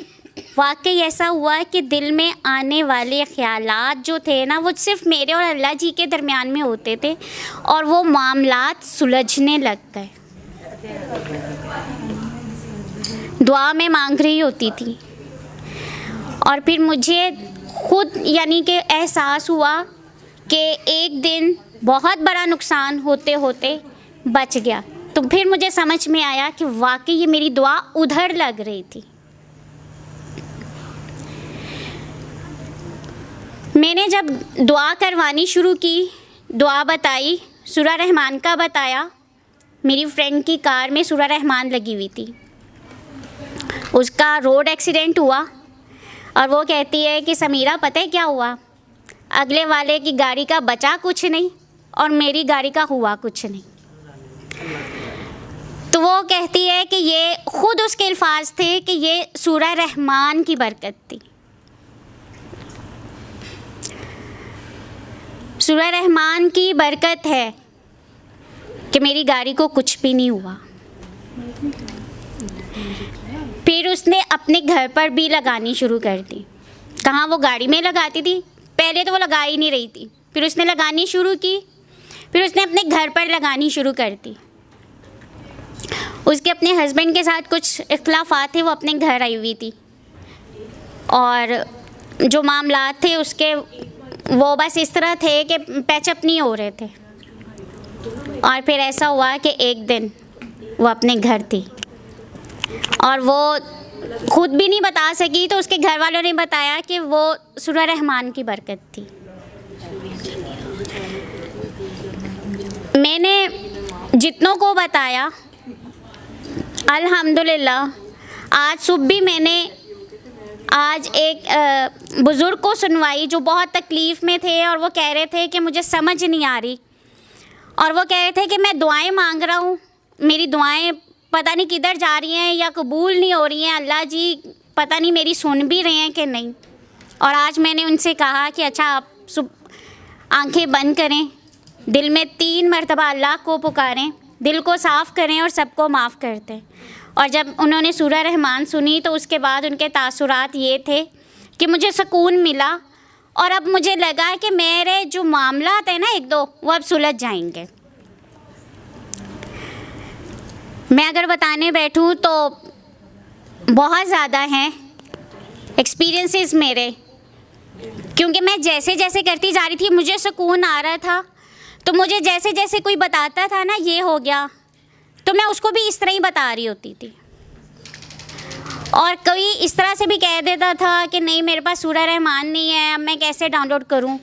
वाकई ऐसा हुआ कि दिल में आने वाले ख्यालात जो थे ना, वो सिर्फ मेरे और अल्लाह जी के दरमियान में होते थे, और वो मामलात सुलझने लग गए। दुआ में मांग रही होती थी, और फिर मुझे खुद यानी कि एहसास हुआ कि एक दिन बहुत बड़ा नुकसान होते होते बच गया। तो फिर मुझे समझ में आया कि वाकई ये मेरी दुआ उधर लग रही थी। मैंने जब दुआ करवानी शुरू की, दुआ बताई, सूरा रहमान का बताया। मेरी फ्रेंड की कार में सूरा रहमान लगी हुई थी, उसका रोड एक्सीडेंट हुआ, और वो कहती है कि समीरा पता है क्या हुआ, अगले वाले की गाड़ी का बचा कुछ नहीं और मेरी गाड़ी का हुआ कुछ नहीं। तो वो कहती है कि ये खुद उसके अल्फाज थे कि ये सूरा रहमान की बरकत थी। सूरा रहमान की बरकत है कि मेरी गाड़ी को कुछ भी नहीं हुआ। फिर उसने अपने घर पर भी लगानी शुरू कर दी। कहाँ वो गाड़ी में लगाती थी, पहले तो वो लगा ही नहीं रही थी, फिर उसने लगानी शुरू की, फिर उसने अपने घर पर लगानी शुरू कर दी। उसके अपने हस्बैंड के साथ कुछ इख्तलाफात थे, वो अपने घर आई हुई थी और जो मामलात थे उसके वो बस इस तरह थे कि पैचअप नहीं हो रहे थे। और फिर ऐसा हुआ कि एक दिन वो अपने घर थी और वो खुद भी नहीं बता सकी, तो उसके घर वालों ने बताया कि वो सूरह रहमान की बरकत थी। मैंने जितनों को बताया, अल्हम्दुलिल्लाह, आज सुबह भी मैंने आज एक बुज़ुर्ग को सुनवाई जो बहुत तकलीफ़ में थे और वो कह रहे थे कि मुझे समझ नहीं आ रही, और वो कह रहे थे कि मैं दुआएं मांग रहा हूँ, मेरी दुआएं पता नहीं किधर जा रही हैं या कबूल नहीं हो रही हैं, अल्लाह जी पता नहीं मेरी सुन भी रहे हैं कि नहीं। और आज मैंने उनसे कहा कि अच्छा आप आंखें बंद करें, दिल में 3 मरतबा अल्लाह को पुकारें, दिल को साफ़ करें और सबको माफ़ कर दें। और जब उन्होंने सूरह रहमान सुनी तो उसके बाद उनके तासुरात ये थे कि मुझे सुकून मिला और अब मुझे लगा कि मेरे जो मामला थे ना 1-2 वो अब सुलझ जाएंगे। मैं अगर बताने बैठूं तो बहुत ज़्यादा हैं एक्सपीरियंसेस मेरे, क्योंकि मैं जैसे जैसे करती जा रही थी मुझे सुकून आ रहा था, तो मुझे जैसे जैसे कोई बताता था ना ये हो गया, तो मैं उसको भी इस तरह ही बता रही होती थी। और कोई इस तरह से भी कह देता था कि नहीं मेरे पास सूरह रहमान नहीं है, अब मैं कैसे डाउनलोड करूं,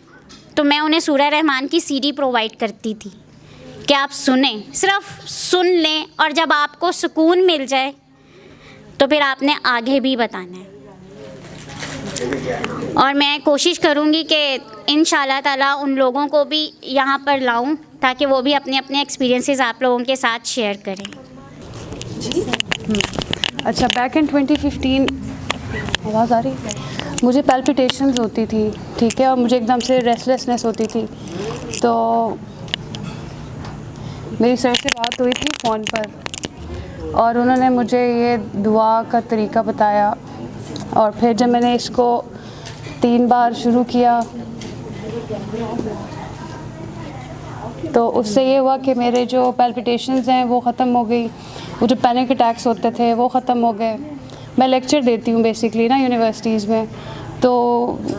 तो मैं उन्हें सूरह रहमान की सीडी प्रोवाइड करती थी कि आप सुने, सिर्फ सुन लें, और जब आपको सुकून मिल जाए तो फिर आपने आगे भी बताना है। और मैं कोशिश करूँगी कि इंशाल्लाह ताला उन लोगों को भी यहाँ पर लाऊं ताकि वो भी अपने अपने एक्सपीरियंसेस आप लोगों के साथ शेयर करें। अच्छा, बैक इन 2015 आवाज़ आ रही है, मुझे पैल्पिटेशंस होती थी, ठीक है, और मुझे एकदम से रेस्टलेसनेस होती थी। तो मेरी सर से बात हुई थी फ़ोन पर और उन्होंने मुझे ये दुआ का तरीका बताया, और फिर जब मैंने इसको 3 बार शुरू किया तो उससे ये हुआ कि मेरे जो पैल्पिटेशंस हैं वो ख़त्म हो गई, वो जो पैनिक अटैक्स होते थे वो ख़त्म हो गए। मैं लेक्चर देती हूँ बेसिकली ना यूनिवर्सिटीज़ में, तो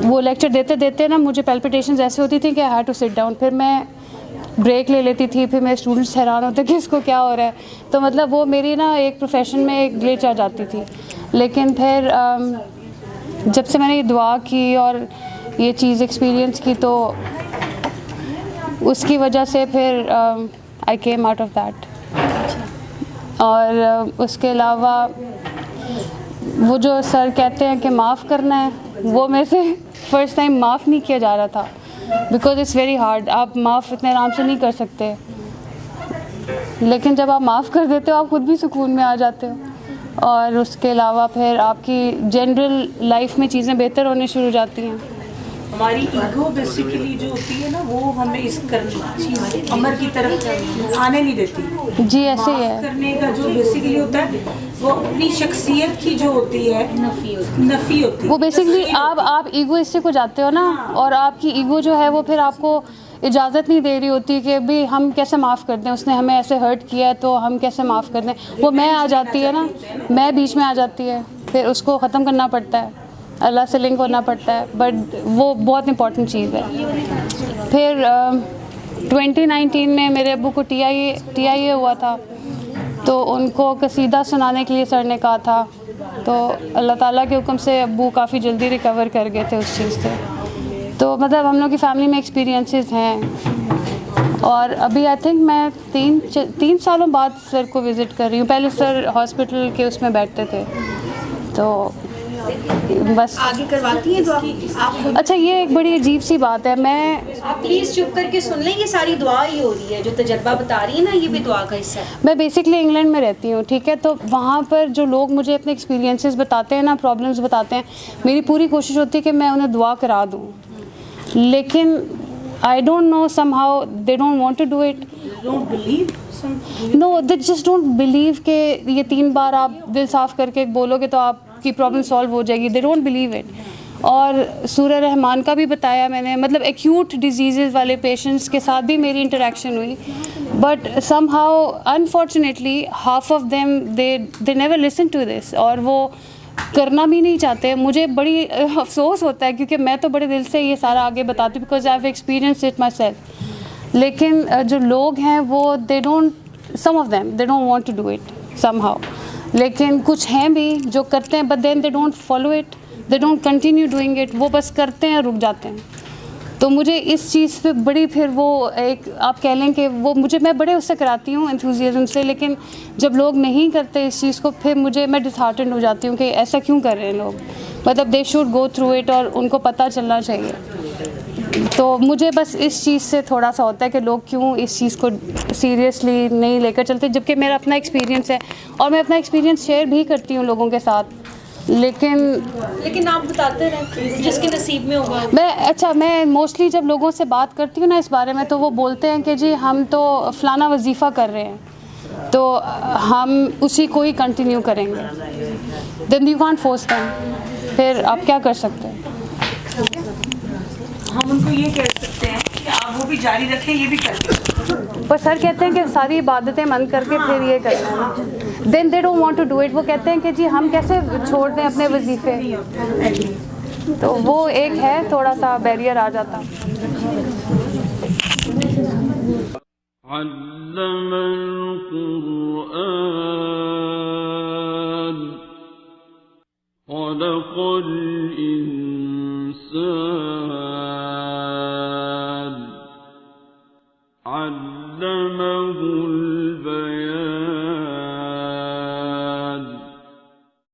वो लेक्चर देते देते ना मुझे पैल्पिटेशंस ऐसे होती थी कि I had to sit down, फिर मैं ब्रेक ले लेती थी, फिर मेरे स्टूडेंट्स हैरान होते कि इसको क्या हो रहा है। तो मतलब वो मेरी ना एक प्रोफेशन में एक ग्लिच आ जाती थी। लेकिन फिर जब से मैंने ये दुआ की और ये चीज़ एक्सपीरियंस की तो उसकी वजह से फिर आई केम आउट ऑफ दैट। और उसके अलावा वो जो सर कहते हैं कि माफ़ करना है, वो मेरे से फ़र्स्ट टाइम माफ़ नहीं किया जा रहा था, बिकॉज इट्स वेरी हार्ड। आप माफ़ इतने आराम से नहीं कर सकते, लेकिन जब आप माफ़ कर देते हो आप खुद भी सुकून में आ जाते हो। और उसके अलावा फिर आपकी जनरल लाइफ में चीज़ें बेहतर होने शुरू हो जाती हैं। हमारी ईगो बेसिकली जो होती है ना वो हमें इस चीज़ अमर की तरफ आने नहीं देती। जी ऐसे ही है। करने का जो बेसिकली होता है वो अपनी शख्सियत की जो होती है नफ़ी होती है। वो बेसिकली आप ईगोइस्टिक हो जाते हो ना, और आपकी ईगो जो है वो फिर आपको इजाज़त नहीं दे रही होती कि भाई हम कैसे माफ़ कर दें, उसने हमें ऐसे हर्ट किया है तो हम कैसे माफ़ कर दें। वो मैं आ जाती है ना, मैं बीच में आ जाती है, फिर उसको ख़त्म करना पड़ता है, अल्लाह से लिंक होना पड़ता है, बट वो बहुत इंपॉर्टेंट चीज़ है। फिर 2019 में मेरे अब्बू को TIA हुआ था, तो उनको कसीदा सुनाने के लिए सर ने कहा था, तो अल्लाह ताला के हुक्म से अब्बू काफ़ी जल्दी रिकवर कर गए थे उस चीज़ से। तो मतलब हम लोग की फ़ैमिली में एक्सपीरियंसेस हैं। और अभी आई थिंक मैं 3 सालों बाद सर को विज़िट कर रही हूँ। पहले सर हॉस्पिटल के उसमें बैठते थे, तो बस आगे करवाती हैं तो आप। अच्छा, ये एक बड़ी अजीब सी बात है, मैं आप प्लीज़ चुप करके सुन लें, ये सारी दुआ ही हो रही है, जो तजर्बा बता रही है ना ये भी दुआ का हिस्सा है। मैं बेसिकली इंग्लैंड में रहती हूँ, ठीक है, तो वहाँ पर जो लोग मुझे अपने एक्सपीरियंसेस बताते हैं ना, प्रॉब्लम्स बताते हैं, मेरी पूरी कोशिश होती है कि मैं उन्हें दुआ करा दूँ, लेकिन I don't know, somehow they don't want to do it. person? No they just don't believe के ये 3 बार आप दिल साफ़ करके बोलोगे तो आपकी प्रॉब्लम सॉल्व हो जाएगी. They don't believe it. और सूरह रहमान का भी बताया मैंने, मतलब एक्यूट डिजीज़ वाले पेशेंट्स के साथ भी मेरी इंटरेक्शन हुई, but somehow unfortunately half of them they never listen to this, और वो करना भी नहीं चाहते. मुझे बड़ी अफसोस होता है क्योंकि मैं तो बड़े दिल से ये सारा आगे बताती हूँ because I have experience it myself. लेकिन जो लोग हैं वो they don't, some of them they don't want to do it somehow. लेकिन कुछ हैं भी जो करते हैं but then they don't follow it, they don't continue doing it. वो बस करते हैं, रुक जाते हैं. तो मुझे इस चीज़ पे बड़ी, फिर वो एक आप कह लें कि वो मुझे, मैं बड़े उससे कराती हूँ एंथुजियाज्म से, लेकिन जब लोग नहीं करते इस चीज़ को फिर मैं डिसहार्टेंड हो जाती हूँ कि ऐसा क्यों कर रहे हैं लोग. मतलब they should go through it और उनको पता चलना चाहिए. तो मुझे बस इस चीज़ से थोड़ा सा होता है कि लोग क्यों इस चीज़ को सीरियसली नहीं लेकर चलते, जबकि मेरा अपना एक्सपीरियंस है और मैं अपना एक्सपीरियंस शेयर भी करती हूँ लोगों के साथ. लेकिन आप बताते रहें जिसके नसीब में होगा. मैं मोस्टली जब लोगों से बात करती हूँ ना इस बारे में, तो वो बोलते हैं कि जी हम तो फ़लाना वजीफ़ा कर रहे हैं तो हम उसी को ही कंटिन्यू करेंगे. Then you can't force them. फिर आप क्या कर सकते हैं. हम उनको ये कह सकते हैं कि आप वो भी जारी रखें, ये भी करें. पर सर कहते हैं कि सारी इबादतें बंद करके फिर ये करना है. Then they don't want to do it. वो कहते हैं कि जी हम कैसे छोड़ दें अपने वजीफे. तो वो एक है, थोड़ा सा बैरियर आ जाता. अल्लमल कुरआन खलक़ल इंसान अल्लमहुल